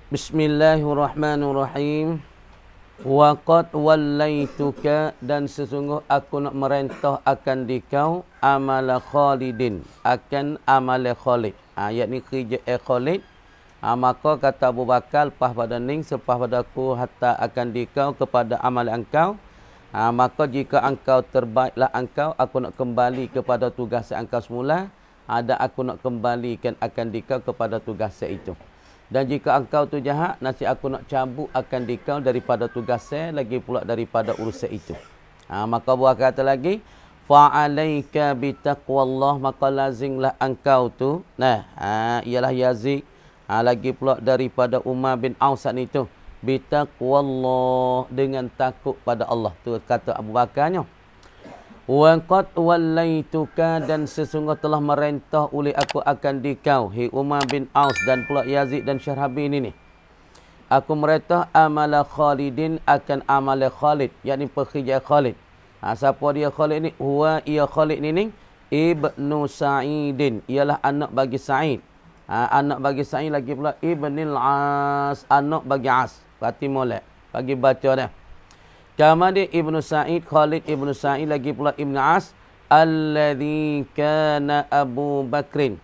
Bismillahirrahmanirrahim. Wa qad wallaituka, dan sesungguh aku nak merentah akan dikau amala Khalidin, akan amala Khalid. Ayat ni kerja Khalid. Maka kata Abu Bakar, lepas pada ning sepah pada aku hatta akan dikau kepada amal engkau. Maka jika engkau terbaiklah engkau, aku nak kembali kepada tugas engkau semula. Dan aku nak kembalikan akan dikau kepada tugas itu. Dan jika engkau tu jahat, nasi aku nak cabut akan dikau daripada tugas saya, lagi pula daripada urusan itu. Maka buah kata lagi, fa'alaika bitaqwallah, maka lazimlah engkau tu. Ialah Yazid. Lagi pula daripada Umar bin Aus itu. Bitaqwallah, dengan takut pada Allah. Tu kata Abu Bakarnya. Wa qad wallaituka, dan sesungguh telah merentah oleh aku akan dikau, hi Umar bin Aus dan pula Yazid dan Syarhabi ini. Aku merentah amala Khalidin, akan amala Khalid, yakni pekerjaan Khalid. Siapa dia Khalid ni? Huwa ia Khalid ni Ibnu Sa'idin, ialah anak bagi Sa'id. Anak bagi Sa'id, lagi pula Ibnil As, anak bagi As. Berarti molek bagi baca dah. Kama dia Ibnu Sa'id, Khalid Ibnu Sa'id, lagi pula Ibn As, alladhi kana Abu Bakrin,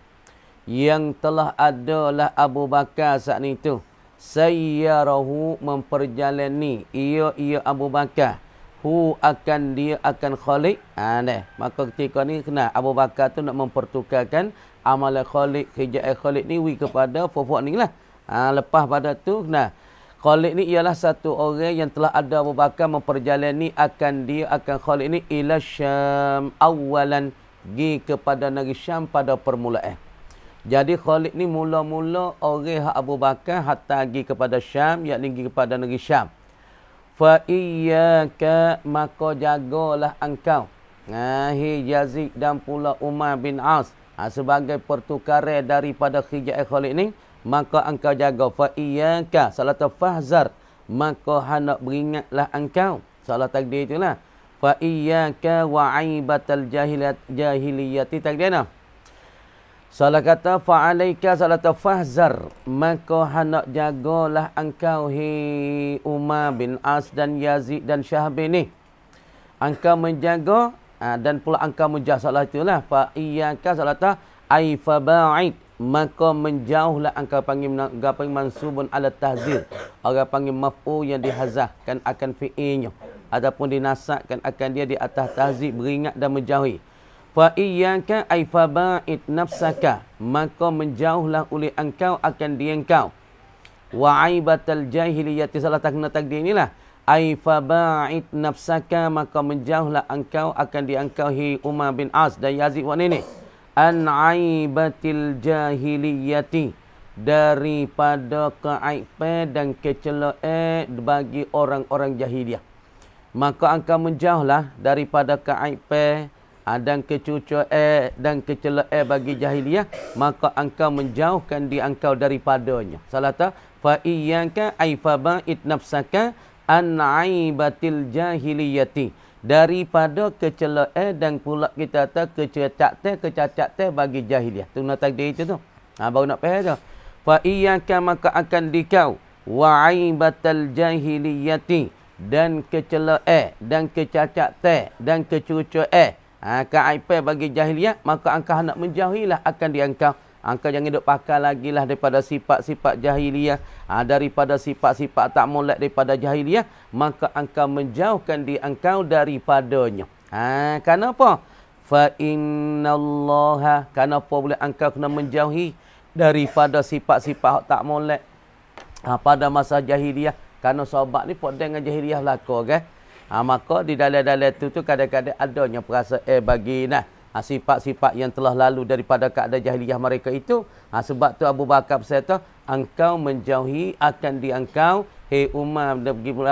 yang telah adalah Abu Bakar saat itu, sayyarahu, memperjalani ia Abu Bakar, hu akan dia akan Khalid. Maka ketika ni kena Abu Bakar tu nak mempertukarkan amalan Khalid, kerjaan Khalid ni kepada pokok ni lah. Lepas pada tu Khalid ni ialah satu orang yang telah ada Abu Bakar memperjalani akan dia akan Khalid ni ila Syam awalan, gi kepada negeri Syam pada permulaan. Jadi Khalid ni mula-mula orang Abu Bakar hatta gi kepada Syam, yakni gi kepada negeri Syam. Fa iyyaka, maka jagalah engkau, hi Yazid dan pula Umar bin Aus, sebagai pertukaran daripada kerjaan Khalid ni. Maka engkau jaga, fa iyyaka salata fahzar, maka hendak beringatlah engkau. Salah takdir itulah. Fa iyyaka wa aibatal jahiliyati, takdirna. Salah kata fa alaika salata fahzar, maka hendak jagalah engkau, hi Umar bin As dan Yazid dan Syahbi ni. Engkau menjaga dan pula engkau menjaga. Salah itulah. Fa iyyaka salata ai fa ba'id, maka menjauhlah engkau, panggil mansubun ala tahzir. Orang panggil maf'ul yang dihazahkan akan fi'ilnya ataupun dinasakkan akan dia di atas tahzir, beringat dan menjauhi. Fa iyyaka ay faba'id nafsaka, maka menjauhlah oleh engkau akan dia engkau. Wa aibatal jahiliyati, salah takdir inilah. Ay faba'id nafsaka, maka menjauhlah engkau akan dia engkau, hi Umar bin As dan Yazid wa ini. An aibatil jahiliyati, daripada keaiban dan kecelaan bagi orang-orang jahiliyah. Maka engkau menjauhlah daripada keaiban dan kecucuan dan kecelaan bagi jahiliyah, maka engkau menjauhkan di engkau daripadanya. Salah ta fa iyyaka ay faba'id nafsaka an aibatil jahiliyati, daripada kecelaan dan pula kita kata kecacatan bagi jahiliah. Tu nak takdir itu tu. Baru nak faham tu. Fa iyyaka, maka akan dikau, wa aibatal jahiliyati, dan kecelaan dan kecacatan dan kecucuan, keaiban bagi jahiliah, maka engkau hendak menjauhilah akan di engkau. Engkau jangan duk pakai lagi lah daripada sifat-sifat jahiliyah, daripada sifat-sifat tak molek daripada jahiliyah, maka engkau menjauhkan di engkau daripadanya. Kenapa? Fa innallaha, kenapa boleh engkau kena menjauhi daripada sifat-sifat tak molek pada masa jahiliyah? Kerana sahabat ni pun dengan jahiliyah laku kan. Maka di dalam-dalam tu kadang-kadang adanya perasaan bagi sifat-sifat yang telah lalu daripada keadaan jahiliyah mereka itu. Sebab tu Abu Bakar berkata, engkau menjauhi akan di engkau, hei Umar,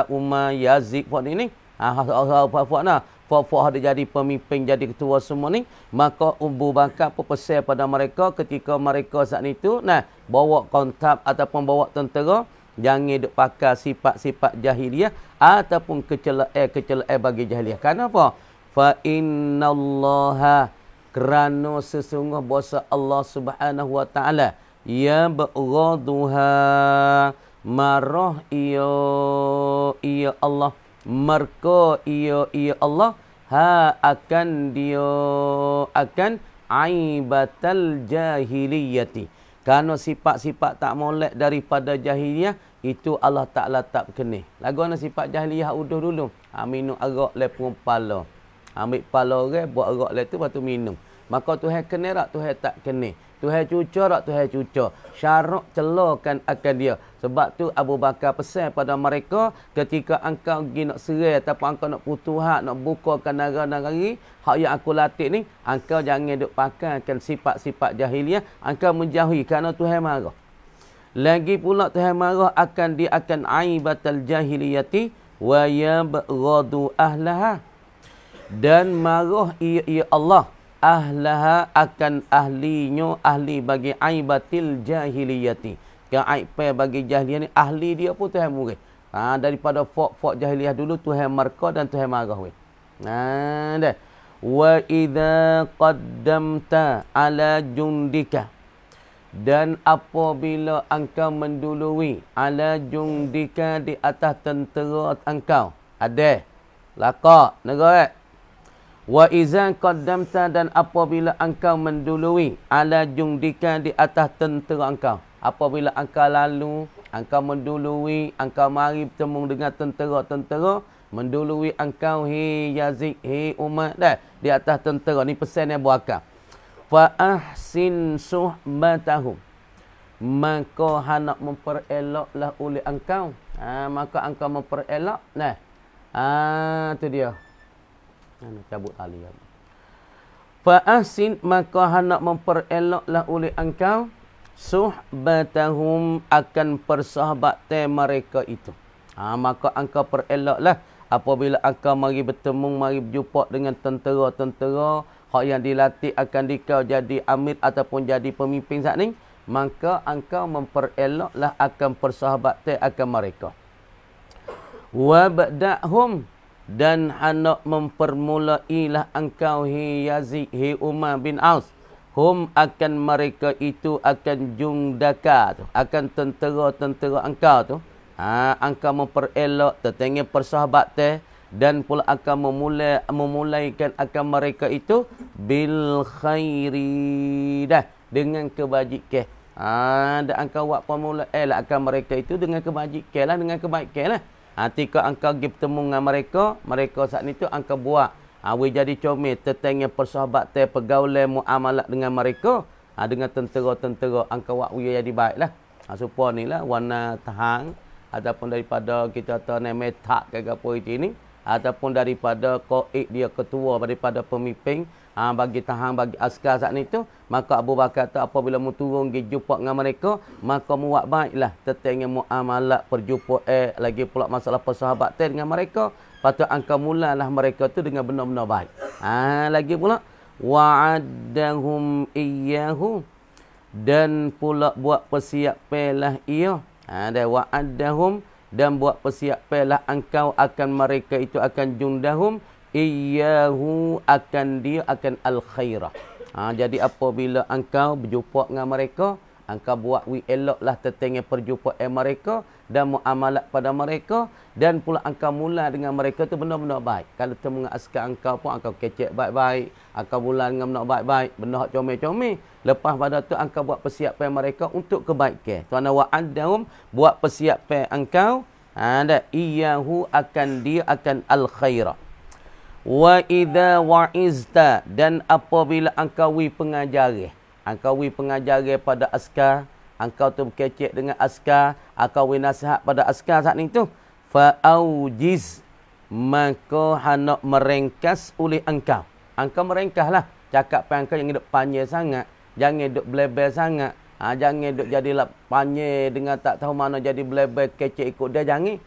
Umar, Yazid, buat ini. Ada jadi pemimpin, jadi ketua semua ni. Maka Abu Bakar pun pesan pada mereka ketika mereka saat itu, bawa kontab ataupun bawa tentera, jangan duk pakai sifat-sifat jahiliyah ataupun kecelaan bagi jahiliyah. Kenapa? Fa innallaha, kerana sesungguh bahasa Allah Subhanahu wa taala, ya ba'ghaduha, marah ia Allah, merko ia Allah, ha akan dia akan aibatal jahiliyati. Kerana sifat-sifat tak molek daripada jahiliyah, itu Allah Ta'ala tak berkenih. Lagu mana sifat jahiliyah uduh dulu. Minum arak lepung pala. Ambil pala orang, buat arak le tu, lepas tu minum. Maka Tuhan kenih tak? Tuhan tak kenih. Tuhan cucur tak? Tuhan cucur. Syarak celokan akan dia. Sebab tu Abu Bakar pesan pada mereka, ketika engkau pergi nak serai ataupun engkau nak putuhat, nak bukakan negara-negara, hak yang aku latih ni, engkau jangan duk pakaikan sifat-sifat jahiliah, engkau menjauhi kerana Tuhan marah. Lagi pula Tuhan marah dia akan aibatal jahiliyati wa yabghadu ahlaha. Dan marah ia Allah ahlaha akan ahlinya, ahli bagi aibatil jahiliyati. Yang aib bagi jahiliyah ni, ahli dia pun Tuhan murid. Daripada fok jahiliyah dulu Tuhan marka dan Tuhan marah weh. Dah. Wa idza qaddamta ala jundika. Dan apabila engkau mendului ala jundika di atas tentera engkau. Ada. Laka. Negara. Wa iza qaddamta dan apabila engkau mendului ala jundika di atas tentera engkau. Apabila engkau lalu, engkau mendului, engkau mari bertemu dengan tentera-tentera, mendului engkau, hi Yazid, hi Umar, dah di atas tentera. Ni pesan Abu Bakar. Fa ahsin suhbatahum. Maka hendak mempereloklah oleh engkau. Maka engkau memperelok. Nah. Tu dia. Cabut tali. Fa ahsin, maka hendak mempereloklah oleh engkau suhbatahum, akan persahabatan mereka itu. Maka engkau pereloklah apabila engkau mari bertemu, mari berjumpa dengan tentera-tentera hak yang dilatih akan dikau jadi amir ataupun jadi pemimpin saat ni, maka engkau mempereloklah akan persahabatan akan mereka. Wabda'hum, dan hendak mempermulailah engkau, hi Yazid, hi Umar bin Aus, hum akan mereka itu, akan jundaka tu, akan tentera-tentera engkau tu. Engkau memperelok tentang persahabatan dan pula akan memulaikan akan mereka itu bil khairi, dah dengan kebajikan. Dan engkau buat pemulaian akan mereka itu dengan kebajikan lah, dengan kebaikan lah. Ketika engkau pergi bertemu dengan mereka saat itu engkau buat jadi comel tentang persahabatan, pergaulan, muamalah dengan mereka, dengan tentera-tentera engkau buat jadi baiklah. Supaya ni lah warna tahang ataupun daripada kita tahu metak ke apa ini, ataupun daripada qaid dia ketua, daripada pemimpin bagi tahang, bagi askar saat ni tu, maka Abu Bakar kata apabila mu turun pergi jumpa dengan mereka, maka mu buat baiklah tentang muamalah, perjumpaan, lagi pula masalah persahabatan dengan mereka. Patut engkau mulalah mereka tu dengan benar-benar baik. Lagi pula wa'addahum iyyahu, dan pula buat persiapanlah ia. Dan wa'addahum, dan buat persiapanlah engkau akan mereka itu, akan jundahum iyyahu, akan dia, akan al-khairah. Jadi apabila engkau berjumpa dengan mereka, engkau buat eloklah tentang perjumpaan mereka dan muamalat pada mereka, dan pula engkau mula dengan mereka tu benar-benar baik. Kalau temu dengan askar engkau pun engkau kecek baik-baik, engkau mula dengan benar baik-baik, benda hak comel-comel. Lepas pada tu engkau buat persiapan mereka untuk kebaikan. Tuan wa'addahum, buat persiapan engkau iyyahu, akan dia, akan al-khairah. Wa idza wa'izta, dan apabila engkau pengajaran, engkau pengajaran pada askar, engkau tu berkecek dengan askar, engkau nasihat pada askar saat ni tu, fa'aujiz, maka hendak merengkas oleh engkau. Engkau merengkaslah cakap engkau, jangan duk panjang sangat, jangan duk belebel sangat, jangan duk jadilah panjang dengan tak tahu mana jadi belebel kecek ikut dia, jangan.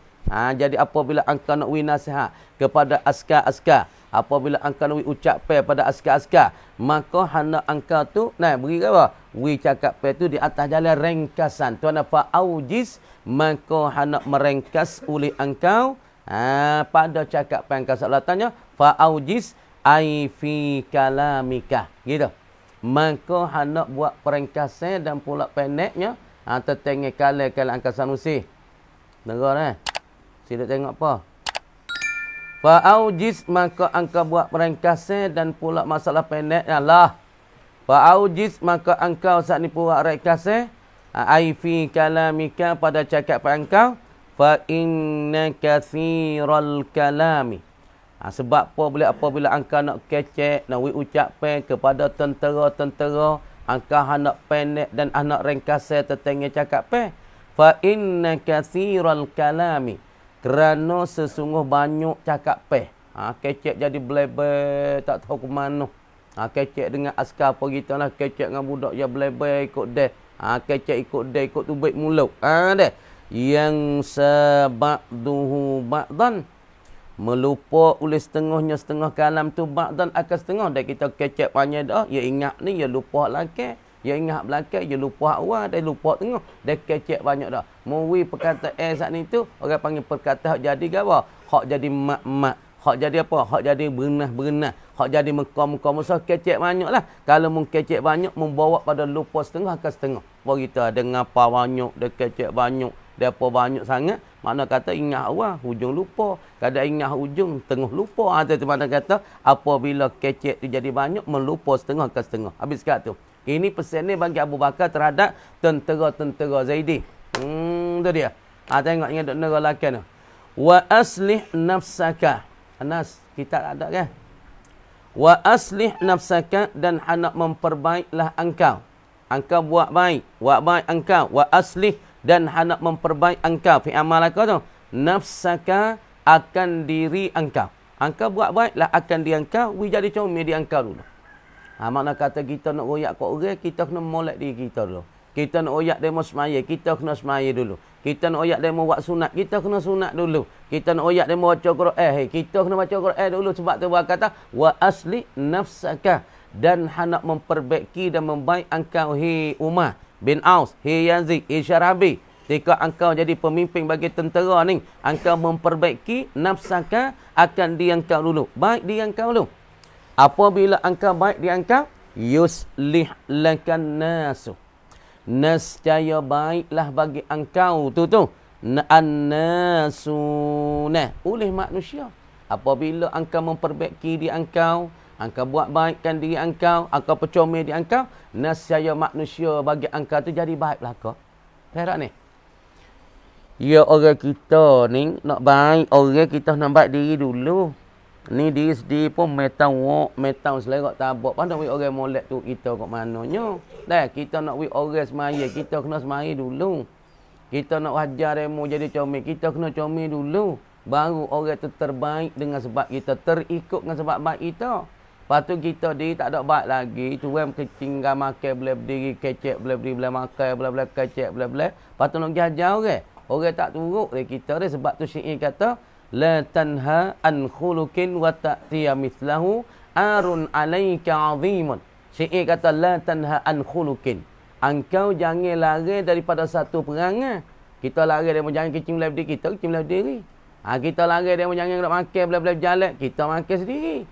Jadi apabila engkau nak nasihat kepada askar-askar, apabila engkau nak ucapkan pada askar-askar, maka hendak engkau tu beri apa? Cakap tu di atas jalan ringkasan. Tuan apa? Aujiz, maka hendak merengkas oleh engkau pada cakap engkau. Soalan tanya, fa aujiz ai fi kalamika. Gitu. Maka hendak buat peringkasan dan pula pendeknya tentang kalam-kalam engkau Sanusi. Dengar Sidik tengok apa? Fa'aujiz maka engkau buat peringkasnya dan pula masalah pendek lah. Fa'aujiz maka engkau saat ni buat ringkasnya ai fi kalamika pada cakap engkau fa inna kathiral kalami. Sebab apabila engkau nak kecek, nak ucapkan kepada tentera-tentera, engkau hendak pendek dan hendak ringkasnya tetengah cakap fa inna kathiral kalami. Kerana sesungguh banyak cakap kecek jadi blebel tak tahu ke mana. Kecek dengan askar apa kita lah. Kecek dengan budak je blebel ikut dia. Kecek ikut dia, ikut tubik mulut. Dia. Yang sabakduhu ba'dan. Melupa oleh setengah kalam tu ba'dan akan setengah. Dan kita kecek banyak dah. Ya ingat ni, ya lupa lagi. Ya ingat belakang, ya lupa awal, dia lupa tengah. Dia kecek banyak dah. Mui perkataan saat ni tu, orang panggil perkataan hak jadi ke apa? Hak jadi mak-mak. Hak jadi apa? Hak jadi berenah-berenah. Hak jadi mekam-mekam. Musa kecek banyak lah. Kalau mung kecek banyak, membawa pada lupa setengah ke setengah. Bahawa kita ada ngapa banyak, dia kecek banyak, dia apa banyak sangat. Makna kata ingat awal, hujung lupa. Kadang ingat hujung, tengah lupa. Itu mana kata, apabila kecek tu jadi banyak, melupa setengah ke setengah. Habis kat tu. Ini pesan ni bagi Abu Bakar terhadap tentera-tentera Zaidi. Tu dia. Tengok ingat duk negara lakan tu. Wa aslih nafsaka. Anas, kita ada kan? Wa aslih nafsaka dan hendak memperbaiklah engkau. Engkau buat baik engkau. Wa aslih dan hendak memperbaik engkau. Fi amal kau tu. Nafsaka akan diri engkau. Engkau buat baiklah akan diri engkau. We jadi comel di engkau dulu. Makna kata kita nak royak kat orang, kita kena molek diri kita dulu. Kita nak royak demo semaya, kita kena semaya dulu. Kita nak royak demo buat sunat, kita kena sunat dulu. Kita nak royak demo baca Quran, kita kena baca Quran dulu. Sebab tu dia kata, wa asli nafsaka. Dan hendak memperbaiki dan membaik engkau, hi Umar bin Aus, hi Yazid, hi Syarabi. Jika engkau jadi pemimpin bagi tentera ni, engkau memperbaiki nafsaka akan diri engkau dulu. Baik diri engkau dulu. Apabila engkau baik di engkau, yuslih lakan nasu. Nescaya baiklah bagi engkau tu. An-nasuna. Oleh manusia. Apabila engkau memperbaiki di engkau buat baikkan diri engkau percomel di engkau, nescaya manusia bagi engkau tu jadi baiklah kau. Perak ni. Ya orang kita ni nak baik, orang kita nak baik diri dulu. Ni diri sendiri pun metang selerak tabak. Pandang we orang molek tu kita kat mananya. Dah kita nak we orang semaya, kita kena semaya dulu. Kita nak wajar demo jadi comel, kita kena comel dulu. Baru orang tu terbaik dengan sebab kita terikut dengan sebab baik kita. Lepas tu kita diri tak ada baik lagi. Tuan kecing makan boleh berdiri kecek, boleh berdiri boleh makan, boleh kecek, boleh. Lepas tu nak jajar orang. Orang tak turut dari kita dia sebab tu syair kata la tanha an khuluqin wa ta'tiya mithlahu arun alayka 'azimun. Syair kata la tanha an khuluqin. Engkau jangan lari daripada satu perangai. Kita lari dia jangan kecing belah diri kita, kecing belah diri. Kita lari dia jangan nak makan belah jalan, kita makan sendiri.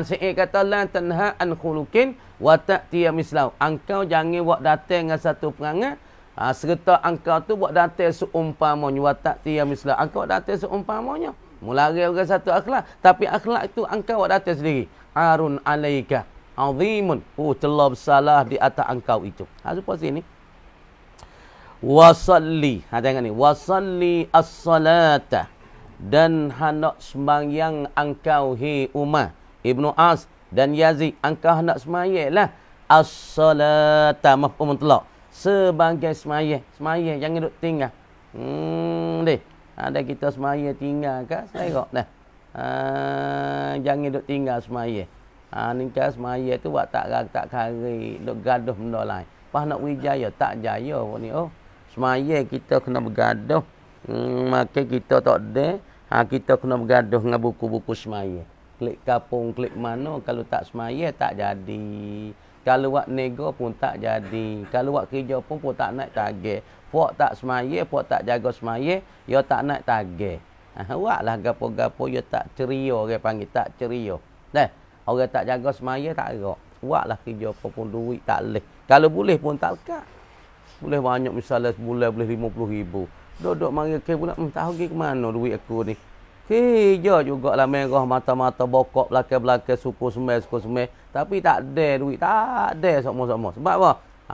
Syair kata la tanha an khuluqin wa ta'tiya mithlahu. Engkau jangan buat datang dengan satu perangai. Serta engkau tu buat datang seumpamanya wa ta'tiya mithlahu. Engkau datang seumpamanya. Mulai orang satu akhlak. Tapi akhlak itu engkau buat datang sendiri. Arun alaika azimun. Telah bersalah di atas engkau itu. Supaya sini. Wasalli. Tengok ni. Wasalli as-salata. Dan hendak sembahyang engkau hi Umar Ibnu As dan Yazid. Engkau hendak sembahyanglah as-salata. Mafhum mutlaq. Sebagai sembahyang. Sembahyang. Jangan duduk tinggal. Deh. Ada kita semaya tinggal kan? Selera dah. Jangan duk tinggal semaya. Ni kan semaya tu buat tak kari. Duk gaduh benda lain. Pas nak wijaya, tak jaya pun ni. Semaya kita kena bergaduh. Maka kita tak ada. Kita kena bergaduh dengan buku-buku semaya. Klik kapung, klik mana. Kalau tak semaya, tak jadi. Kalau buat nego pun tak jadi. Kalau buat kerja pun tak naik target. Puak tak semaya, puak tak jaga semaya, dia tak naik target. Buatlah gapo-gapo, dia tak ceria, orang panggil tak ceria. Dah, orang tak jaga semaya, tak gerak. Buatlah kerja apa pun, duit tak boleh. Kalau boleh pun tak lekat. Boleh banyak, misalnya sebulan boleh 50,000. Duduk mari ke pula, tahu pergi ke mana duit aku ni. Hijau jugalah merah mata-mata bokok belakang-belakang suku semai. Tapi tak ada duit, tak ada semua-semua. Sebab apa?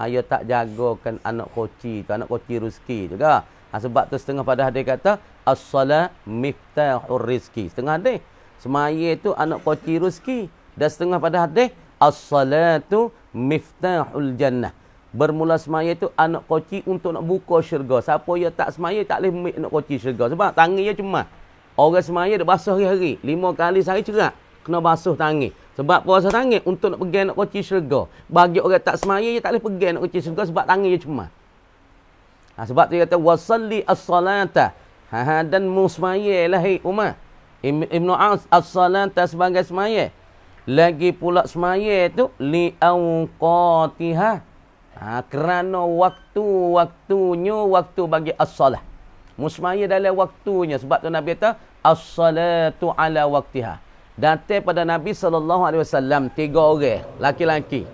Dia tak jagakan anak koci tu, anak koci rezeki juga. Sebab tu setengah pada hadis kata, as-salat miftahur rizki. Setengah hadis, semaya tu anak koci rezeki. Dan setengah pada hadis, as-salatu miftahul jannah. Bermula semaya tu anak koci untuk nak buka syurga. Siapa yang tak semaya tak boleh ambil anak koci syurga. Sebab tangan dia cuma. Orang semaya dia basuh hari-hari. 5 kali sehari cerak. Kena basuh tangan. Sebab puasa tangan untuk nak pergi nak kunci syurga. Bagi orang tak semaya, dia tak boleh pergi nak kunci syurga sebab tangan dia cuma. Sebab dia kata, wasalli as-salata. Dan musmaya lah umat. Ibn Aus as-salata sebagai semaya. Lagi pula semaya tu, li'awqatiha. Kerana waktunya, waktu bagi as-salah. Musmaya dalam waktunya. Sebab tu Nabi kata, as-salatu ala waktiha. Datang pada Nabi SAW 3 orang, laki-laki.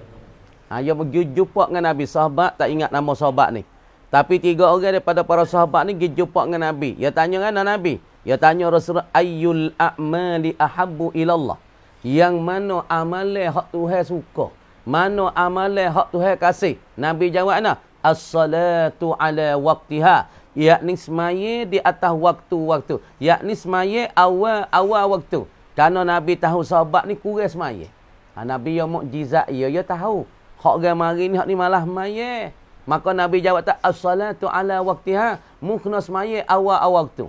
Dia pergi jumpa dengan Nabi. Sahabat tak ingat nama sahabat ni. Tapi 3 orang daripada para sahabat ni pergi jumpa dengan Nabi. Dia tanya dengan Nabi. Dia tanya Rasulullah, ayyul a'mali ahabbu ilallah. Yang mana amalan hak Tuhan suka? Mana amalan hak Tuhan kasih? Nabi jawab nak, as-salatu ala waktiha. Yakni semaya di atas waktu-waktu. Yakni semaya awal waktu. Kerana Nabi tahu sahabat ni kurang semaya. Nabi yang mukjizat dia tahu. Hak orang mari ni hak ni malah semaya. Maka Nabi jawab tak, as-salatu ala waktiha. Mu kena semaya awal waktu.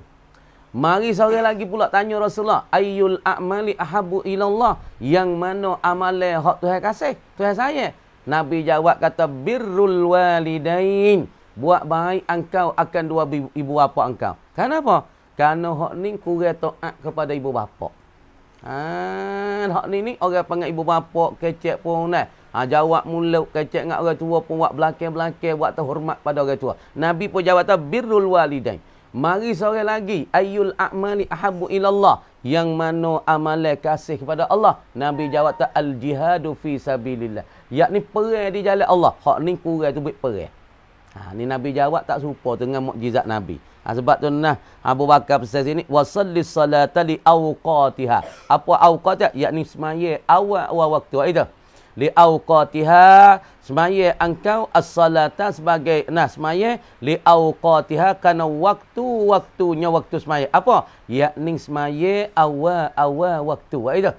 Mari seorang lagi pula tanya Rasulullah, ayyul a'mali ahabbu ilallah. Yang mana amalan hak Tuhan kasih? Tuhan saya. Nabi jawab kata, birrul walidain. Buat baik engkau akan dua ibu bapa engkau. Kenapa? Kerana hak ni kurang taat kepada ibu bapa. Hak ni orang panggil ibu bapa kecek pun dah. Jawab mulut kecek dengan orang tua pun buat belakang-belakang, buat terhormat pada orang tua. Nabi pun jawab tak, birrul walidain. Mari seorang lagi, ayyul a'mali ahabbu ilallah. Yang mana amalan kasih kepada Allah. Nabi jawab tak, al-jihadu fi sabilillah. Yakni perang di jalan Allah. Hak ni kurang tu buat perang. Ni Nabi jawab tak serupa dengan mukjizat Nabi. Sebab tu nah Abu Bakar pesan sini, wasallis salata li awqatiha. Apa awqatiha? Yakni semaya awal waktu itu. Li awqatiha, semaya engkau as-salata sebagai semaya li awqatiha kana waktu-waktunya waktu semaya. Apa? Yakni semaya awal waktu itu.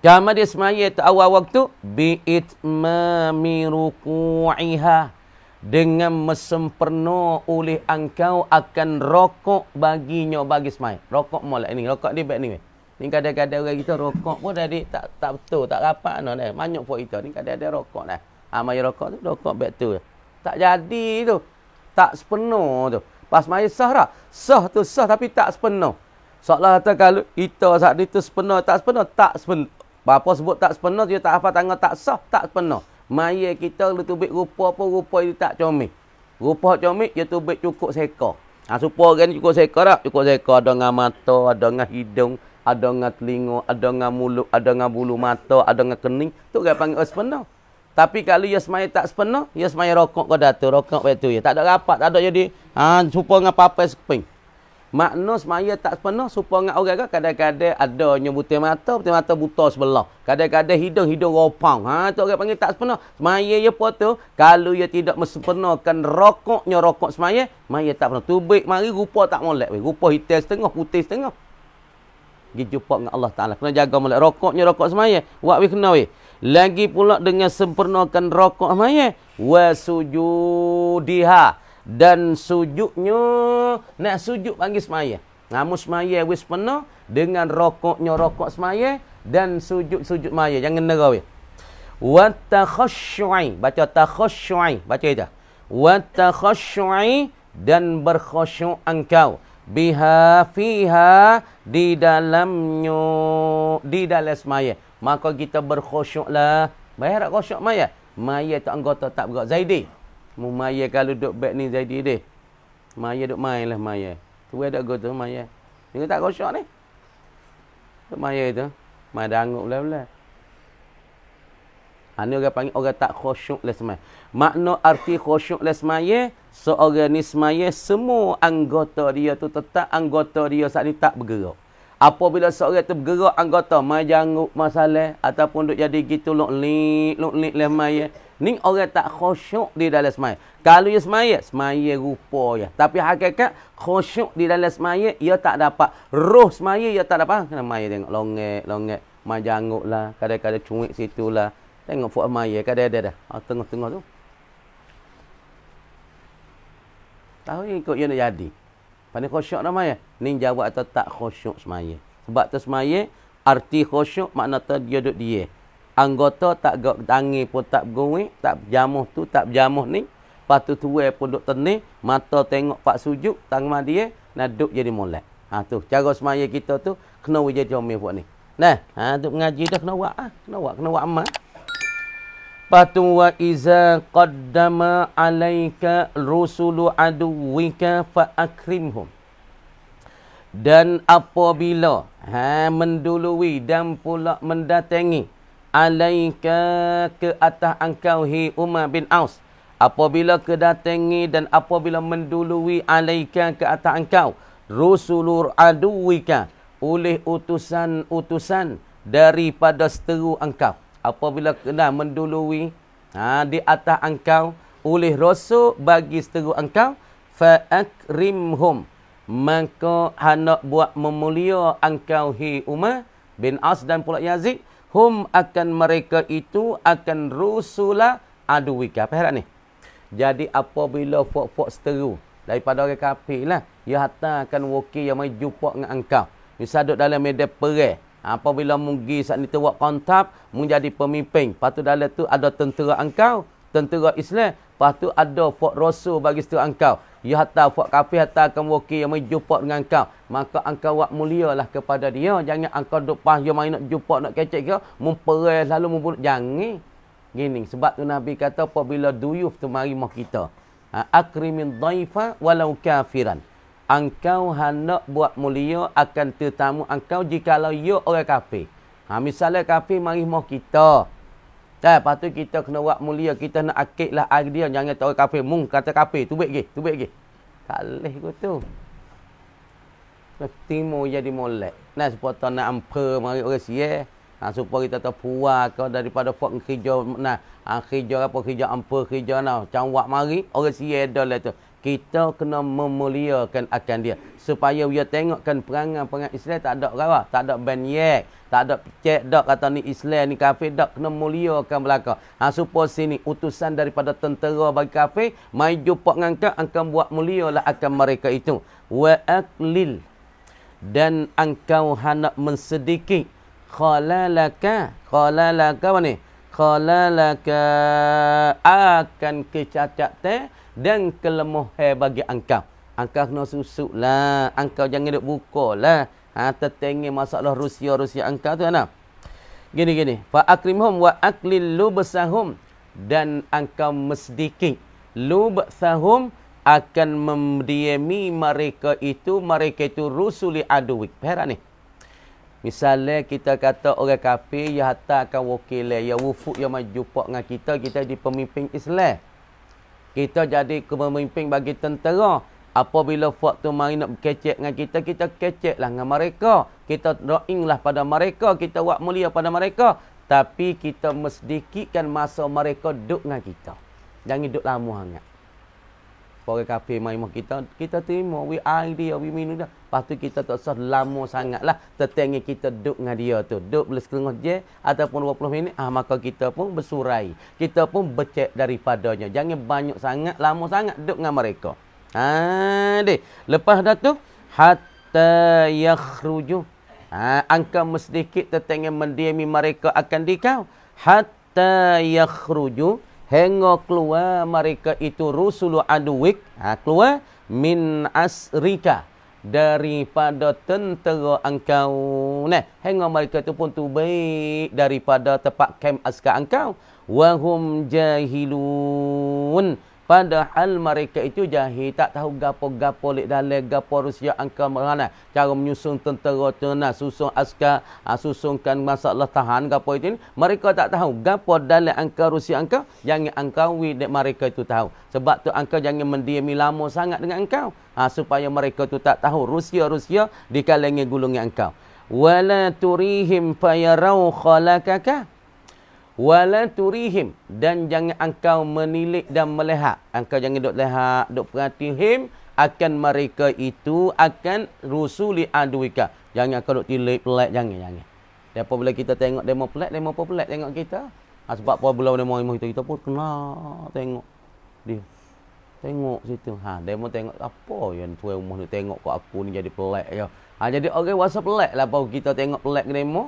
Kama dia semaya awal waktu bi'itmami ruku'iha, dengan mesempurna oleh engkau akan rokok baginya bagi semaya. Rokok molek ni, rokok dia baik ni. Ni kadang-kadang orang kita rokok pun dah tak betul, tak rapat no dah. Banyak pun kita ni kadang-kadang rokok dah. Maya rokok tu rokok baik tu. Tak jadi tu. Tak sepenuh tu. Pas maya sah dah. Sah tu sah tapi tak sepenuh. Seolah kata kalau kita saat itu sepenuh, tak sepenuh. Bapa sebut tak sepenuh, dia tak apa tangga tak sah, tak sepenuh. Maya kita lu tubik rupa apa, rupa itu tak comel. Rupa comel, dia tubik cukup seekor. Supaya orang cukup seekor tak? Cukup seekor, ada dengan mata, ada dengan hidung, ada dengan telinga, ada dengan mulut, ada dengan bulu mata, ada dengan kening. Tu orang panggil sepenuh. Tapi kalau dia semaya tak sepenuh, dia semaya rokok ke datu, rokok betul ya. Tak ada rapat, tak ada jadi, supaya dengan papai sekeping. Makna semaya tak sepenuh, supaya dengan orang kadang-kadang adanya butir mata buta sebelah. Kadang-kadang hidung ropang. Tu orang panggil tak sepenuh. Semaya dia apa tu? Kalau dia tidak sempurnakan rokoknya rokok semaya, semaya tak sepenuh. Tubik mari rupa tak molek. Rupa hitam setengah, putih setengah. Pergi jumpa dengan Allah Ta'ala. Kena jaga molek. Rokoknya rokok semaya. Buat kena lagi pula dengan sempurnakan rokok semaya. Wa sujudiha. Dan sujudnya, nak sujud panggil semaya. Namun semaya wis penuh dengan rokoknya rokok semaya dan sujud semaya. Jangan nerau. Wa takhasyu'i. Baca takhasyu'i. Baca itu. Wa takhasyu'i, dan berkhusyuk engkau. Biha fiha, di dalamnya, di dalam semaya. Maka kita berkhusyuklah. Bayar tak khusyuk maya? Maya tu anggota tak berat. Zaidi. Maya kalau duduk back ni jadi dia. Maya duduk main lah maya. Tu ada go tu maya. Ni tak khusyuk ni. Tu maya tu. Mai danguk belah-belah. Ni orang panggil orang tak khusyuk le semaya. Makna arti khusyuk le semaya, seorang ni semaya semua anggota dia tu tetap anggota dia saat ni tak bergerak. Apabila seorang tu bergerak anggota majanguk masalah ataupun duk jadi gitu luk-lik le semaya, ni orang tak khusyuk di dalam semaya. Kalau dia semaya rupa ya. Tapi hakikat khusyuk di dalam semaya, ia tak dapat. Roh semaya ia tak dapat. Kena maya tengok longek, majanguk lah, kadang-kadang cuik situ lah. Tengok fuak maya, kadang-kadang dah. Tengah-tengah tu. Tahu ikut yang nak jadi. Pandai khusyuk nama ya. Ni jawab atau tak khusyuk semaya. Sebab tu semaya, arti khusyuk makna tu dia duduk dia. Anggota tak gak tangi pun tak bergowek, tak berjamuh tu, tak berjamuh ni. Lepas tu tuai pun duduk tenih, mata tengok pak sujud, tangan dia, nak duduk jadi molek. Tu, cara semaya kita tu, kena jadi comel buat ni. Nah, tu mengaji dah kena buat amal. Patu wa iza qaddama alaika rusulu aduwika fa akrimhum. Dan apabila mendului dan pula mendatangi alaika ke atas engkau hi Umar bin Aus. Apabila kedatangi dan apabila mendului alaika ke atas engkau rusulur aduwika oleh utusan-utusan daripada seteru engkau. Apabila kena mendului di atas engkau oleh rasul bagi seteru engkau, fa akrimhum, maka hendak buat memulia engkau hi Umar bin As dan pula Yazid, hum akan mereka itu akan rusula aduwika. Apa ni? Jadi apabila fok-fok seteru daripada orang kafir lah, ia hatta akan wakil yang mai jumpa dengan engkau. Misal duduk dalam medan perang, apabila mugi saat ni terwak kontab, menjadi pemimpin. Lepas tu dalam tu ada tentera engkau, tentera Islam. Lepas tu ada fok rasul bagi setera engkau. Ya hatta fok kafir hatta akan wakil yang mai jumpa dengan engkau. Maka engkau wak mulialah kepada dia. Jangan engkau duk pas dia mai nak jumpa nak kecek ke, memperai lalu membunuh. Jangan. Gini, sebab tu Nabi kata apabila duyuf tu mari mah kita. Akrimin dhaifa walau kafiran. Engkau hendak buat mulia akan tetamu engkau jikalau ia orang kafir. Misalnya kafir mari mah kita. Lepas tu kita kena buat mulia, kita nak akidlah air dia. Jangan tahu kafir. Mung kata kafir. Tu baik ke? Kalih kau tu. Timur jadi molek. Nah, supaya nak amper mari orang sia. Supaya kita tahu puas kau daripada fok kerja. Nah, kerja apa? Kerja amper, kerja nah. Cawak mari, orang sia dah lah tu. Kita kena memuliakan akan dia. Supaya dia tengokkan perangai Islam tak ada rawa. Tak ada banyak. Tak ada cek dak kata ni Islam ni kafir dak. Kena muliakan belaka. Supaya sini utusan daripada tentera bagi kafir. Mai jumpa dengan engkau buat mulialah akan mereka itu. Wa aklil. Dan engkau hendak mensedikit. Khalalaka apa ni? Khalalaka akan kecacatan dan kelemahan bagi engkau. Engkau kena susuk lah. Engkau jangan duk buka lah. Tertengah masalah Rusia engkau tu anak. Gini. Fa akrimhum wa aklil lubsahum. Dan engkau mesdikit. Lubsahum akan mendiami mereka itu rusuli aduwik. Faham ni? Misalnya kita kata orang kafir, ya hatta akan wakil, ya wufuk, ya majumpa dengan kita di pemimpin Islam. Kita jadi pemimpin bagi tentera. Apabila waktu mari nak berkecek dengan kita keceklah dengan mereka. Kita doinglah pada mereka, kita buat mulia pada mereka. Tapi kita mesdikitkan masa mereka duduk dengan kita. Jangan duduk lama sangat. Orang kafir mari kita terima, air dia, minum dia. Lepas tu kita tak usah lama sangatlah. Tertengah kita duduk dengan dia tu. Duduk boleh setengah jam ataupun 20 minit. Maka kita pun bersurai. Kita pun becek daripadanya. Jangan banyak sangat, lama sangat duduk dengan mereka. Lepas dah tu, hatta yakhruju. Engkau sedikit tertengah mendiami mereka akan dikau. Hatta yakhruju. Hingga keluar mereka itu rusulu aduwik. Keluar min asrika. Daripada tentera engkau. Hingga mereka itu pun tu baik daripada tempat kem askar engkau. Wahum jahilun. Padahal mereka itu jahil, tak tahu gapo-gapo lek dalam gapo Rusia angka mana cara menyusun tentera tena, susun askar, susunkan masalah tahan gapo itu. Mereka tak tahu gapo dalam angka Rusia angka, jangan angkawi dek mereka itu tahu. Sebab tu angka jangan mendiami lama sangat dengan engkau. Supaya mereka tu tak tahu Rusia di kalangan gulungan engkau. Wala turihim fayarau khalaqaka. Wala turihim, dan jangan engkau menilik dan melihat. Engkau jangan duk lihat, duk perhatihim akan mereka itu akan rusuli aduika. Jangan engkau duk tilik pelik, jangan. Dan apabila kita tengok demo pelik tengok kita. Sebab apabila demo kita pun kena tengok dia. Tengok situ. Demo tengok apa yang tuan rumah ni tengok kok aku ni jadi pelik ya. Jadi orang rasa pelik lah bahawa kita tengok pelik ke demo.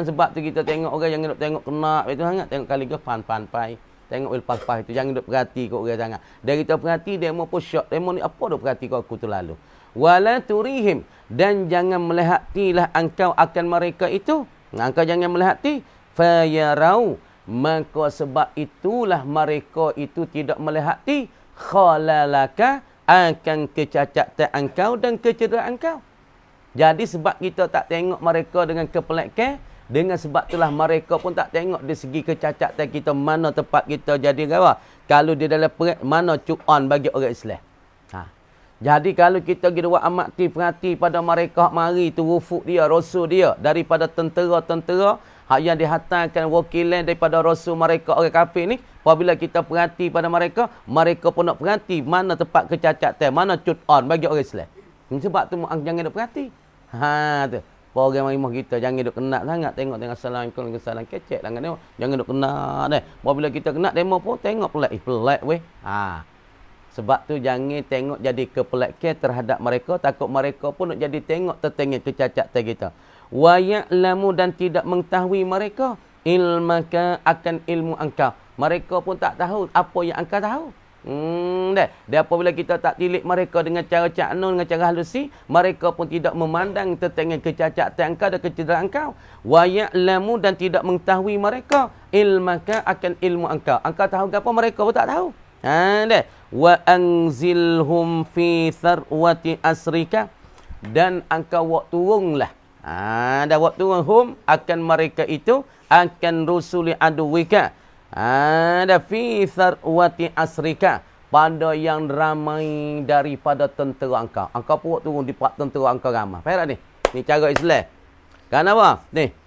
Sebab tu kita tengok orang jangan duk tengok kena itu sangat. Tengok kali ke pan-pai. Tengok wil pas-pas itu. Jangan duk perhati kok orang sangat. Dari kita perhati demo pun syok. Demo ni apa duk perhati kok aku tu lalu. Wala turihim, dan jangan melihatilah engkau akan mereka itu. Engkau jangan melihati. Fayarau, maka sebab itulah mereka itu tidak melihati khalalaka akan kecacatan engkau dan kecederaan engkau. Jadi sebab kita tak tengok mereka dengan kepelekan, dengan sebab itulah mereka pun tak tengok dari segi kecacatan kita mana tempat kita jadi gawa. Kalau di dalam perut mana cuan bagi orang Islam. Jadi kalau kita gitu amat perhati pada mereka mari tu rufuk dia, rasul dia daripada tentera-tentera yang dihantarkan wakilan daripada rasul mereka orang kafir ni, apabila kita perhati pada mereka, mereka pun nak perhati mana tempat kecacatan, mana cuan bagi orang Islam. Sebab tu jangan duk perhati. Tu. Orang marimah kita jangan duk kena sangat tengok assalamualaikum salam kecek lah tengok. Jangan duk kena deh. Apabila kita kena demo pun tengok pelik weh. Sebab tu jangan tengok jadi kepelekan terhadap mereka, takut mereka pun nak jadi tengok tertengah kecacatan kita. Wa ya'lamu, dan tidak mengetahui mereka ilmaka akan ilmu engkau. Mereka pun tak tahu apa yang engkau tahu. Dia apabila kita tak tilik mereka dengan cara caknun, dengan cara halusi, mereka pun tidak memandang tentang kecacatan engkau dan kecederaan engkau. Wa ya'lamu, dan tidak mengetahui mereka ilmaka akan ilmu engkau. Engkau tahu apa mereka pun tak tahu. Wa anzilhum fi tharwati asrika, dan engkau wak turunlah. Dah wak turun akan mereka itu akan rusuli aduwika. Ada fi tharwati asrika, pada yang ramai daripada tentera engkau. Engkau pun turun di part tentera engkau ramai. Faham ni? Ni cara Islam. Kenapa? Ni.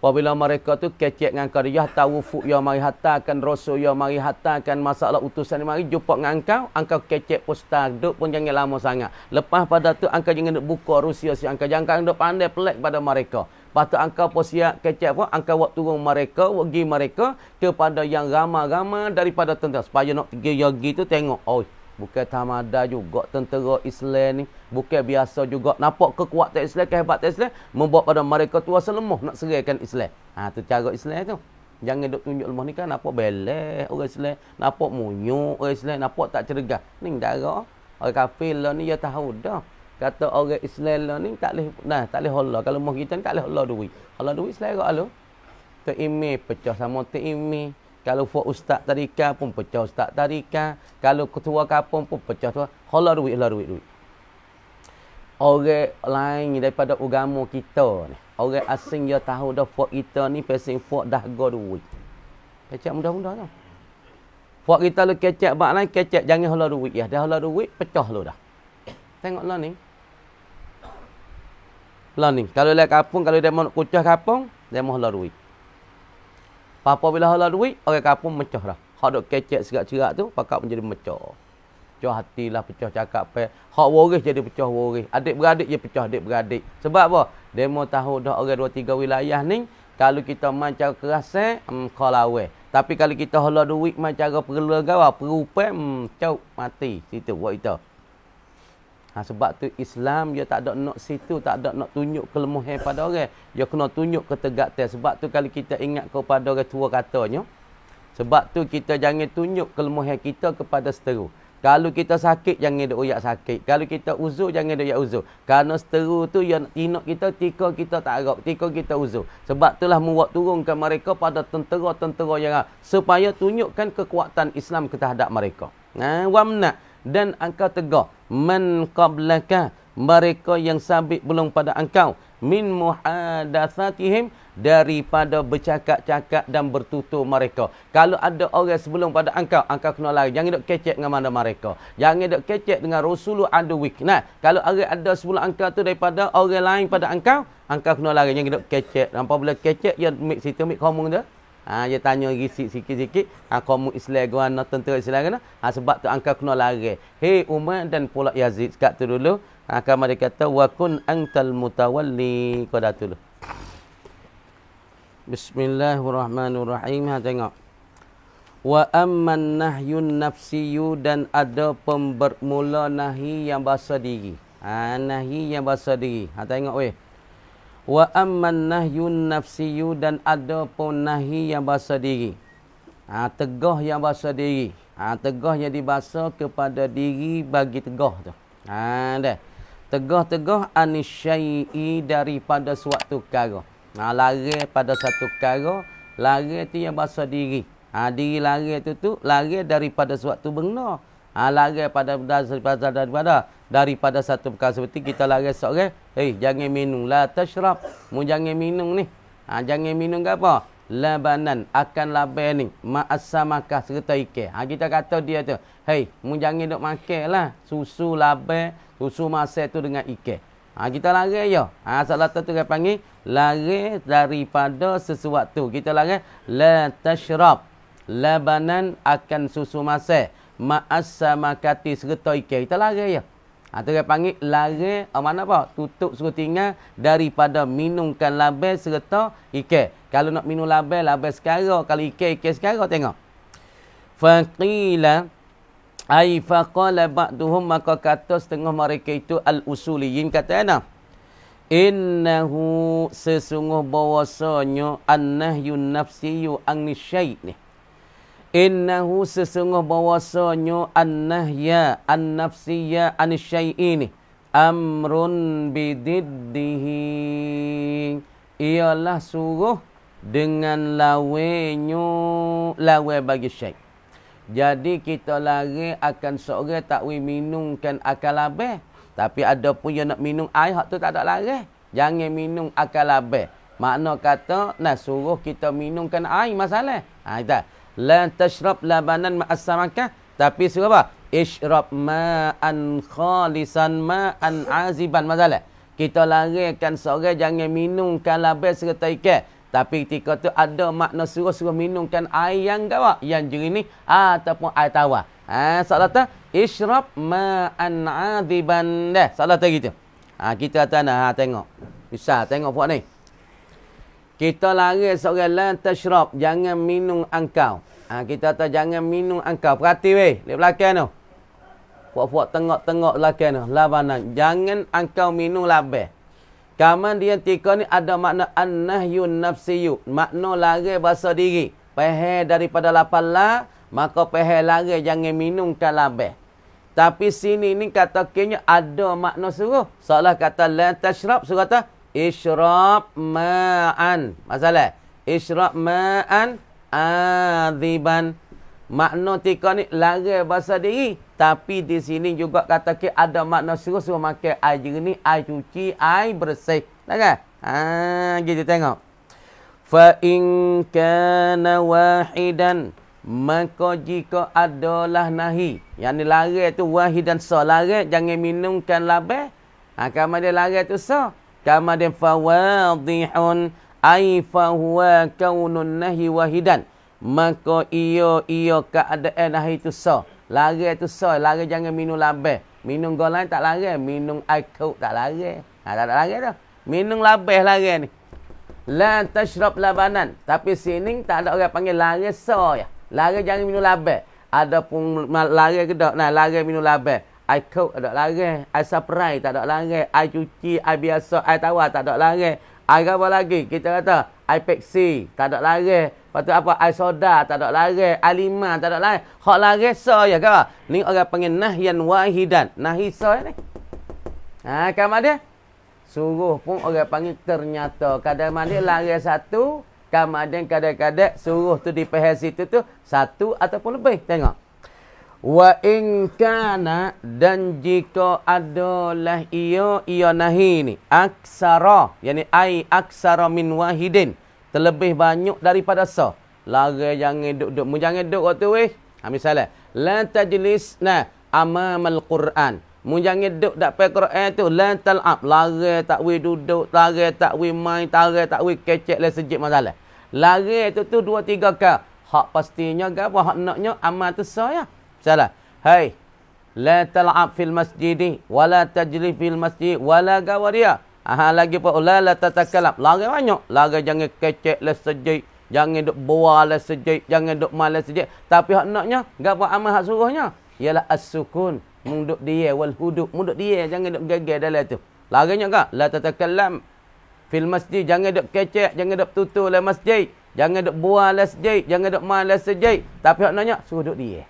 Apabila mereka tu kecek dengan engkau, dia tahu fuk yang mari hantarkan rasul yang mari hantarkan masalah utusan yang mari jumpa dengan engkau kecek postal, duk pun jangan lama sangat. Lepas pada tu engkau jangan duk buka Rusia si engkau, jangan duk pandai pelik pada mereka. Lepas tu engkau pun siap kecek pun engkau buat turun mereka, pergi mereka kepada yang ramai-ramai daripada tentera. Supaya nak pergi tu tengok, oh bukan tamada juga tentera Islam ni. Bukan biasa juga. Nampak kekuatan Islam, kehebatan Islam. Membuat pada mereka tua selemuh nak seraikan Islam. Tu cara Islam tu. Jangan duk tunjuk lemah ni kan. Nampak beleh orang Islam. Nampak munyuk orang Islam. Nampak tak cergah. Ni darah. Orang kafir lah ni dia tahu dah. Kata orang Islam lah ni tak boleh hola. Kalau mau kita ni tak boleh hola duit. Hola duit selera lu. Tu email pecah sama tu email. Kalau buat ustaz tadika pun pecah ustaz tadika. Kalau ketua kampung pun pecah tu. Hola duit. Orang lain daripada agama kita ni. Orang asing dia tahu dah buat kita ni pasing buat dah go duit. Kecek mudah-mudah tau. Buat kita lu kecek bak lain kecek jangan hola duit ya. Dah hola duit pecah lu dah. Tengoklah ni. Lah ni. Kalau dia kampung, kalau dia mau kucah kampung, dia mau hola duit. Apa bila hala duit, orang kampung mecah dah. Hak duk kecek serak-serak tu, pakak menjadi mecah. Pecah hatilah, pecah cakap pe. Hak waris jadi pecah waris. Adik-beradik je pecah adik-beradik. Sebab apa? Demo tahu dah orang 2-3 wilayah ni, kalau kita main cara kerasa, kalawe. Tapi kalau kita hala duit main cara perlegawa, perupai, cau mati. Situ buat itu. Sebab tu Islam dia tak ada nak situ, tak ada nak tunjuk kelemahan pada orang. Dia kena tunjuk ketegaktan. Sebab tu kalau kita ingat kepada orang tua katanya, sebab tu kita jangan tunjuk kelemahan kita kepada seteru. Kalau kita sakit, jangan duk uyak sakit. Kalau kita uzur, jangan duk uyak uzur. Kerana seteru tu, yang tinok kita, tika kita tak harap. Tika kita uzur. Sebab itulah membuat turunkan mereka pada tentera-tentera yang supaya tunjukkan kekuatan Islam ke terhadap mereka. Wamna. Dan engkau tegak. Man qablaka. Mereka yang sabit belum pada engkau. Min muhadatsatihim. Daripada bercakap-cakap dan bertutur mereka. Kalau ada orang sebelum pada engkau kena lari. Jangan duk kecek dengan mana mereka. Jangan duk kecek dengan Rasulullah aduwik. Nah, kalau orang ada sebelum engkau tu daripada orang lain pada engkau kena lari. Jangan duk kecek. Apabila kecek, dia mik situ, mik komung tu. Dia tanya risik sikit-sikit. Komung Islam guna, tentera Islam guna. Sebab tu engkau kena lari. Hei Umar dan pula Yazid. Sekat tu dulu. Kamar dia kata, wa kun antal mutawalli. Kau dah tu dulu. Bismillahirrahmanirrahim. Tengok. Wa amman nahyun nafsiyu, dan ada pembermula nahi yang bahasa diri. Nahi yang bahasa diri. Tengok weh. Wa amman nahyun nafsiyu, dan ada pun nahi yang bahasa diri. Tegah yang bahasa diri. Tegah yang dibahasa kepada diri bagi tegah tu. Dah. Tegah-tegah anisyai'i, daripada suatu perkara. Lari pada satu perkara, lari tu yang bahasa diri. Diri lari tu lari daripada suatu benda. Lari daripada satu perkara. Seperti kita lari seorang, jangan minum, la tashrab, mu jangan minum ni. Jangan minum ke apa? Labanan, akan laban ni, ma'as-samakah serta ikan. Kita kata dia tu, mu jangan duk makan lah susu laban, susu masak tu dengan ikan. Kita lari je. Salah satu dia panggil lari daripada sesuatu. Kita lari la tashrab labanan, akan susu masak, ma'as-samakati serta ikan. Kita lari je. Tu dia panggil lari mana apa? Tutup suruh tinggal daripada minumkan laban serta ikan. Kalau nak minum laban sekarang, kalau ikan sekarang, tengok. Faqila ai faqala ba'duhum, maka kata setengah mereka itu al-usuliyin, kata ana innahu, sesungguh bahwasanya an-nahyun nafsiyyu an syai' ni. Innahu, sesungguh bahwasanya an-nahya an-nafsiyya an syai' ni amrun bididdihi, ialah suruh dengan lawe bagi syai'. Jadi kita lari akan seorang tak boleh minumkan akal labah. Tapi ada pun yang nak minum air, hak tu tak ada lari. Jangan minum akal labah. Makna kata, suruh kita minumkan air, masalah. Kita la tashrab labanan ma'as-samakah. Tapi suruh apa? Ishrab ma'an khalisan ma'an aziban, masalah. Kita lari akan seorang jangan minumkan labah serta ikan. Tapi ketika tu ada makna suruh minumkan air yang gawak, yang jernih ataupun air tawar. Soalan tu isyrab ma'an 'adziban. Dah, soalan tu gitu. Kita tanah tengok. Bisa tengok puak ni. Kita lari seorang la tashrab, jangan minum engkau. Kita kata jangan minum engkau. Perhati weh, di belakang tu. Puak-puak tengok-tengok belakang tu. Labanan, jangan engkau minum labah. Kemudian tika ni ada makna an-nahyun nafsiyyu, makna lari bahasa diri. Pehel daripada lapan la, maka pehel lari jangan minumkan labah. Tapi sini ni kata kenya ada makna suruh. Seolah kata la tashrab, suruh kata isyrab ma'an. Masalah, isyrab ma'an adziban. Makna tika ni lari bahasa diri. Tapi di sini juga kata ke ada makna suruh makan air jernih, air cuci, air bersih. Tak kan? Gitu tengok. Fa in kana wahidan, maka jika adalah nahi, yang ni lari tu wahidan sa, lari jangan minumkan labah. Kemudian lari tu sa. Kemudian fa wadihun ai fa huwa kaunun nahi wahidan. Maka ia keadaan nahi tu sa. Lari tu sa, lari jangan minum labah. Minum golai tak lari, minum air kau tak lari. Tak ada lari dah. Minum labah lari ni. La tashrab labanan. Tapi sini tak ada orang panggil lari sa ya. Lari jangan minum labah. Ada pun lari ke tak? Lari minum labah. Air kau tak ada lari. Air saprai tak ada lari. Air cuci, air biasa, air tawar tak ada lari. Air apa lagi? Kita kata air Pepsi tak ada lari. Lepas tu apa? Ai soda tak ada larang, alima tak ada larang. Hak larang so ya ke? Ni orang panggil nahyan wahidan. Nahi so ni. Ha, kamar dia suruh pun orang panggil ternyata. Kadang-kadang dia larang satu, kadang-kadang suruh tu di pihak situ tu satu ataupun lebih. Tengok. Wa in kana, dan jika adalah ia nahi ni aksara, yani ai aksara min wahidin, terlebih banyak daripada sa. Larang jangan duduk, jangan duduk waktu weh. Ha, misalnya la tajlisna amamal Quran. Jangan duduk dak pai Quran tu, la tal'ab, larang tak we duduk, larang tak we main, larang tak we kecek le sejik masalah. Larang tu 2-3 kali. Hak pastinya gapo hak naknya amal tu sa ya. Salah. Hai. La tal'ab fil masjidi wala tajri fil masjid wala gawaria. Aha lagi apa? La tatakallam. Larang banyak. Larang jangan kecek le sejik, jangan duk bual le sejik, jangan duk malas sejik. Tapi hak naknya gapo amal hak suruhnya? Ialah as-sukun. Munduk dia wal huduk. Munduk dia jangan duk gagal dalam tu. Larangnya ka? La tatakallam fil masjid, jangan duk kecek, jangan duk tutur le masjid, jangan duk bual le sejik, jangan duk malas sejik. Tapi hak naknya suruh duk dia.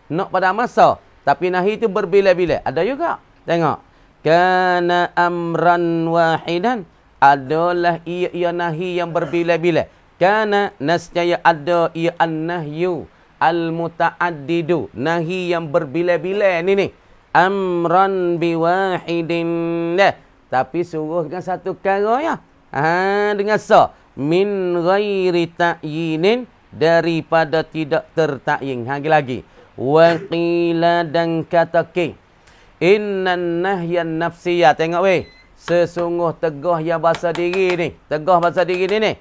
Nak pada masa. Tapi nahi itu berbila-bila. Ada juga. Tengok. Kana amran wahidan. Adalah ia nahi yang berbila-bila. Kana nascaya ada ia an-nahyu al-muta'addidu. Nahi yang berbila-bila ni. Amran biwahidin. Tapi suruh dengan satu perkara ya. Dengan sa. Min ghairi ta'yinin. Daripada tidak tertakyin. Lagi. Wa qila, dan katake innan nahyan nafsiyah. Tengok weh, sesungguh tegah yang bahasa diri ni, tegah bahasa diri ni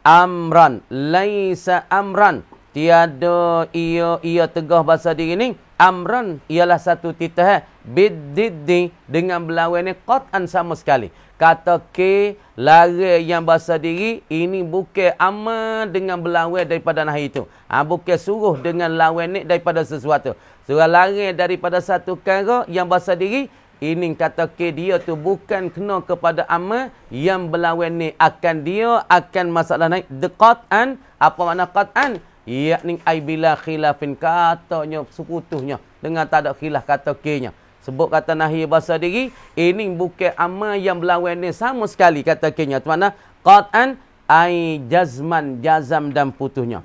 amran laisa amran, tiada ia tegah bahasa diri ni amran, ialah satu titah biddiddi, dengan berlawan ni qat'an sama sekali. Kata ke larang yang bahasa diri ini bukan amal dengan berlawan daripada nahi itu. Bukan suruh dengan lawan ni daripada sesuatu. Surah larang daripada satu perkara yang bahasa diri ini kata ke dia tu bukan kena kepada amal yang berlawan ni, akan dia akan masalah naik qat'an. Apa makna qat'an? Yakni ai bila khilafin, katanya seputuhnya dengan tak ada khilaf kata ke-nya. Sebut kata nahi bahasa diri, ini bukan amal yang berlawan ni sama sekali kata ke-nya. Itu makna qat'an ai jazman, jazam dan putuhnya.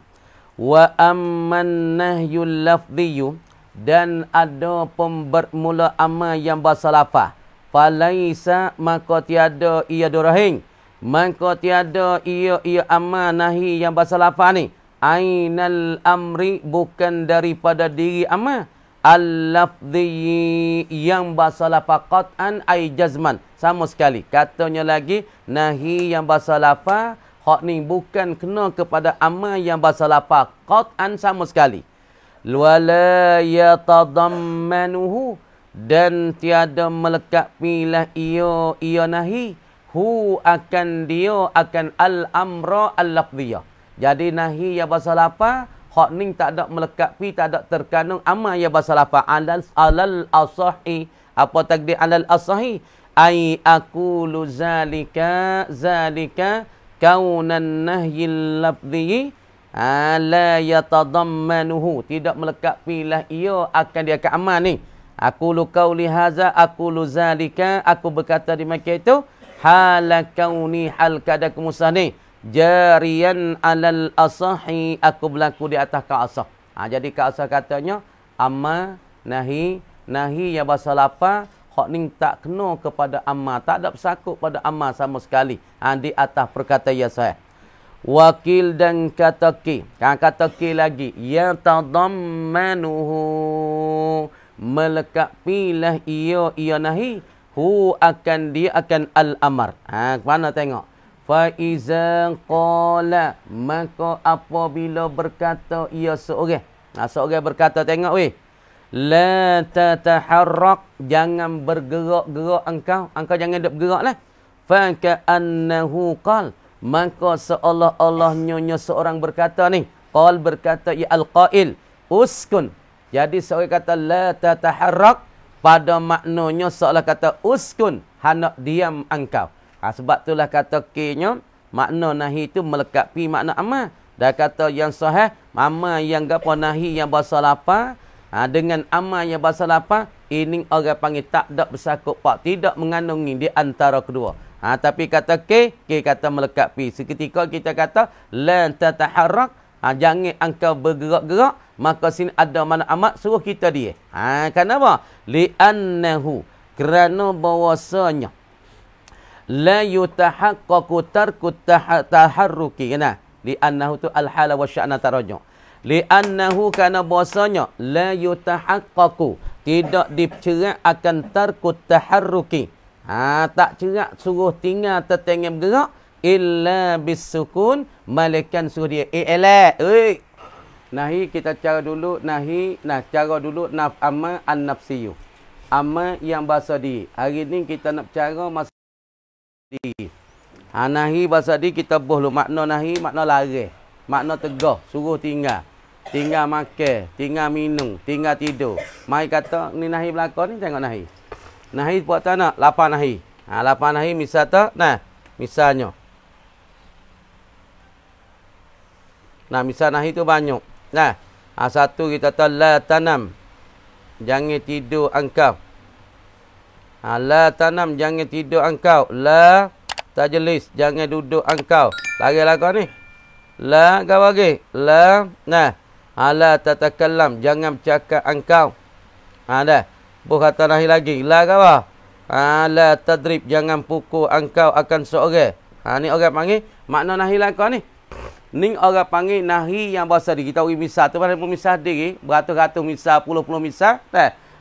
Wa amman nahyul lafdhiyu, dan ada pembermula amal yang bahasa lafaz. Falaisa, maka tiada ia dorahing. Maka tiada ia amal nahi yang bahasa lafaz ni. Ainal amri, bukan daripada diri amal. Al-lafdhi, yang bahasa lafaz qat'an ai jazman, sama sekali. Katanya lagi nahi yang bahasa lafaz hak ni bukan kena kepada amal yang bahasa lafaz qat'an sama sekali. Wala yatadammanuhu, dan tiada melekat pilah ia nahi hu, akan dia akan al-amra al-lafdhiyah. Jadi nahi yang bahasa lafaz hak ni tak ada melekat pi, tak ada terkandung amal yang bahasa lafaz alal asahi. Apa takdir alal asahi? Ai aqulu zalika kaunan nahyil lafdhi la yatadammanuhu, tidak melekat pilah ia akan dia ke amal ni. Aqulu qauli haza, aqulu zalika, aku berkata di macam itu hala kauni, hal kadaku musani jarian alal asahi, aku berlaku di atas ka asah. Jadi ka asah katanya amma nahi yang bahasa lafaz hak ni tak kena kepada amma, tak ada bersakut pada amma sama sekali. Di atas perkataan ya sahih. Wakil, dan kata ki. Kata ki lagi ya tadammanuhu, melekat pilah ia nahi hu, akan dia akan al-amar. Mana tengok. Fa iza qala, maka apabila berkata ia seorang. Seorang berkata, tengok weh. La tataharrak, jangan bergerak-gerak engkau jangan duk bergeraklah. Fa ka'annahu qal, maka seolah-olah nyonya seorang berkata ni. Qal berkata ya al-qail uskun. Jadi seorang kata la tataharrak, pada maknanya seolah kata uskun, hendak diam engkau. Sebab itulah kata ke-nya makna nahi itu melekat pi makna amal. Dah kata yang sahih, amal yang gapo nahi yang bahasa lapar, dengan amal yang bahasa lapar, ini orang panggil tak ada bersakut pak, tidak mengandungi di antara kedua. Tapi kata K kata melekat pi. Seketika kita kata lan tataharrak, jangan engkau bergerak-gerak, maka sini ada mana amat suruh kita dia. Kenapa? Li'annahu, kerana bahwasanya la yutahaqqaqu tarku taharruki. Kena? Li'annahu tu al-hala wa sya'na tarajuk. Li'annahu, kana bahwasanya la yutahaqqaqu, tidak dicerak akan tarku taharruki. Tak cerak suruh tinggal tertengah bergerak illa bisukun, malaikan suruh dia elak. Nahi kita cara dulu nahi, cara dulu amal an-nafsiyu. Amal yang bahasa diri. Hari ni kita nak cara masa diri. Nahi bahasa diri kita boleh makna nahi, makna lari. Makna tegah, suruh tinggal. Tinggal makan, tinggal minum, tinggal tidur. Mai kata ni nahi belakang ni, tengok nahi. Nahi buat tak nak? Lapan nahi. Lapan nahi misal tak? Misalnya. Misal nahi tu banyak. Satu kita tahu la tanam. Jangan tidur engkau. La tanam, jangan tidur engkau. La tajlis, jangan duduk engkau. Lagi lagu ni. La kau bagi. La la tatakallam, jangan bercakap engkau. Dah. Bukan kata nahi lagi. La kau. La tadrib, jangan pukul engkau akan seorang. Ni orang panggil makna nahi lagu ni. Ni orang panggil nahi yang bahasa diri. Kita beri misal tu pada misal diri, beratus-ratus misal, puluh-puluh misal.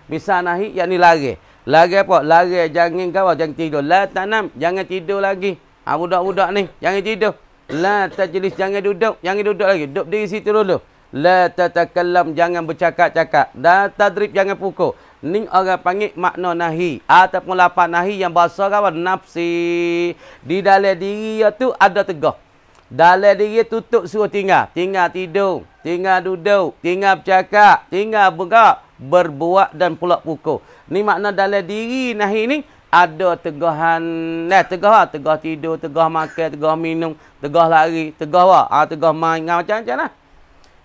Misal nahi yang ni lari. Lari apa? Lari jangan kau, jangan tidur. La tanam, jangan tidur lagi. Budak-budak ni, jangan tidur. La tajlis, jangan duduk. Jangan duduk lagi. Duduk diri situ dulu. La tatakallam, jangan bercakap-cakap. La tadrib, jangan pukul. Ni orang panggil makna nahi. Ataupun lapan nahi yang bahasa kawan nafsi. Di dalam diri tu ada tegah. Dalam diri tutup suruh tinggal. Tinggal tidur. Tinggal duduk. Tinggal bercakap. Tinggal bergerak. Berbuat dan pula pukul. Ni makna dalam diri nahi ni ada tegahan. Tegah tidur, tegah makan, tegah minum, tegah lari, tegah tegah main. Macam-macam lah.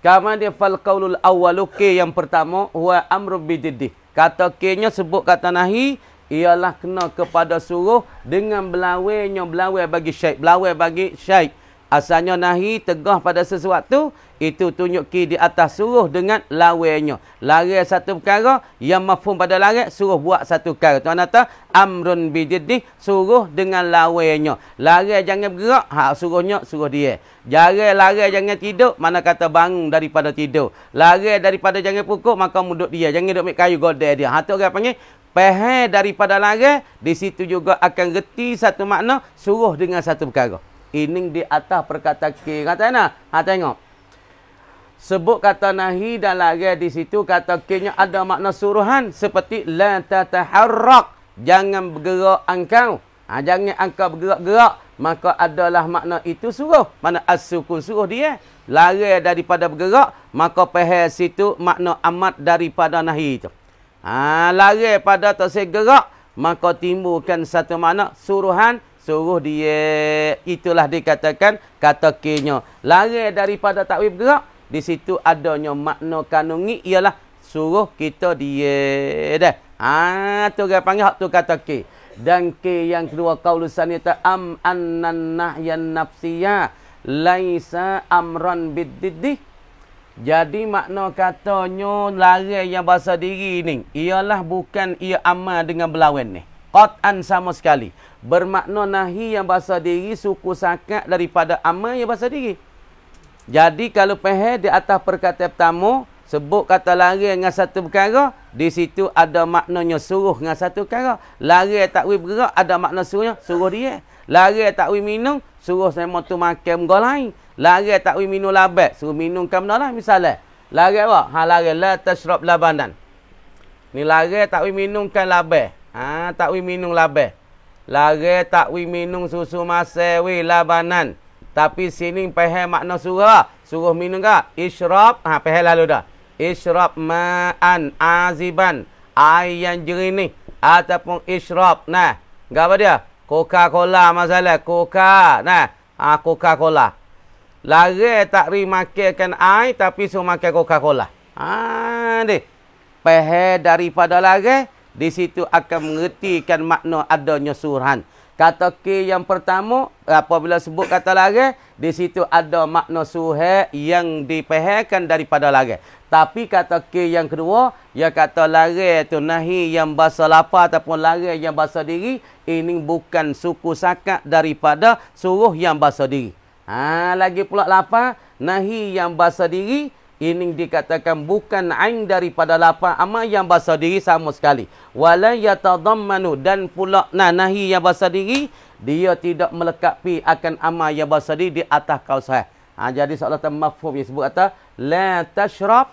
Kemudian fal qaulul awwalu yang pertama huwa amru bididdi. Kata K-nya sebut kata nahi ialah kena kepada suruh dengan belawainya, belawai bagi syait, belawai bagi syait. Asalnya nahi tegah pada sesuatu, itu tunjuk K di atas suruh dengan lawainya. Lari satu perkara, yang mafhum pada lari suruh buat satu perkara. Tuan kata amrun bididdi, suruh dengan lawainya. Lari jangan bergerak, suruhnya suruh dia. Lari jangan tidur, mana kata bangun daripada tidur. Lari daripada jangan pukul, maka muduk dia. Jangan duduk ambil kayu godek dia. Tu orang panggil pahal daripada lari, di situ juga akan reti satu makna suruh dengan satu perkara. Ini di atas perkataan K. Kata mana? Tengok. Sebut kata nahi dan lari di situ, kata K-nya ada makna suruhan. Seperti la tataharrak, jangan bergerak engkau. Jangan engkau bergerak-gerak. Maka adalah makna itu suruh. Mana as-sukun suruh dia. Lari daripada bergerak. Maka pahal situ makna amat daripada nahi itu. Lari pada tak gerak. Maka timbulkan satu makna suruhan. Suruh dia. Itulah dikatakan kata K-nya. Lari daripada takwib gerak. Di situ adanya makna kanungi ialah suruh kita dia. Dah. Tu orang panggil hak tu kata K. Dan K yang kedua qaulusan itu annan nahyan nafsiyah laisa amran biddiddi. Jadi makna katanya lari yang bahasa diri ni ialah bukan ia amal dengan berlawan ni. Qat'an sama sekali. Bermakna nahi yang bahasa diri suku sakat daripada amal yang bahasa diri. Jadi kalau faham di atas perkataan pertama sebut kata lari dengan satu perkara, di situ ada maknanya suruh dengan satu perkara. Lari takwi bergerak ada makna suruhnya, suruh dia. Lari takwi minum, suruh sama tu makan benda lain. Lari takwi minum labat, suruh minum benda lain misalnya. Lari apa? Lari la tashrab labanan. Ni lari takwi minumkan labat. Takwi minum labat. Lari takwi minum susu masawi labanan. Tapi sini faham makna suruh. Suruh minum ke? Isyrab. Faham lalu dah. Isyrab ma'an aziban. Air yang jernih. Ataupun isyrab. Apa dia? Coca-Cola masalah. Coca. Coca-Cola. Larang tak ri makankan air tapi suruh makan Coca-Cola. Deh. Faham daripada larang, di situ akan mengertikan makna adanya suruhan. Kata ke yang pertama, apabila sebut kata larang, di situ ada makna suruhan yang dipahamkan daripada larang. Tapi kata ke yang kedua, yang kata larang tu nahi yang bahasa lapar ataupun larang yang bahasa diri, ini bukan suku sakat daripada suruh yang bahasa diri. Lagi pula lapar, nahi yang bahasa diri, ini dikatakan bukan ain daripada lapar amal yang bahasa diri sama sekali. Wala yatadammanu, dan pula nahi yang bahasa diri, dia tidak melekapi akan amal yang bahasa diri di atas kausah. Jadi seolah mafhum yang sebut kata la tashrab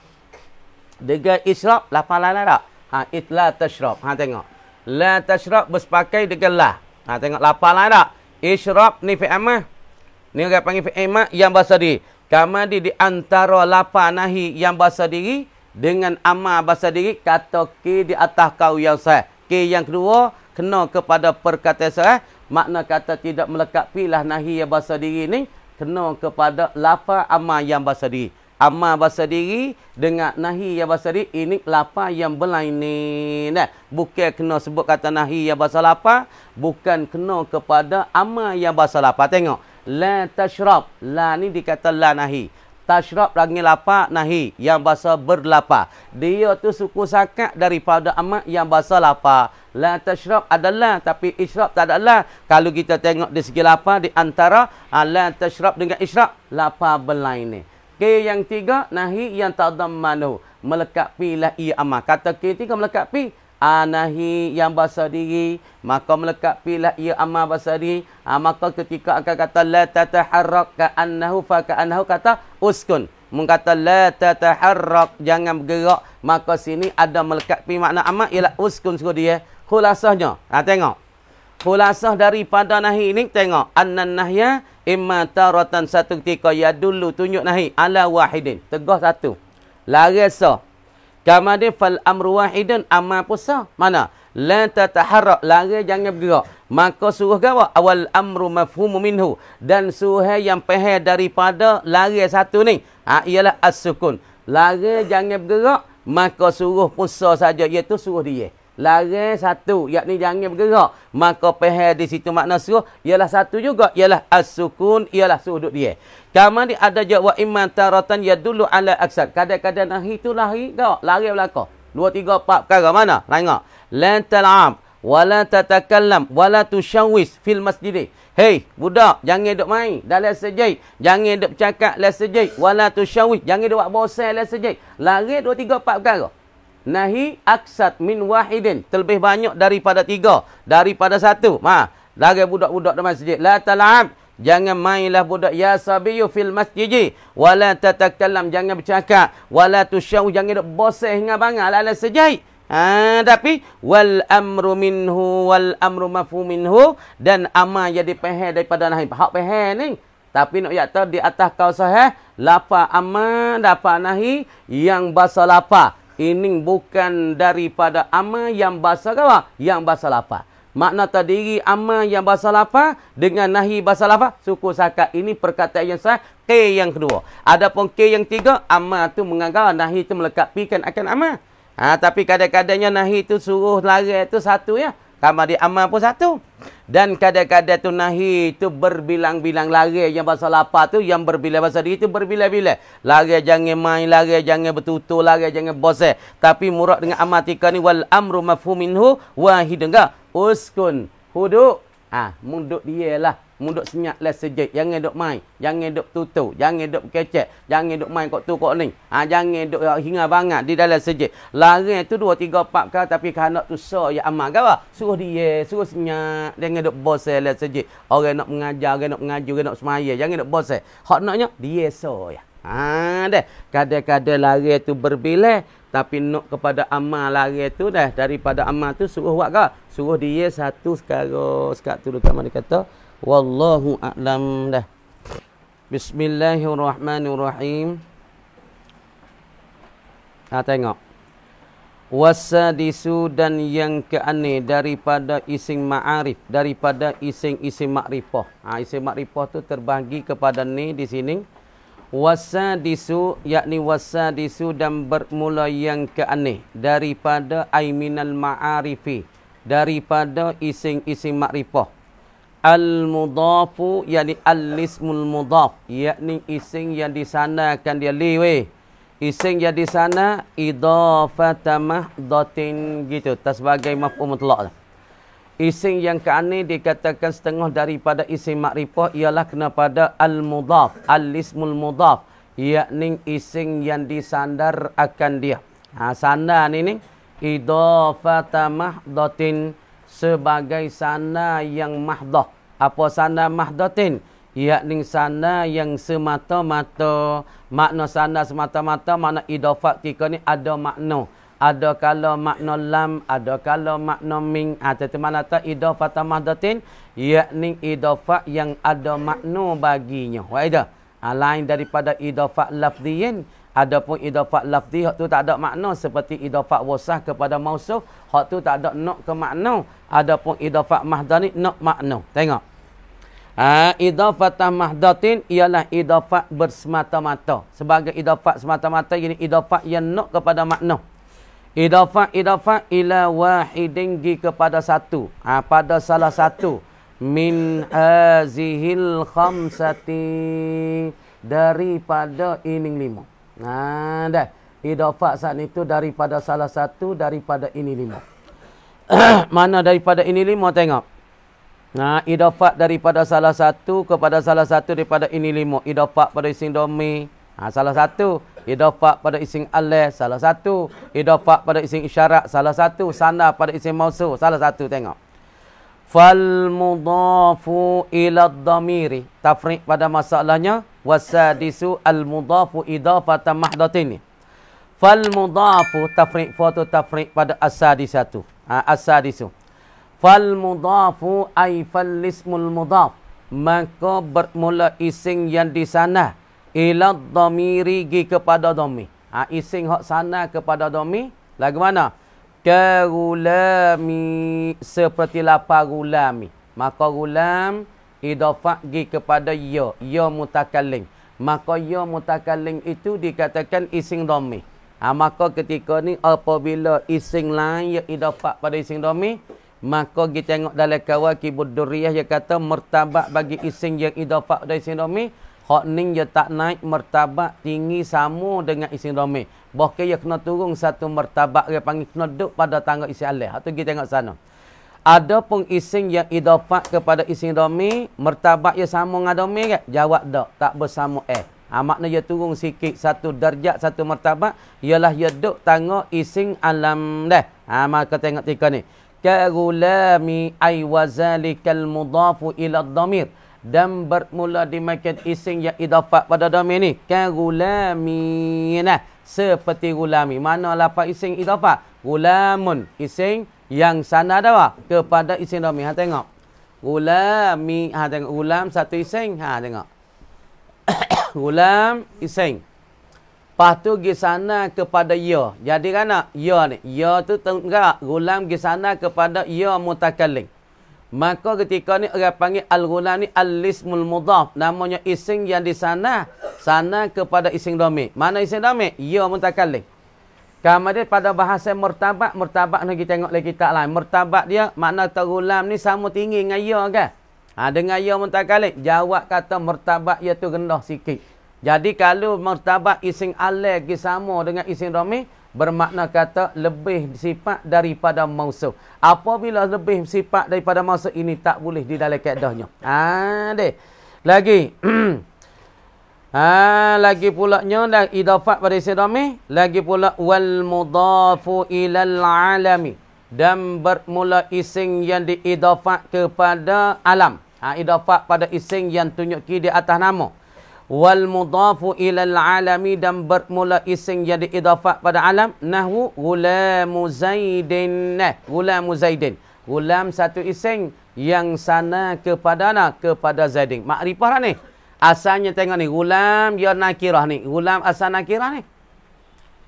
dengan israb lapar la tak? Itla tashrab. Tengok. La tashrab bersepakai dengan la. Tengok lapar la tak? Israb ni fi'il amah. Ni orang panggil fi'il amah yang bahasa diri. Kamadi di antara lapar nahi yang bahasa diri dengan amal bahasa diri, kata ke di atas kau yang sah. Ke yang kedua kena kepada perkataan sah, makna kata tidak melekapilah nahi yang bahasa diri ni kena kepada lapar amal yang bahasa diri. Amal bahasa diri dengan nahi yang bahasa diri ini lapar yang berlainan. Bukan kena sebut kata nahi yang bahasa lapar, bukan kena kepada amal yang bahasa lapar. Tengok. La tashrab. La ni dikata la nahi. Tashrab lagi lapar nahi. Yang bahasa berlapar. Dia tu suku sakat daripada amat yang bahasa lapar. La tashrab adalah. Tapi isyrab tak adalah. Kalau kita tengok di segi lapar. Di antara la tashrab dengan isyrab. Lapar berlain ni. Ke yang tiga. Nahi yang tadammanu. Melekapilah ia amat. Kata ke tiga melekapi. Nahi yang bahasa diri, maka melekapilah ia amal bahasa diri. Maka ketika akan kata la tataharrak ka'annahu fa ka'annahu, kata uskun. Mengkata la tataharrak, jangan bergerak, maka sini ada melekapi makna amal ialah uskun suruh dia. Khulasahnya, tengok. Khulasah daripada nahi ini, tengok. Annan nahya imma taratan, satu ketika ya dulu tunjuk nahi ala wahidin. Tegah satu. Larang sah. Kemudian fal amru wahidun, amal puasa. Mana? La tataharrak, larang jangan bergerak. Maka suruh gawa awal amru mafhumu minhu, dan suruh yang faham daripada larang satu ni ialah as-sukun. Larang jangan bergerak, maka suruh puasa saja, iaitu suruh dia. Larang satu, yakni jangan bergerak. Maka faham di situ makna suruh ialah satu juga, ialah as-sukun, ialah suruh dia. Kemudian ada jawab imma taratan yadullu ala aksar. Kadang-kadang nahi tu lari kau, lari belakang. 2 3 4 perkara mana? Tengok. La tal'ab wa la tatakallam wa la tushawwis fil masjid. Hei, budak, jangan duk main dalam masjid. Jangan duk bercakap dalam masjid. Wa la tushawwis, jangan duk buat bosan dalam masjid. Lari 2 3 4 perkara. Nahi aksat min wahidin, terlebih banyak daripada 3, daripada 1. Lari budak-budak dalam masjid. La tal'ab, jangan mainlah budak ya sabiyu fil masjid. Wala tatakallam, jangan bercakap. Wala tusyaw, jangan duk bosan hingga bangal ala sejai. Tapi wal amru minhu wal amru mafhum minhu, dan amal yang dipaham daripada nahi. Hak faham ni. Tapi nak kata di atas kau sahih, lapar amal dapat nahi yang bahasa lapar. Ini bukan daripada amal yang bahasa apa? Yang bahasa lapar. Makna terdiri amal yang bahasa lapar dengan nahi bahasa lapar, suku sakat. Ini perkataan yang sah. K yang kedua. Adapun K yang tiga, amal tu menganggap nahi tu melekapikan akan amal. Tapi kadang-kadangnya nahi tu suruh larang tu satu ya. Kamar di amal pun satu. Dan kadang-kadang tu nahi tu berbilang-bilang larang yang bahasa lapar tu, yang berbilang bahasa diri tu berbilang-bilang. Larang jangan main, larang jangan bertutur, larang jangan bosan. Tapi murad dengan amal tika ni wal amru mafhum minhu wahid enggak. Uskun, huduk. Munduk dia lah. Munduk senyap lah sejid. Jangan duk main. Jangan duk tutup. Jangan duk kecek. Jangan duk main kok tu kok ni. Jangan duk hingga bangat di dalam sejid. Larang tu 2 3 4 kali, tapi kanak tu ya amal gawa. Suruh dia, suruh senyap. Jangan duk bosan lah sejid. Orang nak mengajar, orang nak mengaji, orang nak semaya. Jangan duk bosan. Hak naknya dia ya. Dah. Kadang-kadang larang tu berbilang, tapi nak kepada amal larang tu dah, daripada amal tu suruh buat ke? Suruh dia satu sekarang. Sekarang tu dekat mana kata wallahu a'lam dah. Bismillahirrahmanirrahim. Tengok. Wasadisu, dan yang ke-6 daripada ising ma'arif, daripada ising-ising makrifah. Ising makrifah tu terbagi kepada ni di sini. Wasadisu, yakni wasadisu dan bermula yang keaneh daripada aiminal ma'arifi, daripada ising-ising makrifah. Al-mudafu, yakni al-ismul mudaf, yakni ising yang di sana akan dia liwe. Ising yang di sana idafata mahdatin gitu, tak sebagai maf'ul mutlaq. Ising yang keaneh dikatakan setengah daripada ising makrifah ialah kena pada al-mudaf, al-ismul mudaf, yakni ising yang disandar akan dia. Sandar ni idafata mahdatin, sebagai sana yang mahdah. Apa sana mahdatin? Yakni sana yang semata-mata. Makna sana semata-mata, makna idafat ketika ni ada makna. Ada kalau makna lam, ada kalau makna min. Tetapi mana tak idafat mahdatin, yakni idafat yang ada makna baginya. Waidah. Lain daripada idafat lafziyin. Adapun idafat lafzi, hak tu tak ada makna seperti idafat wasah kepada mausuf, hak tu tak ada nak ke makna. Adapun idafat mahdani nak makna. Tengok. Idafat mahdatin ialah idafat bersemata-mata. Sebagai idafat semata-mata, ini idafat yang nak kepada makna. Idafat ila wahidin kepada satu. Pada salah satu. Min hazihil khamsati. Daripada ini 5. Dah. Idafat saat itu daripada salah satu, daripada ini 5. Mana daripada ini 5? Tengok. Idafat daripada salah satu kepada salah satu daripada ini 5. Idafat pada ising domi. Salah satu. Idafat pada ising alih, salah satu. Idafat pada ising isyarat, salah satu. Sana pada ising mausul, salah satu. Tengok. Fal mudafu ila dhamiri. Tafriq pada masalahnya. Wasadisu al mudafu idafatan mahdatin. Fal mudafu tafriq, foto tafriq pada asadisatu. Asadisu. Fal mudafu ay fal ismul mudaf. Maka bermula ising yang di sana. Ila dhamiri kepada dhamir. Ising hak sana kepada dhamir. Lagu mana? Ka gulami, seperti lapar gulami. Maka gulam idafah kepada ya. Ya mutakallim. Maka ya mutakallim itu dikatakan ising dhamir. Maka ketika ni apabila ising lain ya idafah pada ising dhamir, maka kita tengok dalam Kawakibud Durriyah dia kata martabat bagi ising yang idafah pada ising dhamir, hak ni dia tak naik martabat tinggi sama dengan ising dhamir. Bahkan dia kena turun satu martabat, dia panggil kena duduk pada tangga ising alih. Hak tu kita tengok sana. Ada pun ising yang idafah kepada ising dhamir, martabat dia sama dengan dhamir ke? Jawab tak bersama makna dia turun sikit satu darjat, satu martabat, ialah dia duduk tangga ising alam dah. Maka tengok tika ni. Ka gulami ay wazalikal mudafu ila dhamir. Dan bermula dimakan ising yang idafat pada dhamir ni. Ka gulami. Seperti gulami. Mana lafaz ising idafat? Gulamun. Ising yang sana dah kepada ising dhamir. Tengok. Gulami. Tengok. Gulam satu ising. Tengok. Gulam ising. Lepas tu pergi sana kepada ya. Jadi kan ya ni. Ya tu tengok. Gulam pergi sana kepada ya mutakallim. Maka ketika ni orang panggil al-gulam ni al-ismul mudaf. Namanya ising yang di sana. Sana kepada ising dhamir. Mana ising dhamir? Ya mutakallim. Kemudian pada bahasa martabat. Martabat ni kita tengok lagi kitab lain. Martabat dia makna gulam ni sama tinggi dengan ya kan? Dengan ya mutakallim. Jawab kata martabat ia tu rendah sikit. Jadi kalau martabat ising alih sama dengan ising dhamir, bermakna kata lebih sifat daripada mausuf. Apabila lebih sifat daripada mausuf, ini tak boleh di dalam kaedahnya. Deh. Lagi. Lagi pula nya dah idafat pada ising dhamir, lagi pula wal mudafu ilal alami. Dan bermula ising yang diidafat kepada alam. Idafat pada ising yang tunjuki di atas nama. Wal mudafu ilal alami, dan bermula ising yang diidafat pada alam. Nahwu gulamu zaidin. Gulamu zaidin. Gulam satu ising yang sana kepada kepada zaidin. Makrifah lah ni. Asalnya tengok ni. Gulam dia nakirah ni. Gulam asal nakirah ni.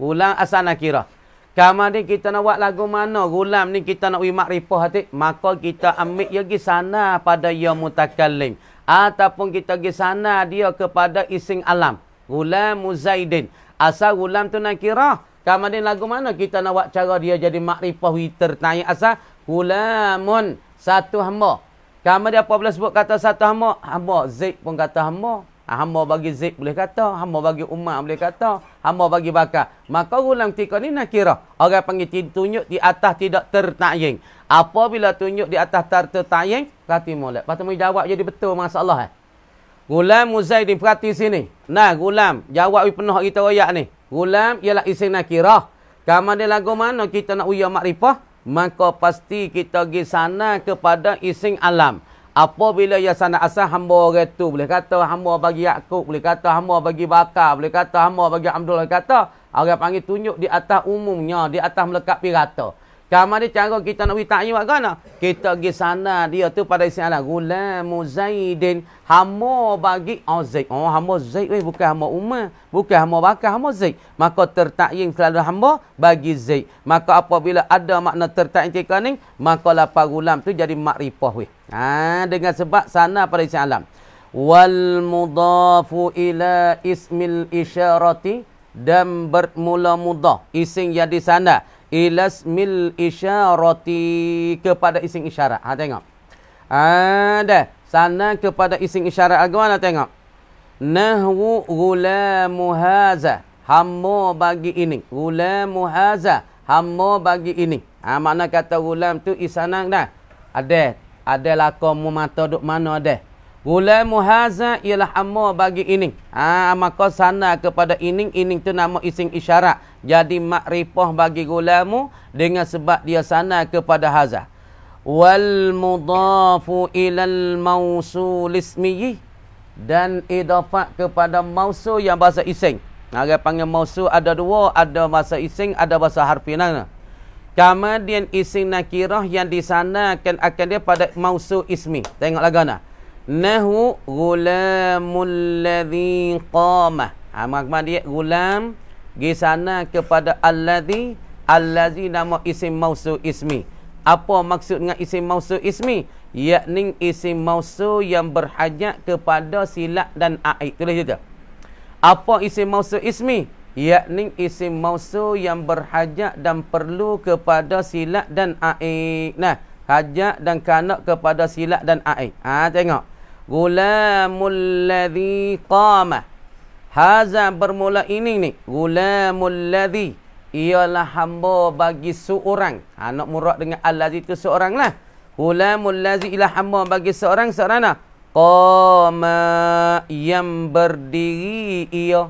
Gulam asal nakirah. Kemudian kita nak buat lagu mana? Gulam ni kita nak beri makrifah hati. Maka kita ambil dia pergi sana pada ya mutakallim. Ataupun kita pergi sana dia kepada ising alam. Gulamu Zaidin. Asal gulam tu nakirah. Kemudian lagu mana kita nak buat cara dia jadi makrifah witer tanya asal gulamun satu hamba. Kemudian apabila sebut kata satu hamba, hamba Zaid pun kata hamba. Hamba bagi Zaid boleh kata, hamba bagi Umar boleh kata, hamba bagi Bakar. Maka gulam tika ni nakirah. Orang panggil tunjuk di atas tidak tertayang. Apabila tunjuk di atas tertayang, kata molek. Lepas tu jawab jadi betul masalah. Gulam Zaidin, perhati sini. Nah, gulam jawab penuh kita royak ni. Gulam ialah isim nakirah. Kemudian lagu mana kita nak uya makrifah, maka pasti kita pergi sana kepada isim alam. Apabila ia sana asal hamba orang tu boleh kata hamba bagi Yakub, boleh kata hamba bagi Bakar, boleh kata hamba bagi Abdullah, kata orang panggil tunjuk di atas umumnya, di atas melekat pirata. Kemudian cara kita nak ta'yin buat mana? Kita pergi sana dia tu pada isim alam. Gulamu Zaidin, hamba bagi Zaid. Oh, hamba Zaid bukan hamba Umar, bukan hamba Bakar, hamba Zaid. Maka tertakyin selalu hamba bagi Zaid. Maka apabila ada makna tertakyin ketika ni, maka lapar gulam tu jadi makrifah weh. Dengan sebab sana pada isim alam. Wal mudafu ila ismil isyarati, dan bermula mudah isim yang di sana ilasmil isyarati, kepada isim isyarat. Tengok. Dah. Sana kepada isim isyarat agama tengok. Nahwu gulamu haza, hamba bagi ini. Gulamu haza, hamba bagi ini. Makna kata gulam tu isanang dah. Ada lakomu mata duk mana ada. Gulamu haza ialah hamba bagi ini. Maka sana kepada ini tu nama isim isyarat. Jadi makrifah bagi gulamu dengan sebab dia sana kepada haza. Wal mudafu ilal mausul ismiyi, dan idafat kepada mausul yang bahasa isim. Orang panggil mausul ada dua, ada bahasa isim, ada bahasa harfiah. Kemudian isim nakirah yang disanakan akan dia pada mausul ismi. Tengok lagu nah. Nahu gulamul ladzi qama. Makna dia gulam di sana kepada allazi, allazi nama isim mausul ismi. Apa maksud dengan isim mausul ismi? Yakni isim mausul yang berhajat kepada silat dan aid. Tulis juga. Apa isim mausul ismi? Yakni isim mausul yang berhajat dan perlu kepada silat dan aid. Nah, hajat dan kanak kepada silat dan aid. Tengok. Gulamul ladzi qama. Haza bermula ini ni. Gulamul ladzi, ialah hamba bagi seorang. Nak murad dengan allazi itu seorang lah. Gulamul ladzi ialah hamba bagi seorang lah. Qama, yang berdiri ia.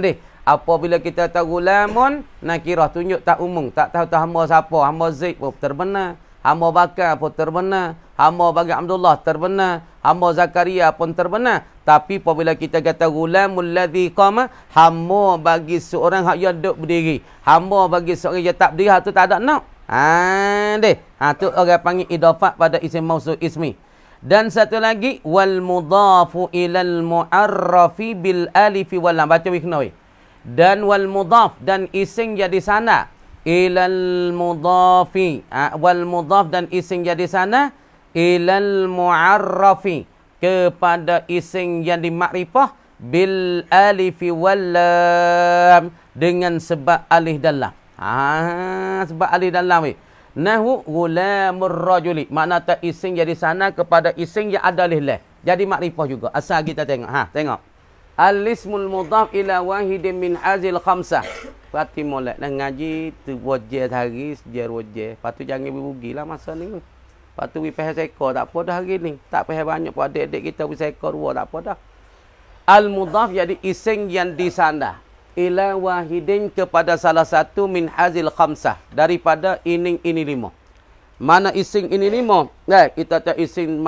Deh. Apabila kita tahu gulamun, nakirah tunjuk tak umum. Tak tahu hamba siapa. Hamba Zaid pun terbenar. Hamba Bakar pun terbenar. Hamba bagi Abdullah terbenar. Hamba Zakaria pun terbenar. Tapi apabila kita kata gulamul ladzi qama, hamba bagi seorang hak yang duduk berdiri. Hamba bagi seorang yang tak berdiri, hak tu tak ada nak. Tu orang panggil idafat pada isim mausul ismi. Dan satu lagi, wal mudafu ilal mu'arrafi bil alifi wal lam. Baca wikna weh. Dan wal mudaf, dan isim jadi sana. Ilal mudafi. Wal mudaf, dan isim jadi sana. Ilal mu'arrafi, kepada isim yang dimakrifah bil alifi wal lam, dengan sebab alif dan lam. Sebab alif dan lam weh. Nahu gulamur rajuli, makna tak isim jadi sana kepada isim yang ada alif lam. Jadi makrifah juga. Asal kita tengok. Tengok. Al-ismul mudhaf ila wahidin min hazil khamsah. Pati molek nak ngaji tu wajah hari sejar wajah. Patu jangan berugilah masa ni. Patu we pahal sekor tak apa dah hari ni. Tak pahal banyak pun adik-adik kita we sekor dua tak apa dah. Al-mudhaf jadi isim yang di sana. Ila wahidin, kepada salah satu min hazil khamsah, daripada ini lima. Mana isim ini lima? Kita tak isim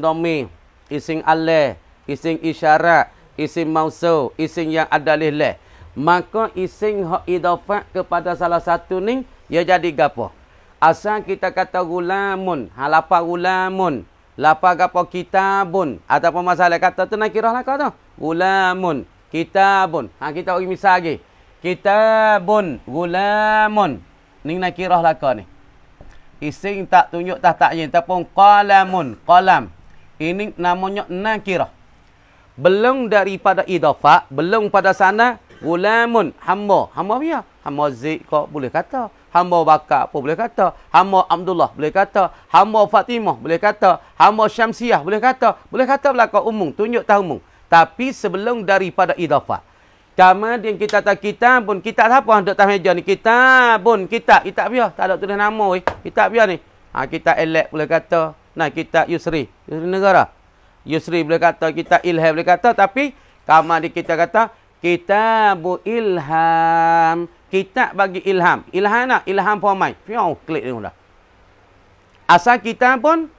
dhamir, isim alih, isim isyarat, isim mausul, isim yang ada alif lam. Maka isim hak idafat kepada salah satu ni ia jadi gapo? Asal kita kata gulamun, lafaz gulamun, lafaz gapo kitabun, ataupun masalah kata tu nakirah lah kau tu. Gulamun, kitabun. Kita bagi misal lagi. Kitabun, gulamun. Ni nakirah lah kau ni. Isim tak tunjuk tak takyin, ataupun qalamun, qalam. Ini namanya nakirah. belum daripada idafah, belum pada sana, gulamun, hamba. Hamba dia. Hamba Zaid kau boleh kata. Hamba Bakar pun boleh kata. Hamba Abdullah boleh kata. Hamba Fatimah boleh kata. Hamba Syamsiah boleh kata. Boleh kata belakang umum. Tunjuk tahu umum. Tapi sebelum daripada idafah. Kemudian kita tak kitab pun. Kitab apa duduk atas meja ni? Kitab pun. Kitab. Kitab biar. Tak ada tulis nama. Kitab biar ni. Kitab elek boleh kata. Nah, kitab Yusri. Yusri negara. Yusri boleh kata. Kitab Ilham boleh kata. Tapi kemudian kita kata. Kitabu Ilham. Kitab bagi ilham. Ilham nak? Ilham pemai. Fiau. Klik dia dah. Asal kitab pun.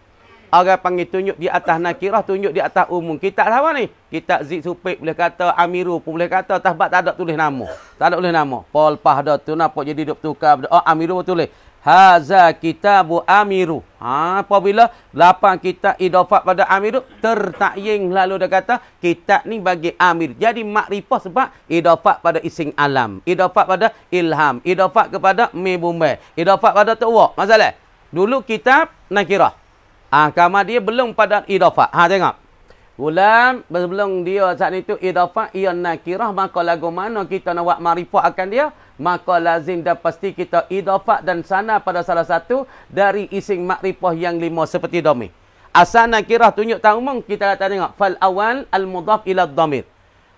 Orang panggil tunjuk di atas nakirah, tunjuk di atas umum. Kitab apa ni? Kitab Zik Supik boleh kata, Amiru pun boleh kata, tahbat tak ada tulis nama. Tak ada tulis nama. Pol pah dah tu nampak jadi duk tukar. Oh, Amiru tulis. Haza kitabu Amiru. Apabila lapan kitab idafat pada Amiru, tertakying lalu dia kata, kitab ni bagi Amir. Jadi makrifah sebab idafat pada ising alam. Idafat pada ilham. Idafat kepada mebumbai. Idafat pada tuwak. Masalah. Dulu kitab nakirah. Kamar dia belum pada idafah. Tengok. Gulam, sebelum dia saat itu idafah, ia nakirah, maka lagu mana kita nak buat marifah akan dia, maka lazim dan pasti kita idafah dan sana pada salah satu dari ising makrifah yang 5 seperti dhamir. Asal nakirah tunjuk tahu umum, kita kata tengok. Fal awal al-mudhaf ila dhamir.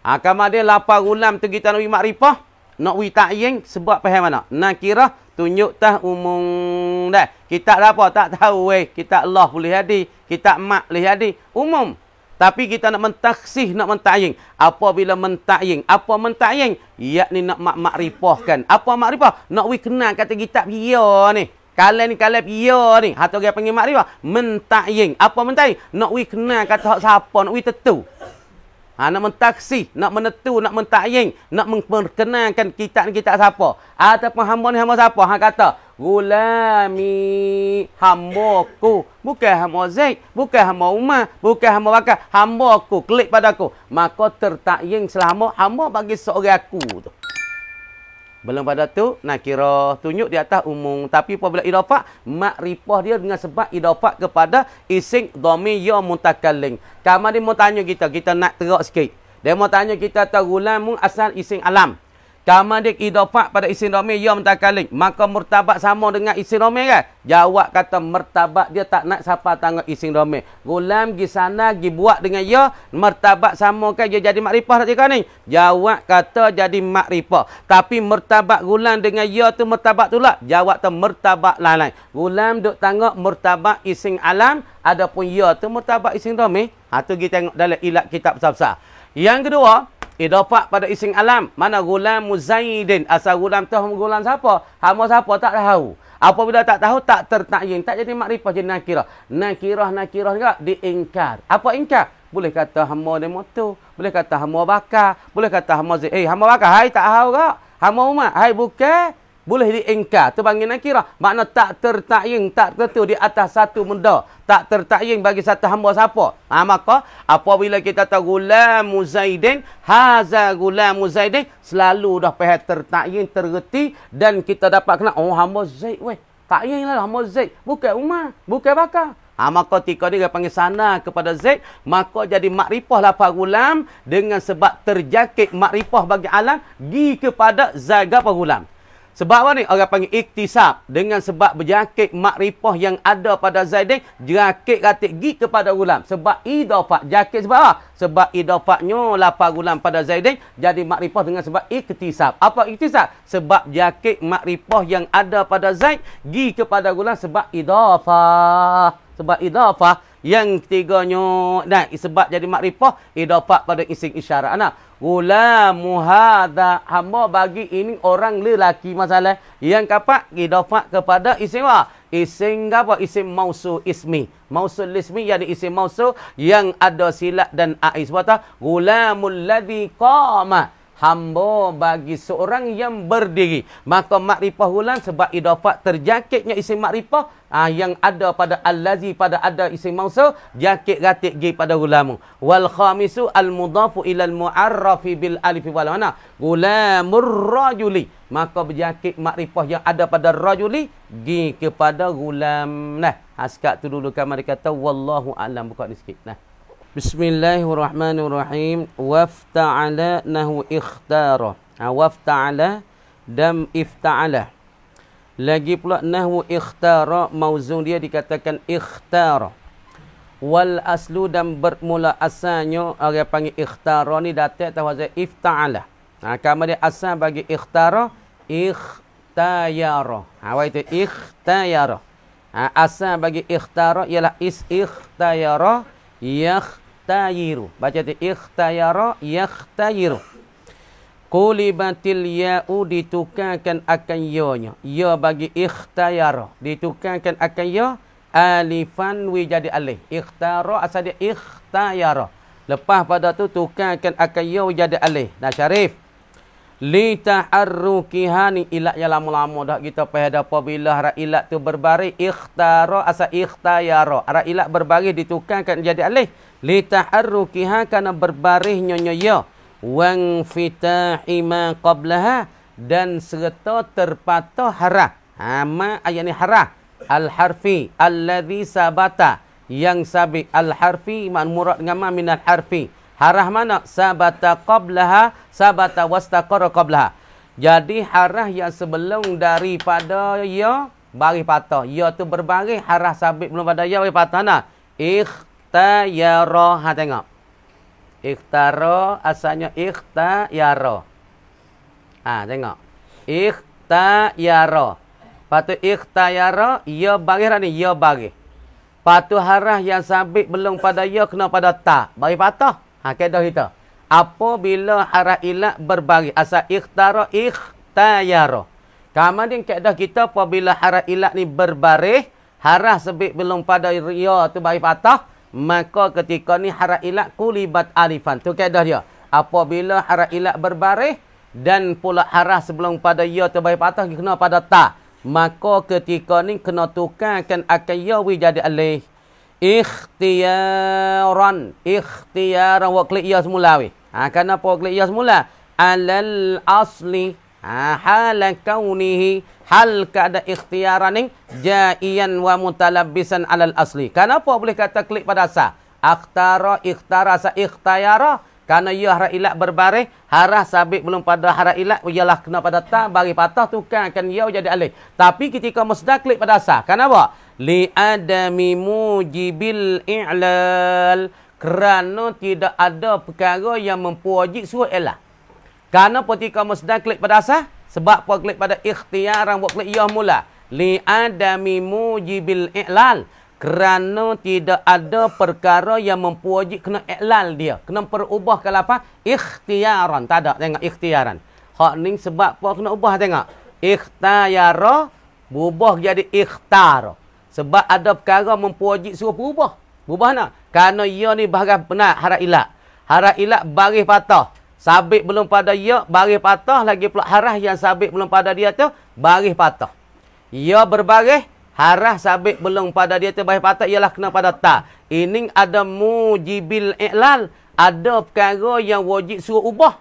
Kamar dia lapar gulam tu kita nak buat makrifah, nak buat ta'yin sebab faham mana? Nakirah tunjuk tah umum dah. Kitab apa tak tahu kitab Allah boleh jadi, kitab mak boleh jadi, umum. Tapi kita nak mentaksih, nak mentakyin. Apabila mentakyin, apa mentakyin? Yakni nak makrifahkan. Apa makrifah? Nak wi kenal kata kitab dia ni. Kalian ni kalian dia ni. Atau dia panggil makrifah, mentakyin. Apa mentakyin? Nak wi kenal kata siapa, nak wi tentu. Nak mentaksih, nak menentu, nak mentakyin, nak memperkenalkan kitab ni kitab siapa. Ataupun hamba ni hamba siapa. Kata, gulami hambaku. Bukan hamba Zaid, bukan hamba Umar, bukan hamba Bakar. Hambaku, klik padaku. Maka tertakyin selama hamba bagi seorang aku tu. Belum pada tu, nak kira tunjuk di atas umum. Tapi apabila idafah, makrifah dia dengan sebab idafah kepada ising dhamir ya mutakallim. Kamu dia mau tanya kita nak teruk sikit. Dia mau tanya kita tahu gulam asal ising alam. Kamu dia idafah pada ising dhamir ya mutakallim. Maka murtabat sama dengan ising dhamir kan? Jawab kata martabat dia tak nak siapa tanggung ising dhamir. Gulam gi sana gi buat dengan ya, martabat sama kan dia jadi makrifah tak ni? Jawab kata jadi makrifah. Tapi martabat gulam dengan ya tu martabat tu lah. Jawab tu martabat lain. Gulam duk tanggung martabat ising alam, adapun ya tu martabat ising dhamir. Tu kita tengok dalam ilat kitab besar-besar. Yang kedua, idafah pada ising alam. Mana gulam Zaidin. Asal gulam tu gulam siapa? Hamba siapa tak tahu. Apabila tak tahu, tak tertakyin. Tak jadi makrifah, jadi nakirah. Nakirah juga diingkar. Apa ingkar? Boleh kata hamba dia motor. Boleh kata hamba Bakar. Boleh kata hamba Zaid. Hamba Bakar. Hai tak tahu kak. Hamba Umar. Hai bukan. Boleh diingkar. Itu panggil nakirah. Makna tak tertakyin, tak tertentu di atas satu benda. Tak tertakyin bagi satu hamba siapa. Maka apabila kita tahu gulam Zaidin, haza gulam Zaidin, selalu dah pihak tertakyin, tergerti, dan kita dapat kenal, oh hamba Zaid weh. Takyin lah hamba Zaid. Bukan Umar, bukan Bakar. Maka ketika dia panggil sana kepada Zaid, maka jadi makrifah lafaz gulam dengan sebab terjakit makrifah bagi alam gi kepada zaga gulam. Sebab apa ni? Orang panggil iktisab. Dengan sebab berjakit makrifah yang ada pada Zaidin, jakit katik gi kepada gulam. Sebab idafat. Jakit sebab apa? Sebab idafatnya lafaz gulam pada Zaidin, jadi makrifah dengan sebab iktisab. Apa iktisab? Sebab jakit makrifah yang ada pada Zaid, gi kepada gulam sebab idafah. Sebab idafah. Yang ketiganya, sebab jadi makrifah, idafat pada ising isyarat. Gulamu hadha, hamba bagi ini orang lelaki masalah. Yang kapak idafat kepada isim apa? Isim apa? Isim mausul ismi. Mausul ismi yani isim mausul yang ada silat dan ais. Sebab apa? Gulamul ladzi qama. Hamba bagi seorang yang berdiri. Maka makrifah gulam sebab idafat terjakitnya isim makrifah yang ada pada allazi, pada ada isim mausul, jakit gatik gi pada gulamu. Wal khamisu al mudhafu ila al mu'arrafi bil alif wal lam. Gulamur rajuli. Maka berjakit makrifah yang ada pada rajuli gi kepada gulam. Sekat tu dulu kamar kata wallahu alam, buka ni sikit. Bismillahirrahmanirrahim. Wafta'ala nahu ikhtara. Wafta'ala dan ifta'ala. Lagi pula nahwu ikhtara, mauzun dia dikatakan ikhtara. Wal aslu dan bermula asalnya orang panggil ikhtara ni datang atas wazan ifta'ala. Kamu dia asal bagi ikhtara ikhtayara. Apa itu ikhtayara? Asal bagi ikhtara ialah ikhtayara yakhtayiru. Baca tu ikhtayara yakhtayiru. Qulibatil ya'u ditukarkan akan ya-nya. Ya bagi ikhtayara ditukarkan akan ya. Alifan wi jadi alif. Ikhtara asal dia ikhtayara. Lepas pada tu tukarkan akan ya jadi alif. Nah Syarif. Li taharrukiha ni ilat yang lama-lama dah kita pada apabila hara ilat tu berbaris ikhtara asal ikhtayara. Hara ilat berbaris ditukarkan jadi alif. Li taharrukiha kana berbarisnya ya. Wang fitahi ma qablaha dan serta terpatah hara. Ma ayat ni hara. Al-harfi alladhi sabata yang sabit al-harfi man murad dengan ma minal harfi. Harah mana? Sabata qablaha, sabata wastaqara qablaha. Jadi harah yang sebelum daripada ya baris patah. Ya tu berbaris, harah sabit belum pada ya baris patah nah. Ikhtayara. Tengok. Ikhtara asalnya ikhtayara. Tengok. Ikhtayara. Patu ikhtayara, ya baris ni, ya baris. Patu harah yang sabit belum pada ya kena pada ta. Baris patah. Kaedah kita. Apabila harah ilat berbaris asal ikhtara ikhtayara. Kemudian kaedah kita apabila harah ilat ni berbaris, harah sebit belum pada ya tu baris patah, maka ketika ni harah ilat kulibat alifan. Tu kaedah dia. Apabila harah ilat berbaris dan pula harah sebelum pada ya tu baris patah kena pada ta, maka ketika ni kena tukarkan akan ya wi jadi alif. Ikhtiyaran wa klik ya semula weh. Kenapa klik ya semula? Alal asli hal kaunihi hal kada ikhtiyaran ni jaiyan wa mutalabbisan alal asli. Kenapa boleh kata klik pada asal? Ikhtara sa ikhtayara. Karena ya harah ilat berbaris, harah sabit belum pada harah ilat ialah kena pada ta baris patah tukarkan ya jadi alif. Tapi ketika musdar klik pada asal. Kenapa? Li adami mujibil i'lal. Kerana tidak ada perkara yang mempuajik suruh i'lal. Karena ketika musdar klik pada asal, sebab apa klik pada ikhtiaran buat klik ya mula. Li adami mujibil i'lal. Kerana tidak ada perkara yang mempuajik kena i'lal dia. Kena perubah kalau apa? Ikhtiaran. Tak ada. Tengok ikhtiaran. Hak ni sebab apa kena ubah tengok. Ikhtayara berubah jadi ikhtara. Sebab ada perkara mempuajik suruh berubah. Berubah nak? Kerana ia ni bahagian benar harah ilat. Harah ilat baris patah. Sabit belum pada ya, baris patah. Lagi pula harah yang sabit belum pada dia tu, baris patah. Ia berbaris. Harah sabit belum pada dia tu baris patah ialah kena pada ta. Ini ada mujibil i'lal. Ada perkara yang wajib suruh ubah.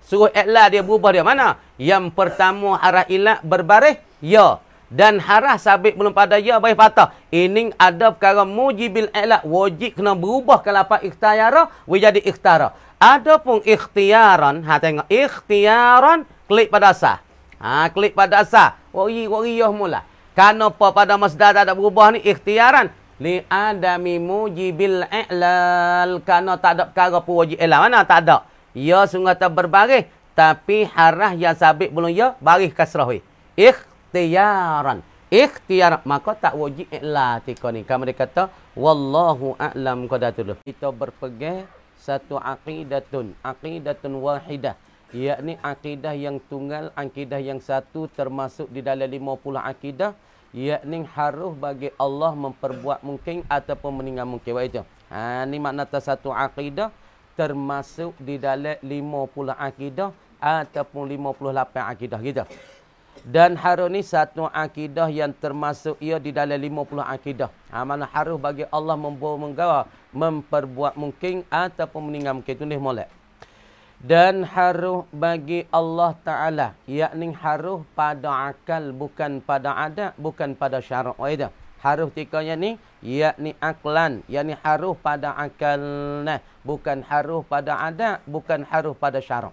Suruh i'lal dia berubah dia mana? Yang pertama harah ilat berbaris ya. Dan harah sabit belum pada ya baris patah. Ini ada perkara mujibil i'lal. Wajib kena berubah kalau apa ikhtiyara jadi ikhtara. Adapun ikhtiaran, tengok ikhtiaran klik pada asal. Klik pada asal. Wari ya mula. Karena apa pada masdar tak ada berubah ni ikhtiaran li adami mujibil i'lal. Karena tak ada perkara pun wajib i'lal. Mana tak ada. Ya sungguh tak berbaris tapi harah yang sabit belum ya baris kasrah we. Ikhtiaran. Ikhtiar maka tak wajib i'lal tika ni. Kamu dia kata wallahu a'lam qadatul. Kita berpegang satu aqidatun wahidah. Yakni akidah yang tunggal, akidah yang satu termasuk di dalam 50 akidah. Yakni harus bagi Allah memperbuat mungkin ataupun meninggal mungkin. Itu. Ini makna satu akidah termasuk di dalam 50 akidah ataupun 58 akidah gitu. Dan harus ni satu akidah yang termasuk ia di dalam 50 akidah. Mana harus bagi Allah membawa memperbuat mungkin ataupun meninggal mungkin. Itu ni molek. Dan harus bagi Allah Ta'ala. Yakni harus pada akal, bukan pada adat, bukan pada syarak. Itu. Haruh tikanya ni yakni aklan, yakni haruh pada akal. Nah, bukan haruh pada adat, bukan haruh pada syarak.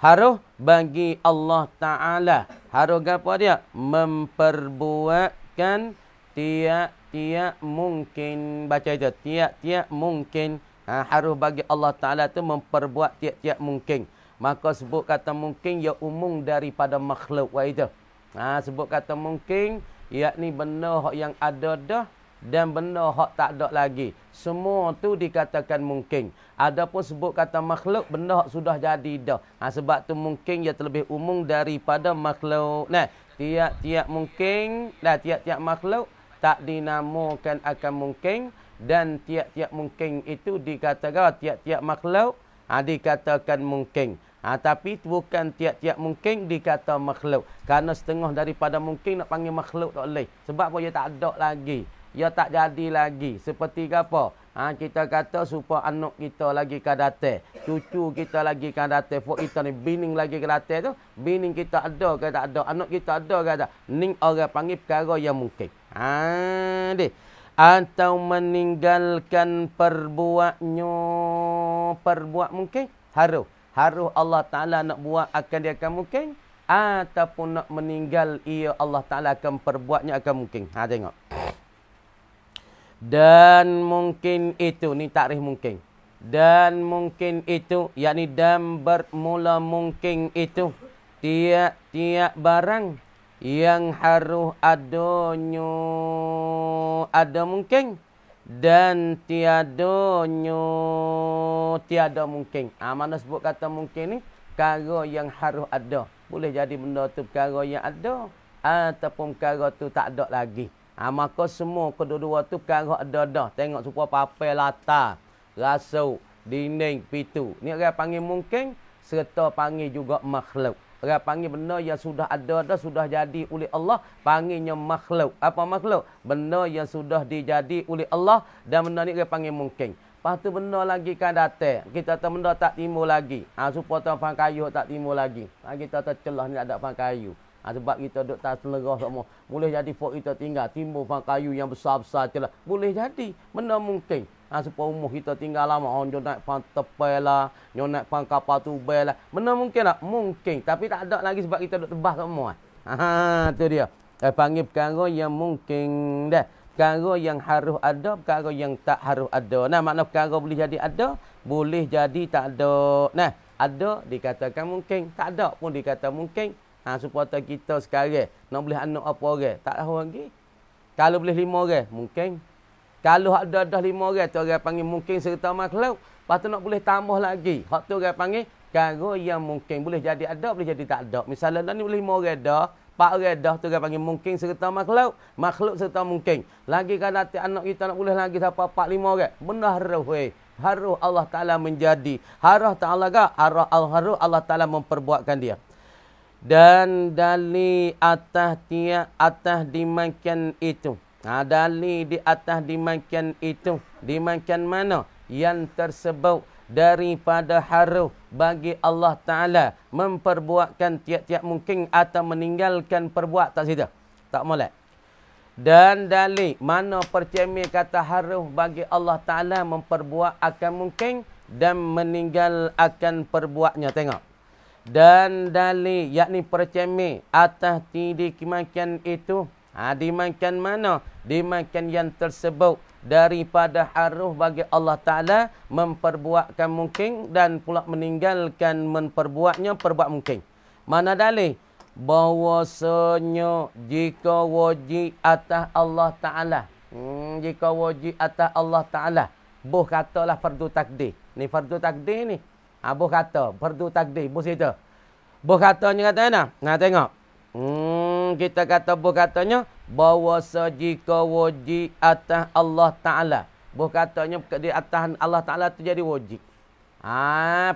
Haruh bagi Allah Ta'ala. Haruh apa dia? Memperbuatkan tiap-tiap mungkin. Baca itu. Tiap-tiap mungkin. Haruh bagi Allah Ta'ala tu memperbuat tiap-tiap mungkin. Maka sebut kata mungkin ia umum daripada makhluk. Wah itu. Sebut kata mungkin, yakni benda yang ada dah dan benda hak tak ada lagi. Semua tu dikatakan mungkin. Adapun sebut kata makhluk, benda hak sudah jadi dah. Sebab tu mungkin ia terlebih umum daripada makhluk. Nah, tiap-tiap mungkin, tiap-tiap makhluk tak dinamakan akan mungkin. Dan tiap-tiap mungkin itu dikatakan, tiap-tiap makhluk dikatakan mungkin. Tapi bukan tiap-tiap mungkin dikata makhluk. Kerana setengah daripada mungkin nak panggil makhluk tak boleh. Sebab apa? Ia tak ada lagi. Ia tak jadi lagi. Seperti apa? Kita kata supaya anak kita lagi ke datang. Cucu kita lagi ke datang. Fok kita ni bining lagi ke datang tu. Bining kita ada ke tak ada. Anak kita ada ke tak. Ni orang panggil perkara yang mungkin. Atau meninggalkan perbuatnya. Perbuat mungkin. Haruh Allah Ta'ala nak buat akan dia akan mungkin. Ataupun nak meninggal ia Allah Ta'ala akan perbuatnya akan mungkin. Tengok. Dan mungkin itu. Ni takrif mungkin. Dan mungkin itu. Yakni dan bermula mungkin itu. Tiap-tiap barang yang haruh adanya. Ada mungkin. Dan tiada mungkin. Mana sebut kata mungkin ni? Perkara yang harus ada. Boleh jadi benda tu perkara yang ada. Ataupun perkara tu tak ada lagi. Maka semua kedua-dua tu perkara ada dah. Tengok supaya papai latar, rasuk, dinding, pintu. Ni orang panggil mungkin. Serta panggil juga makhluk. Orang panggil benda yang sudah ada dah, sudah jadi oleh Allah, panggilnya makhluk. Apa makhluk? Benda yang sudah dijadi oleh Allah dan benda ni orang panggil mungkin. Lepas tu benda lagi kan datang. Kita tahu benda tak timbul lagi. Supaya tuan faham kayu tak timbul lagi. Kita tahu celah ni tak ada faham kayu. Sebab kita duduk tak selerah semua. Boleh jadi fok kita tinggal. Timbul faham kayu yang besar-besar celah. Boleh jadi. Benda mungkin. Supaya umur kita tinggal lama. Dia naik faham tepai lah. Dia naik faham kapal tubel lah. Benda mungkin tak? Mungkin. Tapi tak ada lagi sebab kita duduk tebas semua. Tu dia. Panggil perkara yang mungkin dah. Perkara yang harus ada, perkara yang tak harus ada. Nah, makna perkara boleh jadi ada, boleh jadi tak ada. Nah, ada dikatakan mungkin, tak ada pun dikata mungkin. Supaya kita sekarang nak boleh anak apa orang, tak tahu lagi. Kalau boleh 5 orang, mungkin. Kalau ada dah 5 orang, tu orang panggil mungkin serta makhluk. Lepas tu nak boleh tambah lagi. Hak tu orang panggil perkara yang mungkin. Boleh jadi ada, boleh jadi tak ada. Misalnya ni boleh 5 orang dah. 4 orang dah tu orang panggil mungkin serta makhluk. Makhluk serta mungkin. Lagi kan nanti anak kita nak boleh lagi sampai 4, 5 orang. Benda haruh haruh Allah Ta'ala menjadi. Haruh Ta'ala ke? Haruh Allah Ta'ala memperbuatkan dia. Dan dali atas dimakan itu. Dali di atas dimakan itu. Dimakan mana? Yang tersebut daripada haruh bagi Allah Ta'ala memperbuatkan tiap-tiap mungkin atau meninggalkan perbuat tak situ. Tak molek. Dan dalil mana percaya kata haruh bagi Allah Ta'ala memperbuat akan mungkin dan meninggal akan perbuatnya. Tengok. Dan dalil yakni percaya atas dimakan itu. Dimakan mana? Dimakan yang tersebut daripada haruh bagi Allah Ta'ala memperbuatkan mungkin dan pula meninggalkan memperbuatnya perbuat mungkin. Mana dalil? Bahwasanya jika wajib atas Allah Ta'ala. Jika wajib atas Allah Ta'ala. Boh katalah fardu takdir. Ni fardu takdir ni. Boh kata fardu takdir. Boh situ. Boh katanya kata mana? Nah tengok. Kita kata boh katanya. Bahwasa jika wajib atas Allah Ta'ala. Boh katanya di atas Allah Ta'ala tu jadi wajib.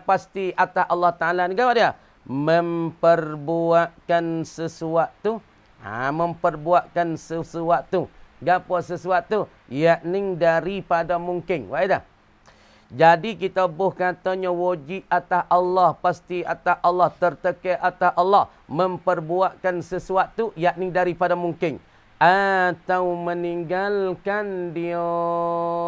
Pasti atas Allah Ta'ala ni apa dia? Memperbuatkan sesuatu. Memperbuatkan sesuatu. Gapo sesuatu? Yakni daripada mungkin. Baik dah. Jadi kita boh katanya wajib atas Allah. Pasti atas Allah. Tertekir atas Allah. Memperbuatkan sesuatu yakni daripada mungkin. atau meninggalkan dia.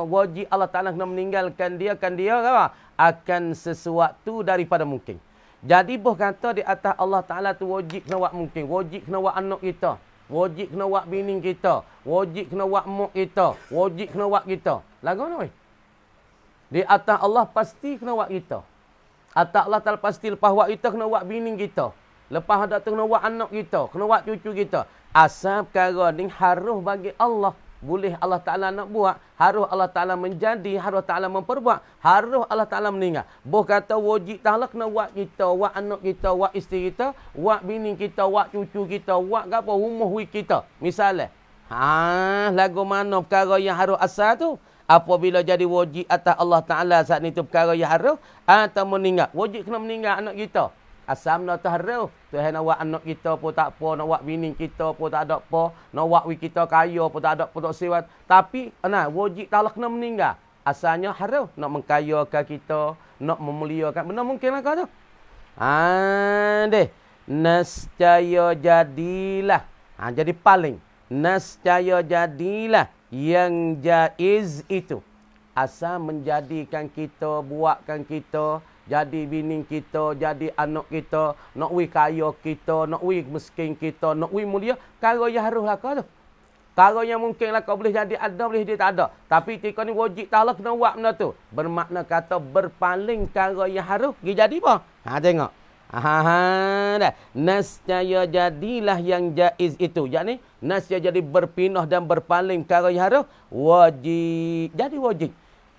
Wajib Allah Ta'ala kena meninggalkan dia, apa? Akan sesuatu daripada mungkin. Jadi boh kata di atas Allah Ta'ala tu wajib kena buat mungkin. Wajib kena buat anak kita. Wajib kena buat bini kita. Wajib kena buat mak kita. Wajib kena buat kita. Lagu mana weh? Di atas Allah pasti kena buat kita. Atas Allah Ta'ala pasti lepas buat kita kena buat bini kita. Lepas ada tu kena buat anak kita. Kena buat cucu kita. Asal perkara ni harus bagi Allah. Boleh Allah Ta'ala nak buat. Harus Allah Ta'ala menjadi. Harus Ta'ala memperbuat. Harus Allah Ta'ala meninggal. Boh kata wajib Ta'ala kena buat kita. Buat anak kita. Buat isteri kita. Buat bini kita. Buat cucu kita. Buat apa rumah kita. Misalnya. Lagu mana perkara yang harus asal tu. Apabila jadi wajib atas Allah Ta'ala saat itu perkara yang harus. Atau meninggal. Wajib kena meninggal anak kita. Asam nak tahu. Tuhan nak buat anak kita pun tak apa. Nak buat bini kita pun tak ada apa. Nak buat kita kaya pun tak ada apa. Tak siwat. Tapi, wajib Allah kena meninggal. Asalnya harus. Nak mengkayakan kita. Nak memuliakan. Benar mungkin lah kau tu. Nescaya jadilah. Jadi paling. Nescaya jadilah. Yang jaiz itu. Asal menjadikan kita. Buatkan kita. Jadi bini kita, jadi anak kita, nak wi kaya kita, nak wi miskin kita, nak wi mulia, perkara yang haruslah kau tu. Perkara yang mungkinlah kau boleh jadi ada, boleh dia tak ada. Tapi ketika ni wajib Ta'ala kena buat benda tu. Bermakna kata berpaling perkara yang harus, pergi jadi apa? Tengok. Dah. Nescaya jadilah yang jaiz itu. Jadi, nescaya jadi berpindah dan berpaling perkara yang harus, wajib. Jadi wajib.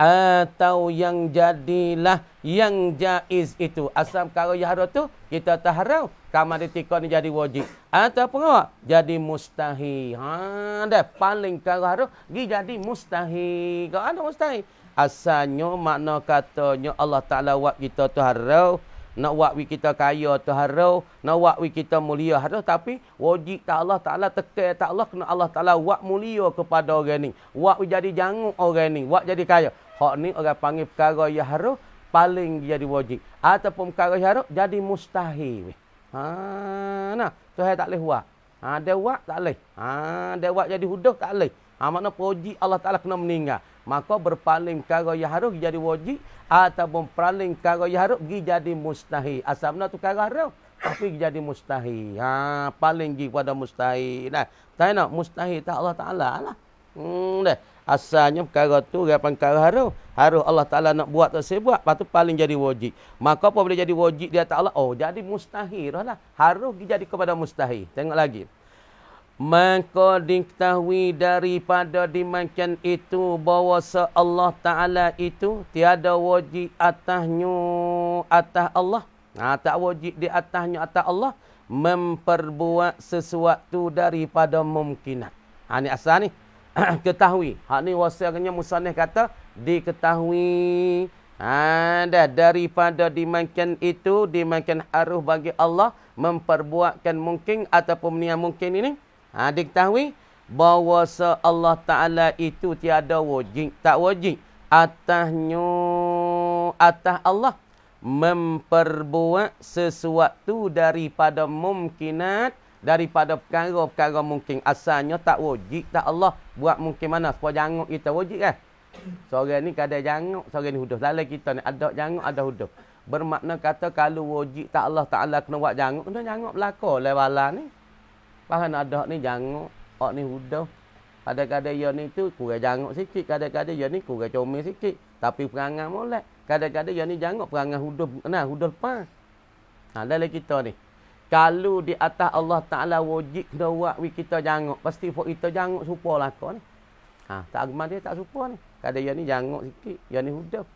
Atau yang jadilah yang jaiz itu. Asal perkara yang harus tu, kita tak harau. Kamar detika ni jadi wajib. Atau apa? Jadi mustahil. Dah paling perkara harus, dia jadi mustahil. Kau ada mustahil. Asalnya makna katanya Allah Ta'ala buat kita tu harau. Nak buat kita kaya tu harau. Nak buat kita mulia harau. Tapi wajib tak Allah Ta'ala tekan tak Allah. Kena Allah Ta'ala buat mulia kepada orang ni. Buat jadi jangan orang ni. Buat jadi kaya. Hak ni orang panggil perkara yang harus. Paling jadi wajib. Ataupun perkara yang harus jadi mustahil. Tuhan tak boleh buat. Dia buat tak boleh. Dia buat jadi huduh tak boleh. Makna wajib Allah Ta'ala kena meninggal. Maka berpaling perkara yang harus jadi wajib. Ataupun berpaling perkara yang harus jadi mustahil. Asal benda tu perkara harus. Tapi jadi mustahil. Paling pergi pada mustahil. Tak nak mustahil tak Allah Ta'ala lah. Asalnya perkara tu perkara harus. Harus Allah Ta'ala nak buat tak saya buat. Lepas tu paling jadi wajib. Maka apa boleh jadi wajib dia tak Allah. Jadi mustahil lah. Harus jadi kepada mustahil. Tengok lagi. Maka diketahui daripada dimakan itu bahawa Allah Ta'ala itu tiada wajib atasnya atas Allah. Tak wajib di atasnya atas Allah memperbuat sesuatu daripada mumkinat. Ini asal ni. Ketahui. Hak ni wasalnya musannif kata diketahui. Daripada dimakan itu dimakan harus bagi Allah memperbuatkan mungkin ataupun niat mungkin ini. Diketahui bahawa Allah Ta'ala itu tiada wajib. Tak wajib. Atasnya atas Allah memperbuat sesuatu daripada mumkinat. Daripada perkara-perkara mungkin. Asalnya tak wajib. Tak Allah buat mungkin mana. Supaya janguk kita wajib kan. Seorang ni kadang janguk. Seorang ni huduh. Dalam kita ni ada janguk ada huduh. Bermakna kata kalau wajib tak Allah Ta'ala kena buat janguk. Kena janguk belakang lewalah ni. Bahkan ada ni janguk, orang ni huduh. Kadang-kadang dia ni tu kurang janguk sikit. Kadang-kadang dia ni kurang comel sikit. Tapi perangai molek. Kadang-kadang dia ni janguk perangai huduh. Huduh lepas. Dalam kita ni. Kalau di atas Allah Ta'ala wajib kena buat kita janguk. Pasti kita janguk serupa lah kau ni. Tak agama dia tak serupa ni. Kadang dia ni janguk sikit. Dia ni huduh.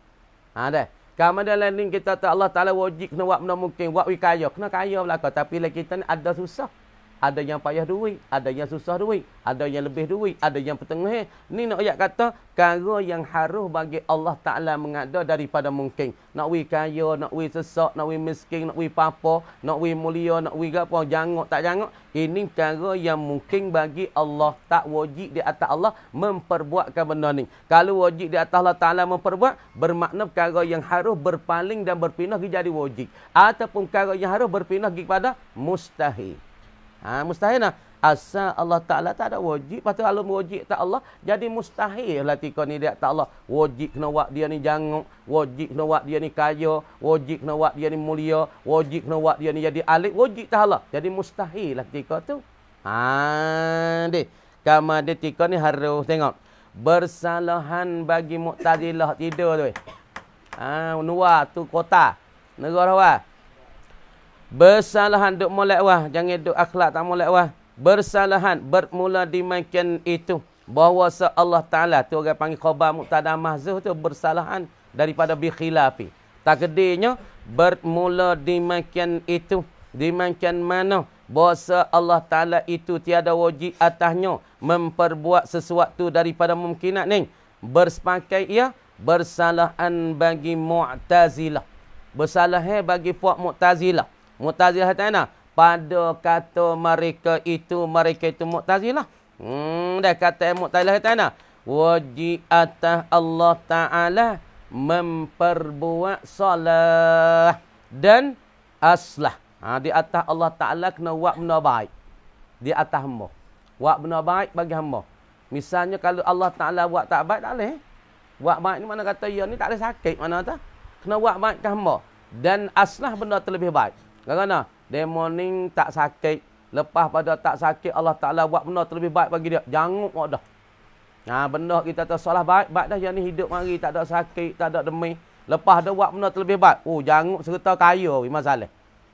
Dah. Kalau dalam ni kita tak Allah Ta'ala wajib kena buat benda mungkin. Buat kaya. Kena kaya belakang. Tapi lah kita ni ada susah. Ada yang payah duit, ada yang susah duit, ada yang lebih duit, ada yang pertengah. Ni nak ayat kata, perkara yang harus bagi Allah Ta'ala mengada daripada mungkin. Nak wi kaya, nak wi sesak, nak wi miskin, nak wi papa, nak wi mulia, nak wi apa, jangok tak jangok. Ini perkara yang mungkin bagi Allah. Tak wajib di atas Allah memperbuatkan benda ni. Kalau wajib di atas Allah Ta'ala memperbuat, bermakna perkara yang harus berpaling dan berpindah jadi wajib. Ataupun perkara yang harus berpindah kepada mustahil. Mustahil lah. Asal Allah Ta'ala tak ada wajib. Lepas tu kalau wajib tak Allah, jadi mustahil lah tika ni dia tak Allah. Wajib kena buat dia ni janguk. Wajib kena buat dia ni kaya. Wajib kena buat dia ni mulia. Wajib kena buat dia ni jadi alim. Wajib tak Allah. Jadi mustahil lah tika tu. Deh. Kama dia tika ni harus tengok. Bersalahan bagi Mu'tazilah tidur tu. Nuwa tu kota. Negara wah. Bersalahan duk molek wah. Jangan duk akhlak tak molek wah. Bersalahan bermula dimakan itu bahawa Allah Ta'ala tu orang panggil khabar muqtada mahzuh tu bersalahan daripada bikhilafi. Takdirnya bermula dimakan itu dimakan mana bahawa Allah Ta'ala itu tiada wajib atasnya memperbuat sesuatu daripada mungkinat ni. Bersepakai ia bersalahan bagi Mu'tazilah. Bersalahan bagi puak Mu'tazilah. Mu'tazilah tak nak? Pada kata mereka itu Mu'tazilah. Dah kata Mu'tazilah tak nak? Wajib atas Allah Ta'ala memperbuat salah dan aslah. Di atas Allah Ta'ala kena buat benda baik. Di atas hamba. Buat benda baik bagi hamba. Misalnya kalau Allah Ta'ala buat tak baik, tak boleh. Buat baik ni mana kata ya ni tak boleh sakit. Mana tak? Kena buat baik ke hamba. Dan aslah benda terlebih baik. Kerana demoning tak sakit. Lepas pada tak sakit, Allah Ta'ala buat benda terlebih baik bagi dia. Janguk dah. Benda kita tak salah baik. Baik dah yang ni hidup mari. Tak ada sakit, tak ada demi. Lepas dia buat benda terlebih baik. Janguk serta kaya. Masalah.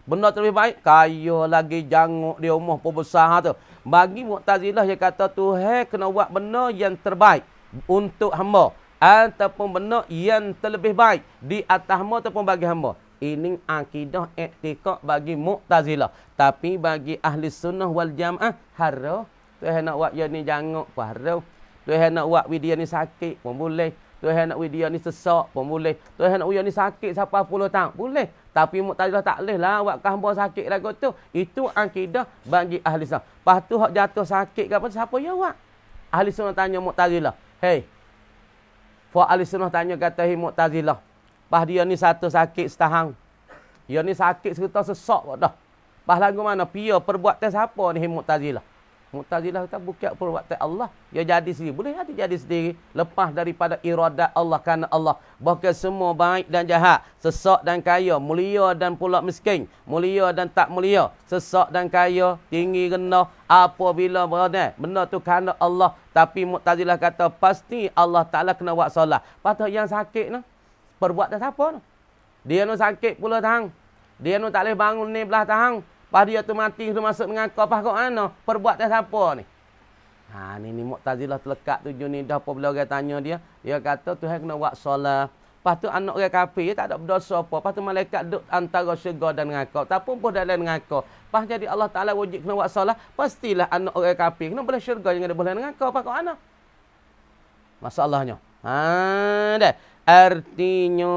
Benda terlebih baik. Kaya lagi janguk dia umur pun besar tu. Bagi Mu'tazilah yang kata Tuhan kena buat benda yang terbaik untuk hamba. Ataupun benda yang terlebih baik di atas hamba ataupun bagi hamba. Ini akidah i'tiqad bagi Mu'tazilah. Tapi bagi ahli sunnah wal jamaah harus. Tuhan nak buat dia ni janguk pun harus. Tuhan nak buat dia ni sakit pun boleh. Tuhan nak buat dia ni sesak pun boleh. Tuhan nak buat dia ni sakit sampai 10 tahun. Boleh. Tapi Mu'tazilah tak boleh lah buat hamba sakit lagu tu. Itu akidah bagi ahli sunnah. Lepas tu hak jatuh sakit ke apa, siapa yang buat? Ahli sunnah tanya Mu'tazilah. Hey. Fuak ahli sunnah tanya kata Mu'tazilah. Pas dia ni satu sakit setahang. Dia ni sakit serta sesak dah. Pas lagu mana? Pia perbuatan siapa ni Mu'tazilah? Mu'tazilah kata bukan perbuatan Allah. Dia jadi sendiri. Boleh jadi sendiri. Lepas daripada iradat Allah kerana Allah. Bahkan semua baik dan jahat. Sesak dan kaya. Mulia dan pula miskin. Mulia dan tak mulia. Sesak dan kaya. Tinggi rendah. Apabila berada. Benda tu kerana Allah. Tapi Mu'tazilah kata pasti Allah Ta'ala kena buat solat. Patut yang sakit ni. Perbuatan siapa ni? Dia nu sakit pula tahang. Dia nu tak boleh bangun ni belah tahang. Pas dia tu mati, tu masuk dengan kau. Pas kau mana? Perbuatan siapa ni? Ni Mu'tazilah terlekat tujuh ni. Dah apabila orang tanya dia. Dia kata Tuhan kena buat solat. Lepas tu anak orang kafir, dia tak ada berdosa apa. Lepas tu malaikat duduk antara syurga dan neraka. Tak pun dalam neraka. Lepas jadi Allah Ta'ala wajib kena buat solat. Pastilah anak orang kafir kena boleh syurga yang ada boleh neraka. Lepas kau mana? Masalahnya. Dah. Artinya,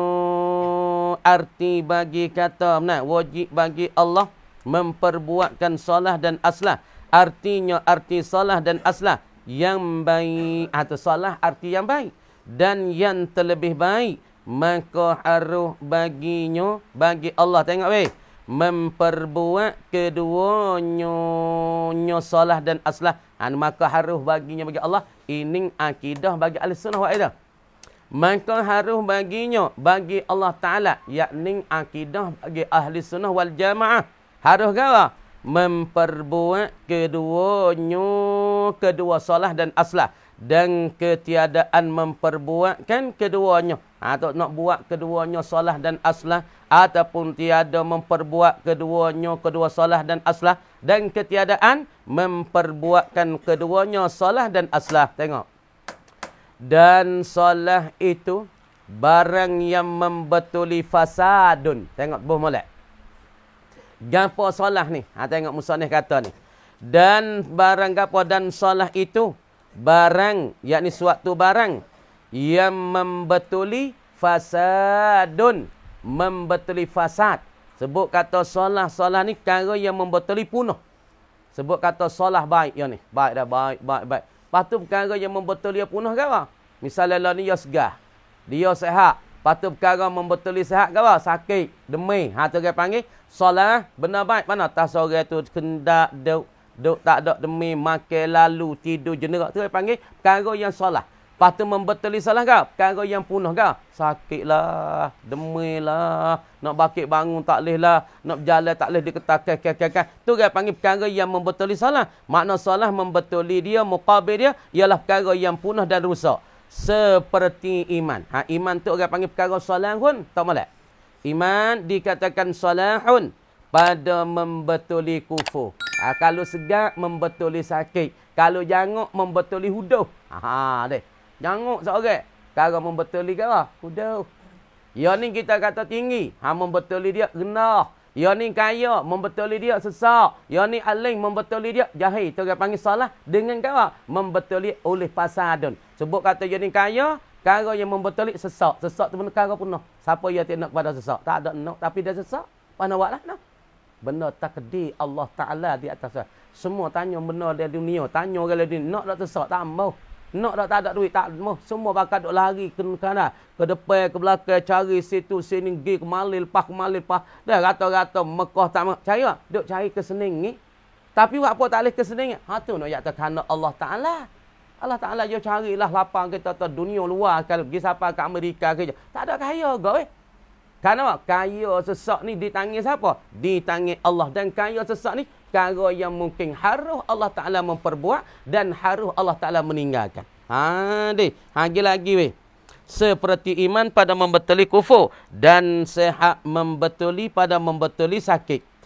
arti bagi kata, wajib bagi Allah memperbuatkan salah dan aslah. Artinya, arti salah dan aslah yang baik. Atau salah arti yang baik. Dan yang terlebih baik. Maka harus baginya, bagi Allah. Tengok weh. Memperbuat keduanya salah dan aslah. Maka harus baginya bagi Allah. Ini akidah bagi ahli sunnah wal jamaah. Maka harus baginya bagi Allah Ta'ala. Yakni akidah bagi ahli sunnah wal jamaah. Harus kata memperbuat keduanya, kedua salah dan aslah. Dan ketiadaan memperbuatkan keduanya. Atau nak buat keduanya salah dan aslah. Ataupun tiada memperbuat keduanya, kedua salah dan aslah. Dan ketiadaan memperbuatkan keduanya salah dan aslah. Tengok. Dan salah itu barang yang membetuli fasadun. Tengok buh molek. Gapo salah ni? Tengok musannif kata ni. Dan barang gapo dan salah itu barang, yakni suatu barang yang membetuli fasadun, membetuli fasad. Sebut kata salah ni perkara yang membetuli punah. Sebut kata salah baik ya ni. Baik dah, baik. Lepas tu perkara yang membetuli punah ke apa? Misalnya lah ni dia segah. Dia sehat. Lepas tu perkara membetuli sehat ke apa? Sakit, demi. Tu dia panggil salah benda baik. Mana tak seorang tu kendak duk Duk tak ada demi makan lalu tidur jenerak tu panggil perkara yang salah. Lepas tu membetuli salah kau, perkara yang punah kau. Sakitlah, demilah, nak bakit bangun tak leh lah, nak berjalan tak leh diketak. Tu dia panggil perkara yang membetuli salah. Makna salah membetuli dia, muqabil dia ialah perkara yang punah dan rusak. Seperti iman. Iman tu dia panggil perkara salahun, tak molek. Iman dikatakan salahun pada membetuli kufur. Kalau segar membetuli sakit. Kalau janguk membetuli huduh. Deh. Janguk seorang. Kalau membetuli ke apa? Huduh. Ya ni kita kata tinggi. Membetuli dia rendah. Ya ni kaya. Membetuli dia sesak. Ya ni alim. Membetuli dia jahil. Itu dia panggil salah. Dengan ke apa? Membetuli oleh pasadun. Sebut kata ya ni kaya. Kalau yang membetuli sesak. Sesak tu benda kara penuh. Siapa yang tidak nak pada sesak? Tak ada nak. Tapi dia sesak. Mana buatlah nak? Benda takdir Allah Ta'ala di atas. Semua tanya benda di dunia. Tanya orang di dunia. Nak tak tersak? Tak mau. Nak tak ada duit? Tak mau. Semua bakal duk lari ke kanan. Ke depan, ke belakang. Cari situ, sini. Pergi ke Malil, lepas. Dah rata-rata Mekah tak mau. Cari tak? Duk cari kesening ni. Tapi buat apa tak boleh kesening? Tu nak yakta kerana Allah Ta'ala. Allah Ta'ala dia carilah lapang kita tu dunia luar. Kalau pergi sampai ke Amerika ke. Tak ada kaya kau Kerana kaya sesak ni di tangan siapa? Di tangan Allah. Dan kaya sesak ni perkara yang mungkin harus Allah Ta'ala memperbuat dan harus Allah Ta'ala meninggalkan. Lagi weh. Seperti iman pada membetuli kufur dan sehat membetuli pada membetuli sakit.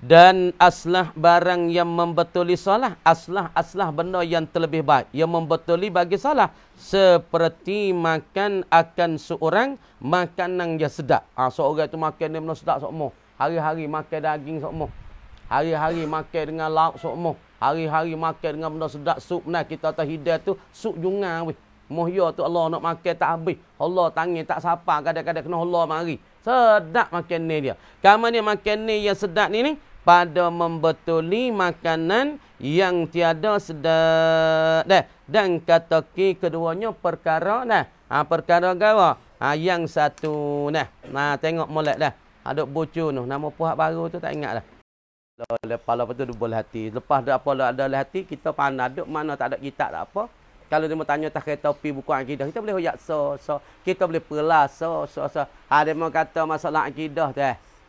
Dan aslah barang yang membetuli salah. Aslah benda yang terlebih baik. Yang membetuli bagi salah. Seperti makan akan seorang makanan yang sedap. Seorang tu makan dia benda sedap sokmo. Hari-hari makan daging sokmo. Hari-hari makan dengan lauk sokmo. Hari-hari makan dengan benda sedap. Sup nah kita tak hidayah tu. Sup jungang weh. Mohya tu Allah nak makan tak habis. Allah tangan tak sapa. Kadang-kadang kena Allah mari. Sedap makan ni dia. Kamu ni makan ni yang sedap ni pada membetuli makanan yang tiada sedap. Dan kata keduanya perkara perkara gawa. Yang satu tengok molek dah. Ada bocor tu. Nama puak baru tu tak ingat dah. Lepas tu dubul hati. Lepas dah apa ada hati kita pandai duk mana tak ada kitab tak apa. Kalau dia mau tanya tak kereta pi buku akidah kita boleh hoyak kita boleh pelas dia mau kata masalah akidah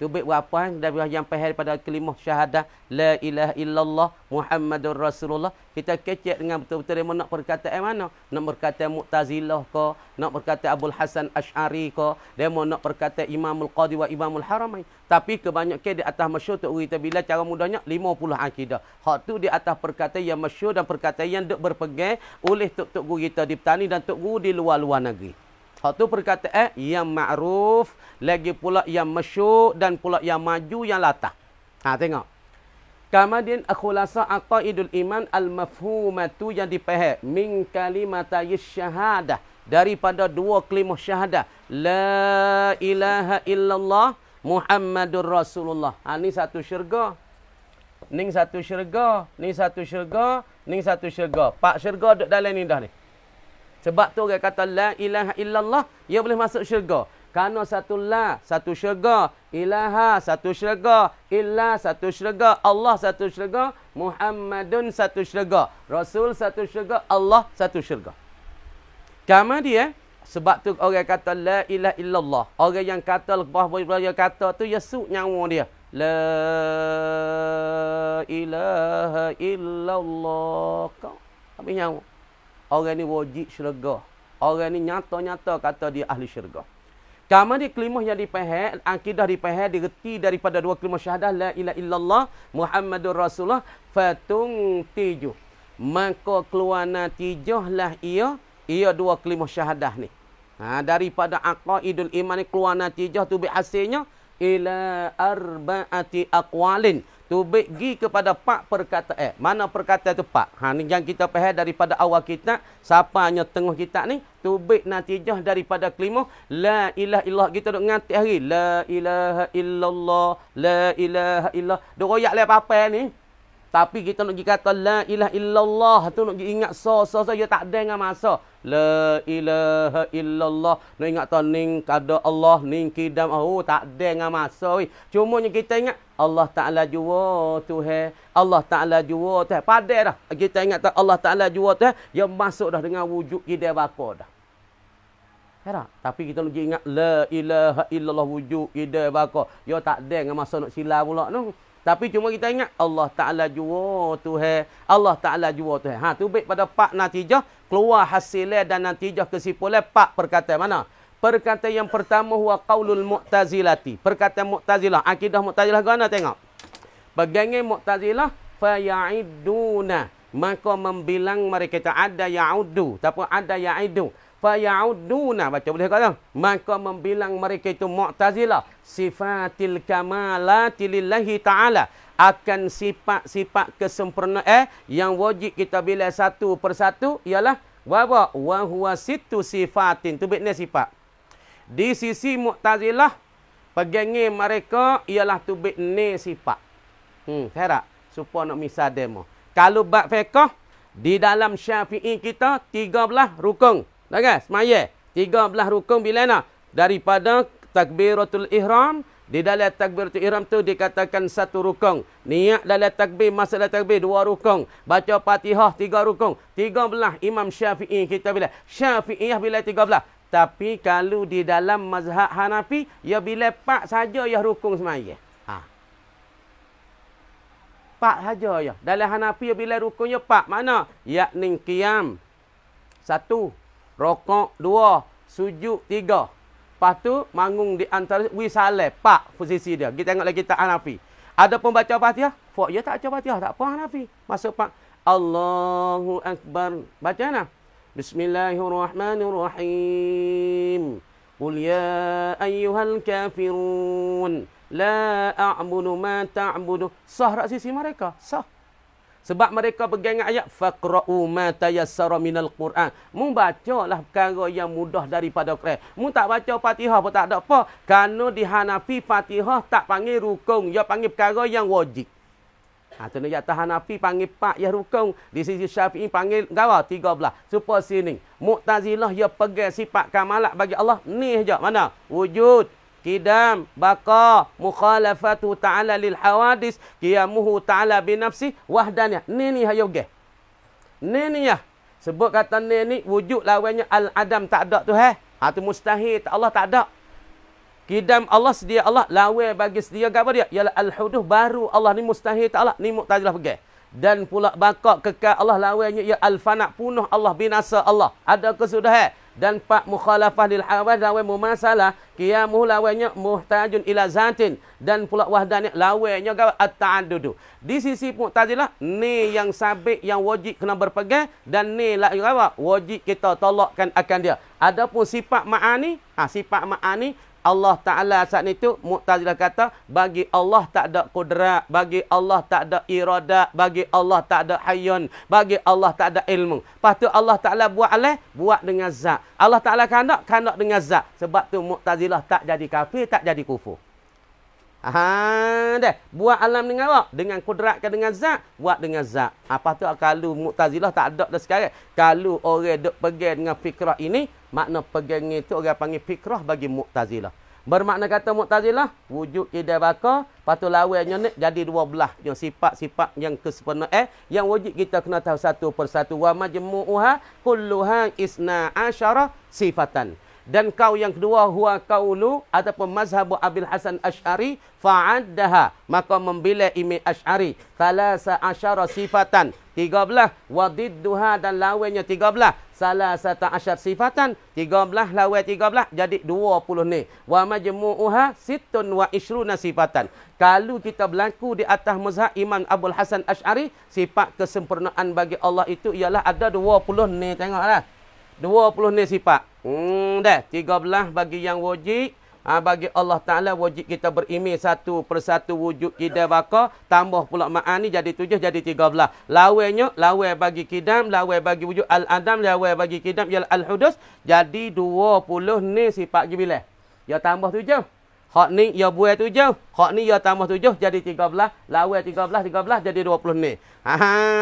tu baik berapa dari yang pahal pada kalimah syahadah la ilaha illallah Muhammadur Rasulullah. Kita kecek dengan betul-betul dia nak perkataan mana? Nak perkataan Mu'tazilah ke, nak perkataan Abul Hasan Asy'ari ke, dia mau nak perkataan Imamul Qadi wa Imamul Haramain. Tapi kebanyakan di atas masyhur tu kita bila cara mudahnya 50 akidah. Hak tu di atas perkataan yang masyhur dan perkataan yang duk berpegang oleh tok-tok guru kita di petani dan tok guru di luar-luar negeri. Satu perkataan yang ma'ruf, lagi pula yang masyhur dan pula yang maju yang latah. Tengok. Kemudian khulasa aqaidul iman al-mafhumatu yang dipaham min kalimatay syahadah daripada dua kalimah syahadah. La ilaha illallah Muhammadur Rasulullah. Ni satu syurga. Ni satu syurga, ni satu syurga, ni satu syurga. Pak syurga duduk dalam ni dah ni. Sebab tu dia kata la ilaha illallah, ia boleh masuk syurga. Kerana satu la, satu syurga, ilaha, satu syurga, illa, satu syurga, Allah, satu syurga, Muhammadun, satu syurga, Rasul, satu syurga, Allah, satu syurga. Kemudian, sebab tu orang kata la ilaha illallah. Orang yang kata, lepas dia kata tu, dia suk nyawa dia. La ilaha illallah. Kau habis nyawa. Orang ni wajib syurga. Orang ni nyata-nyata kata dia ahli syurga. Kemudian kalimah yang dipahal, akidah dipahal, direti daripada dua kalimah syahadah la ilaha illallah Muhammadur Rasulullah fatung tiju. Maka keluar natijahlah ia dua kalimah syahadah ni. Daripada aqaidul iman ni keluar natijah tu hasilnya ila arba'ati aqwalin. Tu pergi kepada 4 perkataan. Mana perkataan tu 4? Ni yang kita faham daripada awal kitab, siapanya tengah kitab ni, tu baik natijah daripada kalimah la ilaha illallah. Kita duk ngati hari la ilaha illallah, la ilaha illallah. Duk royak le apa ni? Tapi kita nak pergi kata la ilaha illallah tu nak pergi ingat so ya tak ada dengan masa. La ilaha illallah. Nak ingat tu ning kada Allah ning kidam tak ada dengan masa. Cumanya kita ingat Allah Taala jua Tuhan. Allah Taala jua Tuhan. Padai dah. Kita ingat tak Allah Taala jua Tuhan, yang masuk dah dengan wujud kidam bapa dah. Herak. Tapi kita nak ingat la ilaha illallah wujud kidam bapa. Ya tak ada dengan masa nak sila pula tu. Tapi cuma kita ingat Allah Ta'ala jua Tuhan. Allah Ta'ala jua Tuhan. Tu baik pada pak natijah. Keluar hasilnya dan natijah kesimpulan pak perkataan mana? Perkataan yang pertama huwa qaulul mu'tazilati. Perkataan mu'tazilah. Akidah mu'tazilah gana tengok. Pegangan mu'tazilah. Faya'iduna. Maka membilang mereka kata ada ya'udu. Tapi ada ya'idu. Faya'uduna, baca boleh kata, maka membilang mereka itu Mu'tazilah sifatil kamalati lillahi ta'ala, akan sifat-sifat kesempurnaan yang wajib kita bila satu persatu ialah wa huwa sittu sifatin, tu betnya sifat. Di sisi Mu'tazilah pegangan mereka ialah tu betnya sifat. Herak supaya nak misal demo. Kalau bab fiqh di dalam Syafi'i kita 13 rukun. Dah kan? Semaya. 13 rukun bila nak? Daripada takbiratul ihram. Di dalam takbiratul ihram tu dikatakan satu rukun. Niat dalam takbir, masa dalam takbir 2 rukun. Baca Fatihah 3 rukun. 13 Imam Syafi'i kita bila. Syafi'iyah bila 13. Tapi kalau di dalam mazhab Hanafi, ya bila 4 saja ya rukun semaya. 4 saja ya. Dalam Hanafi ya bila rukunnya 4. Mana? Yakni qiyam 1. Rokok 2, sujud 3. Lepas tu mangung di antara wisale 4 posisi dia. Kita tengok lagi kitab Hanafi. Ada pembaca Fatihah? Ya tak baca Fatihah, tak apa Hanafi. Masuk 4. Allahu akbar. Baca nah. Bismillahirrahmanirrahim. Qul ya ayyuhal kafirun la a'budu ma ta'budu. Sah tak sisi mereka? Sah. Sebab mereka pegang ayat faqra'u ma tayassara minal Quran. Mu bacalah perkara yang mudah daripada Quran. Mu tak baca Fatihah pun tak ada apa. Kerana di Hanafi Fatihah tak panggil rukun, dia panggil perkara yang wajib. Tu nak atas Hanafi panggil 4 ya rukun. Di sisi Syafi'i panggil gawa 13. Supaya sini Mu'tazilah dia pegang sifat kamalat bagi Allah ni saja. Mana? Wujud, Qidam, baqa, mukhalafatu ta'ala lil hawadis, qiyamuhu ta'ala binafsi, wahdaniyah. Ni hayogeh. Ni ya. Sebut kata ni wujud lawannya al-adam tak ada tu tu mustahil, Allah tak ada. Qidam Allah sedia Allah, lawan bagi sedia apa dia? Ialah al-huduh baru Allah ni mustahil tak Allah. Ni Mu'tazilah pegang. Dan pula baqa kekal Allah lawannya ya al-fana punuh Allah binasa Allah. Ada kesudahan. Dan pak mukhalafah lil hawadis lawan mumasalah, qiyamuhu lawannya muhtajun ila zatin, dan pula wahdaniyah lawannya at-ta'addudu. Di sisi Mu'tazilah ni yang sabit yang wajib kena berpegang, dan ni lah wajib kita tolakkan akan dia. Adapun sifat ma'ani, sifat ma'ani Allah Ta'ala saat itu Mu'tazilah kata bagi Allah tak ada kudrat, bagi Allah tak ada iradat, bagi Allah tak ada hayyun, bagi Allah tak ada ilmu. Lepas tu Allah Ta'ala buat buat dengan zat. Allah Ta'ala kandak dengan zat. Sebab tu Mu'tazilah tak jadi kafir, tak jadi kufur. Dah. Buat alam dengan apa? Dengan kudrat ke dengan zat? Buat dengan zat. Apa tu kalau Mu'tazilah tak ada dah sekarang. Kalau orang duk pegang dengan fikrah ini, makna pegang itu orang panggil fikrah bagi Mu'tazilah. Bermakna kata Mu'tazilah, wujud ida baka, patu lawannya ni jadi 12. Yang sifat-sifat yang kesempurnaan yang wajib kita kena tahu satu persatu. Wa majmu'uha kulluha isna asyara sifatan. Dan kau yang kedua huwa qaulu ataupun mazhabu Abil Hasan Asy'ari fa'addaha, maka membilih Imam Asy'ari thalasa asyara sifatan 13, wa didduha dan lawannya 13 salasata asyar sifatan 13 lawan 13 jadi 20 ni. Wa majmu'uha sittun wa ishruna sifatan. Kalau kita berlaku di atas mazhab Imam Abul Hasan Asy'ari, sifat kesempurnaan bagi Allah itu ialah ada 20 ni, tengoklah. 20 ni sifat. Dah 13 bagi yang wajib. Bagi Allah Ta'ala wajib kita berimej satu persatu wujud kidam baka, tambah pula ma'ani jadi 7 jadi 13. Lawannya lawan bagi kidam, lawan bagi wujud al-adam, lawan bagi kidam ialah al-hudus, jadi 20 ni sifat jibilah. Ya tambah 7. Hak ni ya buai 7, hak ni ya tambah 7 jadi 13, lawan 13 jadi 20 ni.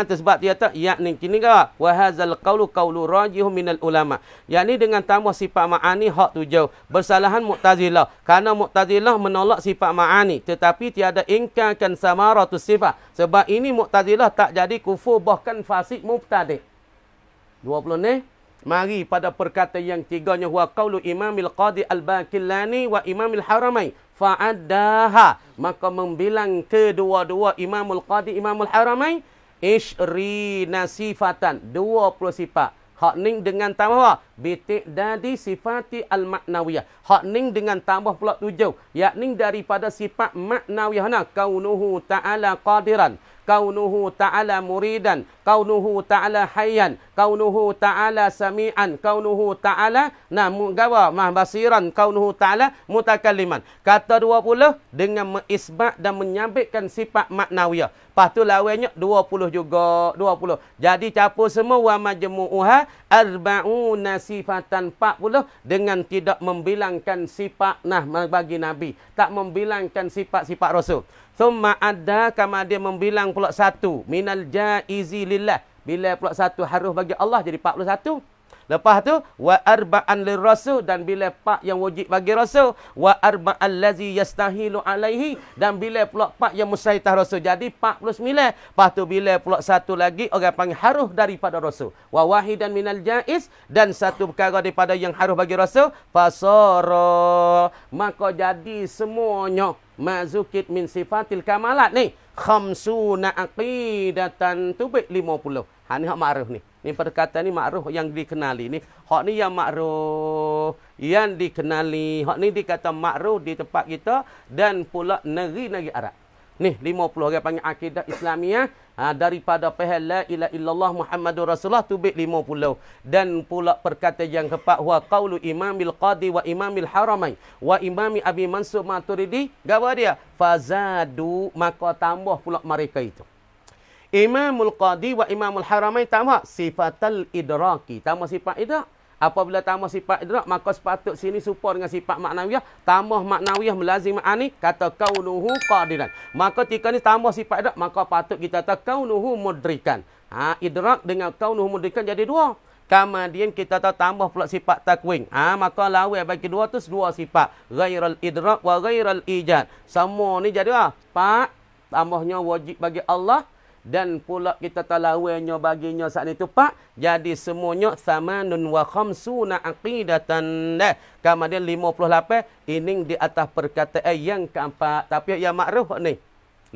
Tu sebab dia tak yakni kini ke wa hadzal qaulu rajihun minal ulama. Yakni dengan tambah sifat ma'ani hak 7. Bersalahan Mu'tazilah. Karena Mu'tazilah menolak sifat ma'ani tetapi tiada ingkarkan samaratus sifat. Sebab ini Mu'tazilah tak jadi kufur bahkan fasik mubtadi'. 20 ni. Mari pada perkataan yang tiganya huwa qaulu Imamil Qadi Al-Baqillani wa Imamil Haramain fa'addaha, maka membilang kedua-dua Imamul Qadi Imamul Haramain ishrina sifatan, 20 sifat. Hak ning dengan tambah biti'dadi sifati al-maknawiyah. Hak ning dengan tambah pula 7, yakni daripada sifat maknawiyah na kaunuhu ta'ala qadiran, kaunuhu ta'ala muridan, kaunuhu ta'ala hayyan, kaunuhu ta'ala sami'an, kaunuhu ta'ala gawa basiran, kaunuhu ta'ala mutakalliman. Kata 20 dengan mengisbat dan menyabitkan sifat maknawiyah. Lepas tu lawannya 20 juga, 20. Jadi campur semua wa majmu'uha arba'una sifatan, 40 dengan tidak membilangkan sifat bagi Nabi, tak membilangkan sifat-sifat Rasul. Thumma ada kama dia membilang pula 1 minal jaizi lillah, bila pula 1 harus bagi Allah jadi 41. Lepas tu wa arba'an lirrasul, dan bila 4 yang wajib bagi Rasul, wa arba'al ladzi yastahilu alaihi, dan bila pula 4 yang mustahil Rasul jadi 49. Lepas tu bila pula 1 lagi orang panggil harus daripada Rasul, wa wahidan minal jaiz, dan 1 perkara daripada yang harus bagi Rasul, fasara, maka jadi semuanya mazukit min sifatil kamalat ni khamsuna aqidatan tubik 50. Ni hak ma'ruf ni. Ni perkataan ni ma'ruf yang dikenali ni. Hak ni yang ma'ruf yang dikenali. Hak ni dikata ma'ruf di tempat kita dan pula negeri-negeri Arab. Ni 50 orang panggil akidah Islamiah. Daripada pahal la ilaha illallah Muhammadur Rasulullah tubik 50. Dan pula perkataan yang keempat huwa qaulu Imamil Qadi wa Imamil Haramain wa Imami Abi Mansur Maturidi. Gawa dia? Fazadu, maka tambah pula mereka itu. Imamul Qadi wa Imamul Haramain tambah sifatal idraki, tambah sifat idrak. Apabila tambah sifat idrak, maka sepatut sini supaya dengan sifat maknawiyah, tambah maknawiyah melazim ma'ani, kata kaunuhu qadiran. Maka ketika ni tambah sifat idrak, maka patut kita kata kaunuhu mudrikan. Idrak dengan kaunuhu mudrikan jadi 2. Kemudian kita tahu tambah pula sifat takwin. Maka lawan bagi 2 tu 2 sifat. Ghairal idrak wa ghairal ijad. Semua ni jadi 4. Tambahnya wajib bagi Allah. Dan pula kita talawannya baginya saat itu 4. Jadi semuanya thamanun wa khamsuna aqidatan. Kemudian 58. Ini di atas perkataan yang keempat. Tapi yang ma'ruf ni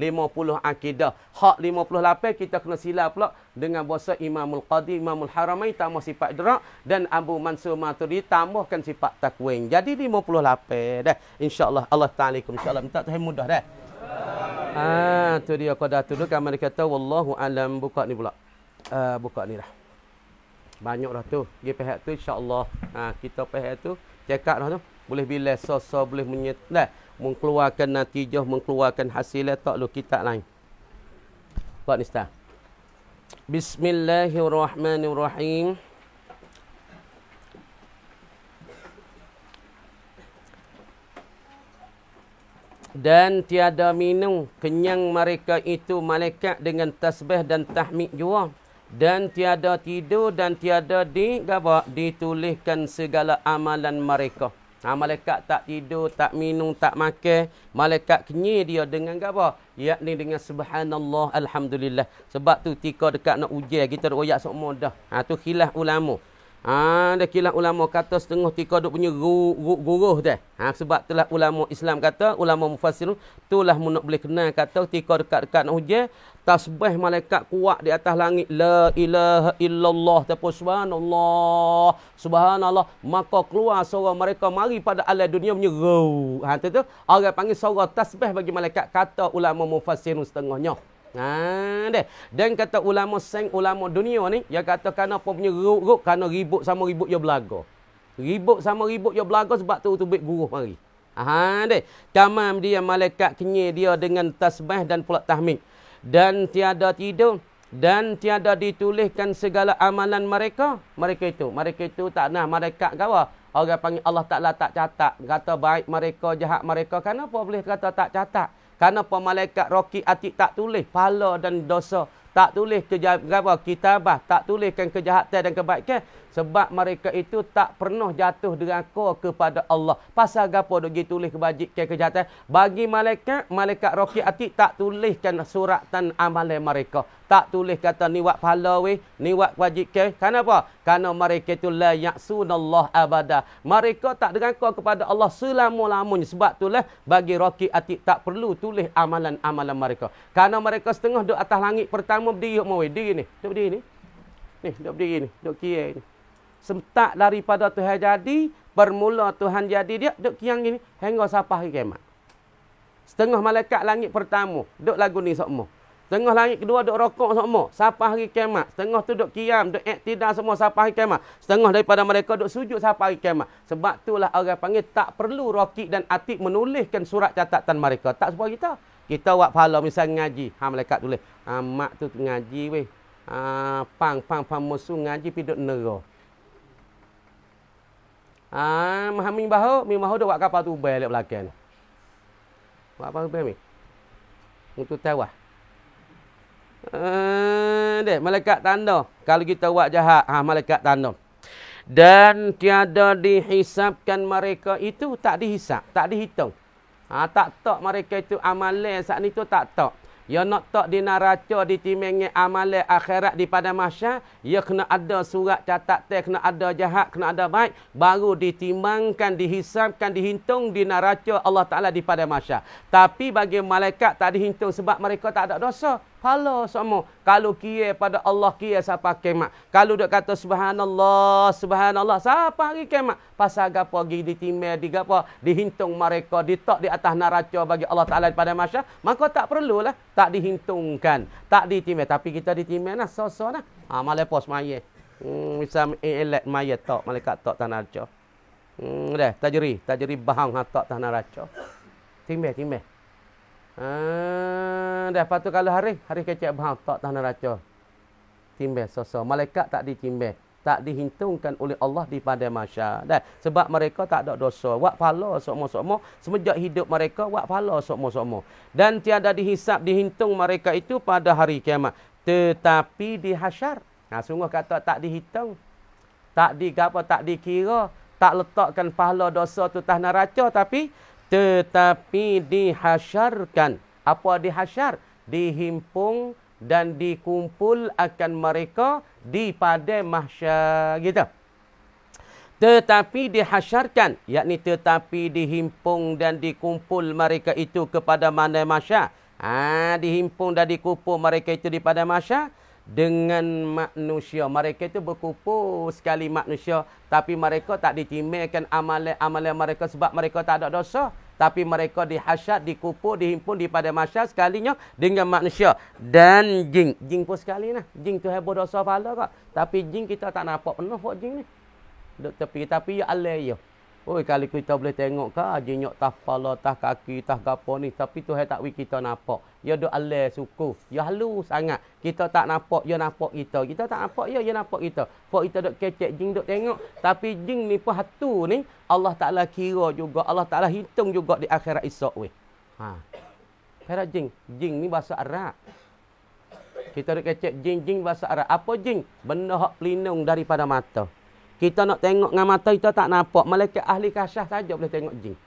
50 akidah. Hak 58 kita kena sila pula dengan bahasa Imamul Qadi, Imamul Haramain tambah sifat idrak, dan Abu Mansur Maturidi tambahkan sifat takwin. Jadi 58 dah. Insya-Allah Allah Taala insya-Allah minta Tuhan mudah dah. Tu dia qada tu kan mereka kata wallahu alam. Buka ni pula. Buka ni dah. Banyak dah tu. Pergi pihak tu insya-Allah. Kita pihak tu cekak dah tu. Boleh bila so boleh menyetlah mengeluarkan natijah, mengeluarkan hasil tak lu kitab lain. Buat ni start. Bismillahirrahmanirrahim. Dan tiada minum kenyang mereka itu malaikat dengan tasbih dan tahmid jua. Dan tiada tidur dan tiada dituliskan segala amalan mereka. Malaikat tak tidur, tak minum, tak makan. Malaikat kenyang dia dengan apa? Yakni dengan subhanallah, alhamdulillah. Sebab tu tika dekat nak ujian kita dak royak semua dah. Tu khilaf ulama. Ada kilah ulama kata setengah tika duk punya guruh dah. Sebab itulah ulama Islam kata, ulama mufassirun, itulah nak boleh kenal kata tika dekat-dekat nak hujan, tasbih malaikat kuat di atas langit, la ilaha illallah, tapos subhanallah, subhanallah, maka keluar suara mereka mari pada alam dunia punya ru. Tu orang panggil suara tasbih bagi malaikat, kata ulama mufassirun setengahnya. Dan kata ulama ulama dunia ni, dia kata kenapa punya ruk kerana ribut sama ribut dia belaga. Ribut sama ribut dia belaga sebab tu tubik guruh mari. Tamam dia malaikat kenyir dia dengan tasbih dan pula tahmid. Dan tiada tidur dan tiada dituliskan segala amalan mereka. Mereka itu tak nah malaikat gawa. Orang panggil Allah Ta'ala tak catat. Kata baik mereka, jahat mereka. Kenapa boleh kata tak catat? Kenapa malaikat Raqib Atid tak tulis pahala dan dosa? Tak tulis kitabah, tak tuliskan kejahatan dan kebaikan. Sebab mereka itu tak pernah jatuh deraka kepada Allah. Pasal gapo dok gi tulis kebajikan kejahatan? Bagi malaikat Raqib Atid tak tuliskan suratan amalan mereka. Tak tulis kata ni buat pahala weh, ni buat kebajikan. Kenapa? Karena mereka itu la ya'sunallah abada. Mereka tak deraka kepada Allah selama-lamanya. Sebab itulah bagi Raqib Atid tak perlu tulis amalan-amalan mereka. Karena mereka setengah duduk atas langit pertama berdiri mau diri ni. Duduk berdiri ni. Ni duduk berdiri ni, duduk kira ni. Sementak daripada Tuhan jadi, bermula Tuhan jadi dia duduk kiang gini hingga sampai hari kiamat. Setengah malaikat langit pertama duduk lagu ni semua. Setengah langit kedua duduk rokok semua sampai hari kiamat. Setengah tu duduk kiam, duduk iktidal semua sampai hari kiamat. Setengah daripada mereka duduk sujud sampai hari kiamat. Sebab itulah orang panggil tak perlu Raqib dan Atid menuliskan surat catatan mereka. Tak sebab kita. Kita buat pahala misal ngaji. Malaikat tulis. Mak tu ngaji weh. Pang musuh ngaji pergi duduk neraka. Ming bahu dah buat kapal tu bayar belakang. Buat apa tu ni? Untuk tawah. Dek, malaikat tanda. Kalau kita buat jahat, malaikat tanda. Dan tiada dihisapkan mereka itu, tak dihisap, tak dihitung. Tak mereka itu amalan saat ni tu tak. Ya nak tak di neraca ditimbangnya amalan akhirat di pada mahsyar, ya kena ada surat catatan, kena ada jahat, kena ada baik, baru ditimbangkan, dihisapkan, dihitung di neraca Allah Taala di pada mahsyar. Tapi bagi malaikat tak dihitung sebab mereka tak ada dosa. Pahala semua. Kalau kira pada Allah, kira siapa kiamat. Kalau duk kata subhanallah, subhanallah, siapa hari kiamat. Pasal gapo pergi ditimbang, dihitung mereka, ditok di atas neraca bagi Allah Taala pada mahsyar, maka tak perlulah, tak dihitungkan, tak ditimbang. Tapi kita ditimbang lah, so-so lah. Malai pos mayat. Misal elek mayat tok, malaikat tok tanah neraca. Dah, tajri bahang tok tanah neraca. Timbang. Dah lepas tu kalau hari kecek bahang tak tanah neraca. Timbang so-so. Malaikat tak ditimbang, tak dihitungkan oleh Allah di pada mahsyar. Dah sebab mereka tak ada dosa. Buat pahala sokmo-sokmo semenjak hidup mereka, buat pahala sokmo-sokmo. Dan tiada dihisap, dihitung mereka itu pada hari kiamat. Tetapi di hasyar. Sungguh kata tak dihitung. Tak dikira, tak letakkan pahala dosa tu tanah neraca, tetapi dihasyarkan. Apa dihasyar? Dihimpung dan dikumpul akan mereka di pada mahsyar gitu. Tetapi dihasyarkan, yakni tetapi dihimpung dan dikumpul mereka itu kepada mana mahsyar. Dihimpung dan dikumpul mereka itu di pada mahsyar dengan manusia. Mereka itu berkumpul sekali manusia, tapi mereka tak ditimbangkan amalan mereka sebab mereka tak ada dosa. Tapi mereka dihasyar, dikumpul, dihimpun di pada mahsyar sekalinya dengan manusia dan jin. Jin pun sekali nah. Jin tu heboh dosa pahala kak. Tapi jin kita tak nampak penuh buat jin ni. Duk tepi tapi ya Allah ya. Oi kali kita boleh tengok ka jin nyok tah kepala, tah kaki, tah gapo ni, tapi tu tak wi kita nampak. Ya duk Allah suku. Ya halus sangat. Kita tak nampak, ya nampak kita. Kita tak nampak, ya nampak kita. Pok kita duk kecek jin duk tengok, tapi jin ni pun hatu ni Allah Taala kira juga, Allah Taala hitung juga di akhirat esok weh. Kira jin ni bahasa Arab. Kita duk kecek jin bahasa Arab. Apa jin? Benda hak pelindung daripada mata. Kita nak tengok dengan mata kita tak nampak. Malaikat ahli kasyaf saja boleh tengok jin.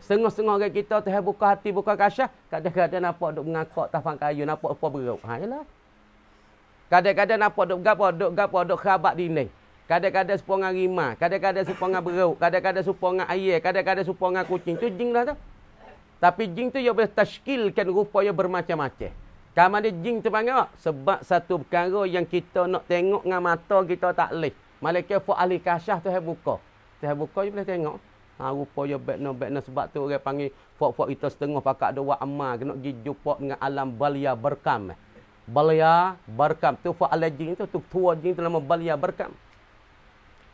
Setengah-setengah orang kita Tuhan buka hati, buka kasyaf, kadang-kadang nampak duk mengakak tafang kayu, nampak apa beruk. Yalah. Kadang-kadang nampak duk kerabat dinding. Kadang-kadang sepongan rimah, kadang-kadang sepongan beruk, kadang-kadang sepongan air, kadang-kadang sepongan kucing. Tu jin lah tu. Tapi jin tu dia boleh tashkilkan rupa yang bermacam-macam. Kamu ada jin tu panggil tak? Sebab satu perkara yang kita nak tengok dengan mata kita tak boleh. Malaikat fu ahli kasyaf tu buka. Tuhan buka je boleh tengok. Rupa dia baikna sebab tu orang panggil fok-fok kita setengah pakak ada buat amal kena pergi jumpa dengan alam balia berkam. Balia berkam tu fok ahli jin tu tua jin tu nama balia berkam.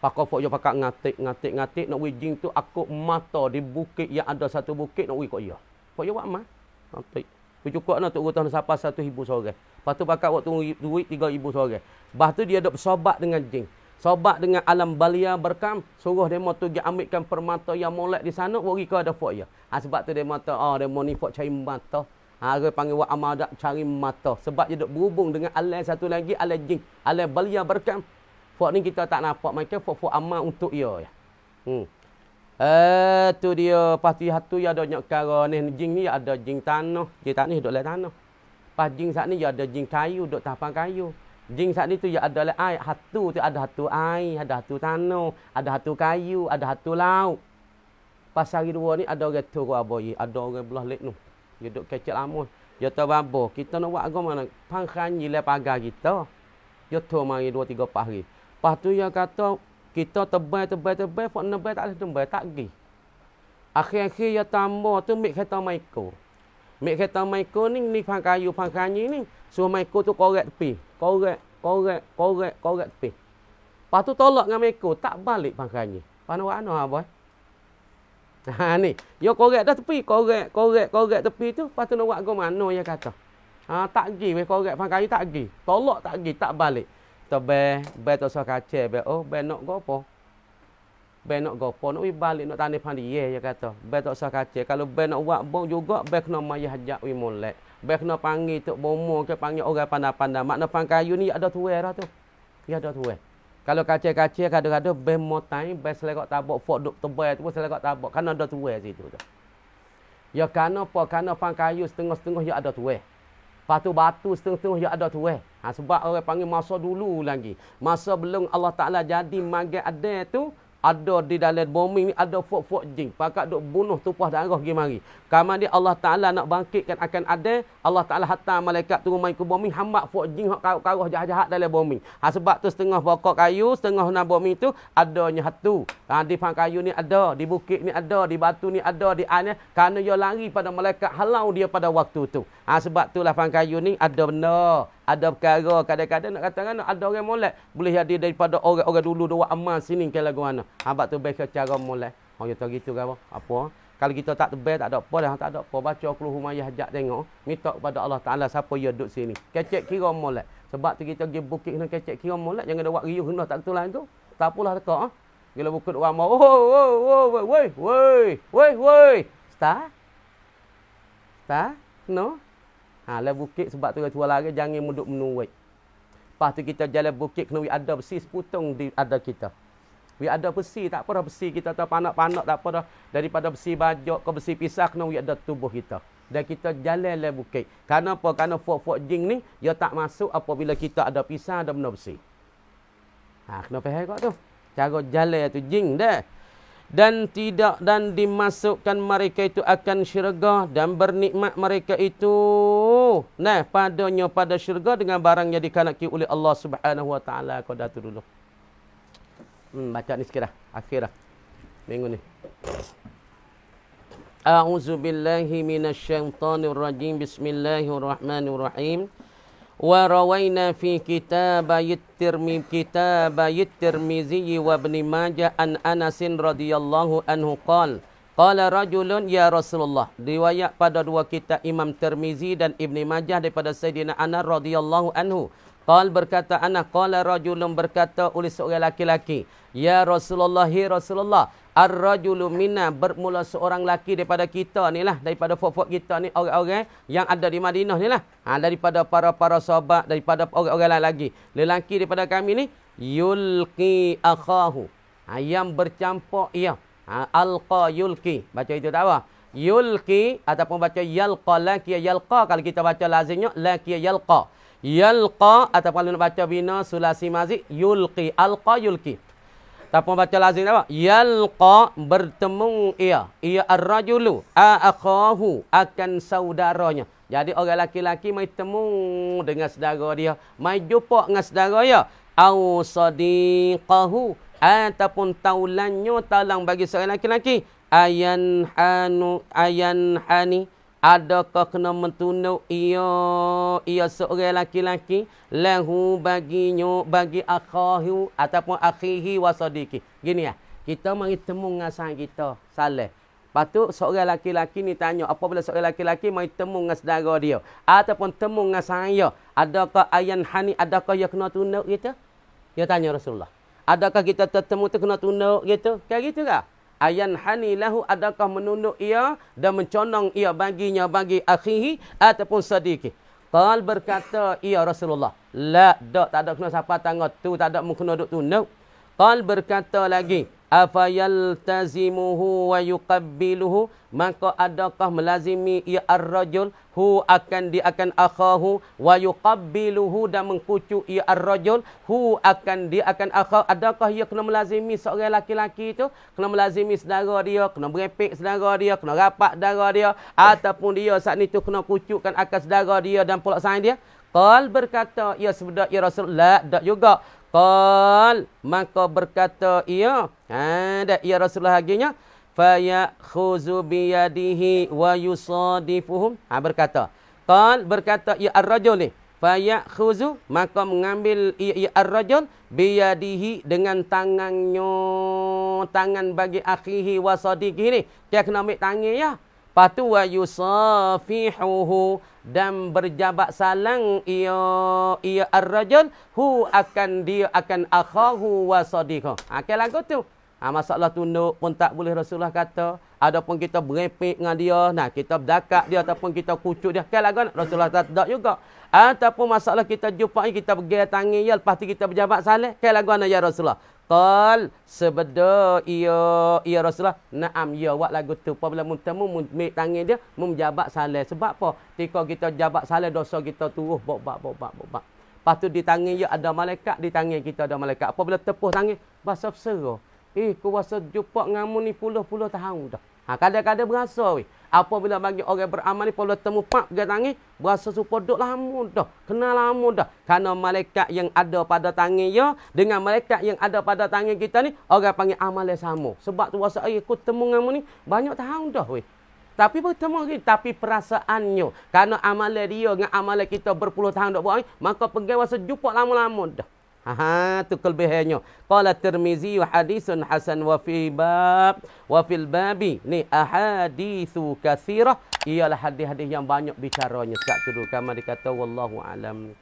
Pakak fok dia pakak ngatik nak wi jin tu aku mata di bukit yang ada satu bukit nak wi kok ya. Fok dia buat amal. Ngatik. Cukup nak tu utang siapa 1,000 seorang. Lepas tu pakak waktu duit 3,000 seorang. Lepas tu dia dok bersobat dengan jin. Sobat dengan alam balia berkam. Suruh demo tu pergi ambilkan permata yang molek di sana. Bagi ke ada fok ya. Sebab tu demo tu, demo ni fok cari mata. Dia panggil wa amadak cari mata. Sebab dia duk berhubung dengan alam satu lagi, alam jin. Alam balia berkam. Fok ni kita tak nampak. Macam fok-fok amal untuk ia. Ya. Tu dia. Pasti hatu ya ada banyak perkara ni. Jin ni ada jin tanah. Jin tanah ni duduk dalam tanah. Pas jin saat ni ya ada jin kayu. Duduk tapan kayu. Jin saat ni tu ya ada air. Hatu tu ada hatu air, ada hatu tanah, ada hatu kayu, ada hatu laut. Pas hari dua ni ada orang tu aboy, ada orang belah lek tu. Dia duk kecek lama. Dia tahu babo, kita nak buat agama mana? Pangkhanyi le pagar kita. Dia tu mari 2-3 hari. Pas tu dia kata kita tebal, fok nebal tak ada tebal, tak pergi. Akhir-akhir dia tambah tu mik kereta Maiko. Mik kereta Maiko ni pangkhanyi ni. Suruh Maiko tu korek tepi. Korek tepi. Lepas tu tolak dengan Maiko. Tak balik pangkhanyi. Mana buat mana boy? Ni. Dia korek dah tepi. Korek tepi tu. Lepas tu nak buat ke mana dia kata. Tak pergi. Korek pangkhanyi tak pergi. Tolak tak pergi. Tak balik. Tu be tu so kacau. Be nak gopo. Be nak gopo. Nak balik nak tani pandai dia kata. Be tu so kacau. Kalau be nak buat bom juga. Be kena mayah hajak molek. Baik kena panggil tok bomo ke panggil orang pandai-pandai. Makna pangkayu ni ada tuai dah tu. Dia ada tuai. Kalau kacau-kacau kadang-kadang bem motai, bem selekok tabak fok duk tebal tu pun selekok tabak. Kan ada tuai situ tu. Ya kana apa? Kana pangkayu setengah-setengah ya ada tuai. Patu batu setengah-setengah ya ada tuai. Sebab orang panggil masa dulu lagi. Masa belum Allah Taala jadi magai ada tu, ada di dalam bumi ni ada fok-fok jin. Pakat duk bunuh tumpah darah pergi mari. Kemudian Allah Taala nak bangkitkan akan ada. Allah Taala hantar malaikat turun mai ke bumi hambak fok jin hak karah jahat-jahat dalam bumi. Sebab tu setengah pokok kayu, setengah na bumi tu adanya hatu. Di pang kayu ni ada, di bukit ni ada, di batu ni ada, di air. Kerana dia lari pada malaikat halau dia pada waktu tu. Sebab itulah pang kayu ni ada benda. Ada perkara kadang-kadang nak katakan ada orang molek. Boleh jadi daripada orang-orang dulu dua amal sini ke lagu mana. Habaq tu baik cara molek. Dia tahu gitu ke apa? Kalau kita tak tebal tak ada apa dah, tak ada apa. Baca Qul Humayyah hajat tengok, minta kepada Allah Taala siapa dia duduk sini. Kecek kira molek. Sebab tu kita pergi bukit kena kecek kira molek, jangan ada buat riuh hendak tak betul tu. Tak apalah dekat Bila bukit orang mau, woi. Start. No. Lah bukit sebab tu tua lari jangan muduk menuai. Lepas tu kita jalan bukit kena ada besi seputung di ada kita. Ada besi tak apa dah besi kita tak panak-panak tak apa dah. Daripada besi bajak ke besi pisah kena ada tubuh kita. Dan kita jalan le bukit. Karena apa? Karena fok-fok jin ni dia tak masuk apabila kita ada pisah ada benda besi. Kena faham kau tu. Cara jalan tu jin dah. Dan dimasukkan mereka itu akan syurga dan bernikmat mereka itu padanya pada syurga dengan barang yang dikehendaki oleh Allah Subhanahu wa taala. Kau dah tu dulu. Baca ni sikit dah. Akhir dah. Minggu ni. A'udzubillahi minasyaitonir rajim. Bismillahirrahmanirrahim. Wa rawaina fi kitabayit Tirmizi wa Ibn Majah an Anasin radhiyallahu anhu qala rajulun ya Rasulullah. Riwayat pada dua kitab Imam Tirmizi dan Ibn Majah daripada Sayyidina Anas radhiyallahu anhu. Berkata Anas, qala rajulun berkata oleh seorang laki-laki, ya Rasulullah, ar-rajulu minna, bermula seorang laki daripada kita ni lah, daripada fok-fok kita ni, orang-orang yang ada di Madinah ni lah. Daripada para sahabat, daripada orang-orang lain lagi. Lelaki daripada kami ni, yulqi akhahu. Yang bercampur ia. Alqa yulqi. Baca itu tak apa. Yulqi ataupun baca yalqa, laqiya yalqa. Kalau kita baca lazimnya, laqiya yalqa. Yalqa ataupun kalau nak baca bina sulasi mazid, yulqi. Alqa yulqi. Ataupun baca lazim apa? Yalqa, bertemu ia. Ia ar-rajulu akhahu, akan saudaranya. Jadi orang laki-laki mai temu dengan saudara dia, mai jumpa dengan saudara dia. Au sadiqahu, ataupun taulannya, taulang bagi seorang laki-laki. Ayan hani, adakah kena mentunduk ia seorang laki-laki lahu baginya, bagi akhahu ataupun akhihi wa sadiqi. Gini kita mari temu dengan sang kita saleh. Patut seorang laki-laki ni tanya, apabila seorang laki-laki mari temu dengan saudara dia ataupun temu dengan saya, adakah ayan hani, adakah ia kena tunduk kita? Dia tanya Rasulullah. Adakah kita tertemu tu kena tunduk gitu? Kayak gitu kah? Ayan hanilahu, adakah menunduk ia dan mencondong ia baginya bagi akhihi ataupun sadiqi? Qal berkata ia Rasulullah, la, tak ada kena siapa tangan tu, tak ada kena duduk tunduk. Qal berkata lagi, afayaltazimuhu wa yuqabbiluhu, maka adakah melazimi ia ar-rajul hu akan dia akan akhahu wa yuqabbiluhu dan mengkucuk ia ar-rajul hu akan dia akan akhahu, adakah ia kena melazimi seorang laki-laki itu, kena melazimi saudara dia, kena berepek saudara dia, kena rapat saudara dia, ataupun dia saat itu kena kucukkan akan saudara dia dan pulak saing dia? Qal berkata ia sebedak ya Rasulullah, tak juga. Qal, maka berkata ia, ada ia Rasulullah haginya, fayakhuzu biyadihi wa yusadifuhum. Berkata. Qal, berkata ia ar-rajul ni, fayakhuzu, maka mengambil ia ar-rajul biyadihi dengan tangannya, tangan bagi akhihi wa sadiqihi ni. Dia kena ambil tangan ya. Patu wa yusafihuhu, dan berjabat salang ia ar-rajul hu akan dia akan akhahu wa sadiqah. Ke lagu tu. Masalah tunduk pun tak boleh Rasulullah kata. Adapun kita berepek dengan dia, nah kita berdekat dia ataupun kita kucuk dia, ke lagu Rasulullah tak juga. Ataupun masalah kita jumpai kita bergerak tangan dia, lepas tu kita berjabat salam, ke lagu ya Rasulullah. Qal, sebeda ia Rasulullah, na'am ya, wak lagu tu apabila mutemu mik tangan dia menjabat salam. Sebab apa? Ketika kita jabat salam, dosa kita turun bobak. Lepas tu di tangan dia ada malaikat, di tangan kita ada malaikat. Apabila tepuh tangan, bahasa bersera. Ku rasa jumpa ngamu ni puluh-puluh tahun dah. Kadang-kadang berasa weh. Apabila bagi orang beramal ni, apabila temu pak pegang tangan, berasa supaya duduk lama dah. Kenal lama dah. Kerana malaikat yang ada pada tangan dia dengan malaikat yang ada pada tangan kita ni, orang panggil amal yang sama. Sebab tu rasa, aku temu ngamu ni banyak tahun dah weh. Tapi bertemu lagi. Tapi perasaannya, kerana amalan dia dengan amalan kita berpuluh tahun dah buat, maka pergi rasa jumpa lama-lama dah. Tu kelebihannya. Qala Tirmizi hadisun hasan wa fil babi ni ahaditsu katsirah, ialah hadis-hadis yang banyak bicaranya. Sekat tu kama dikata wallahu alam.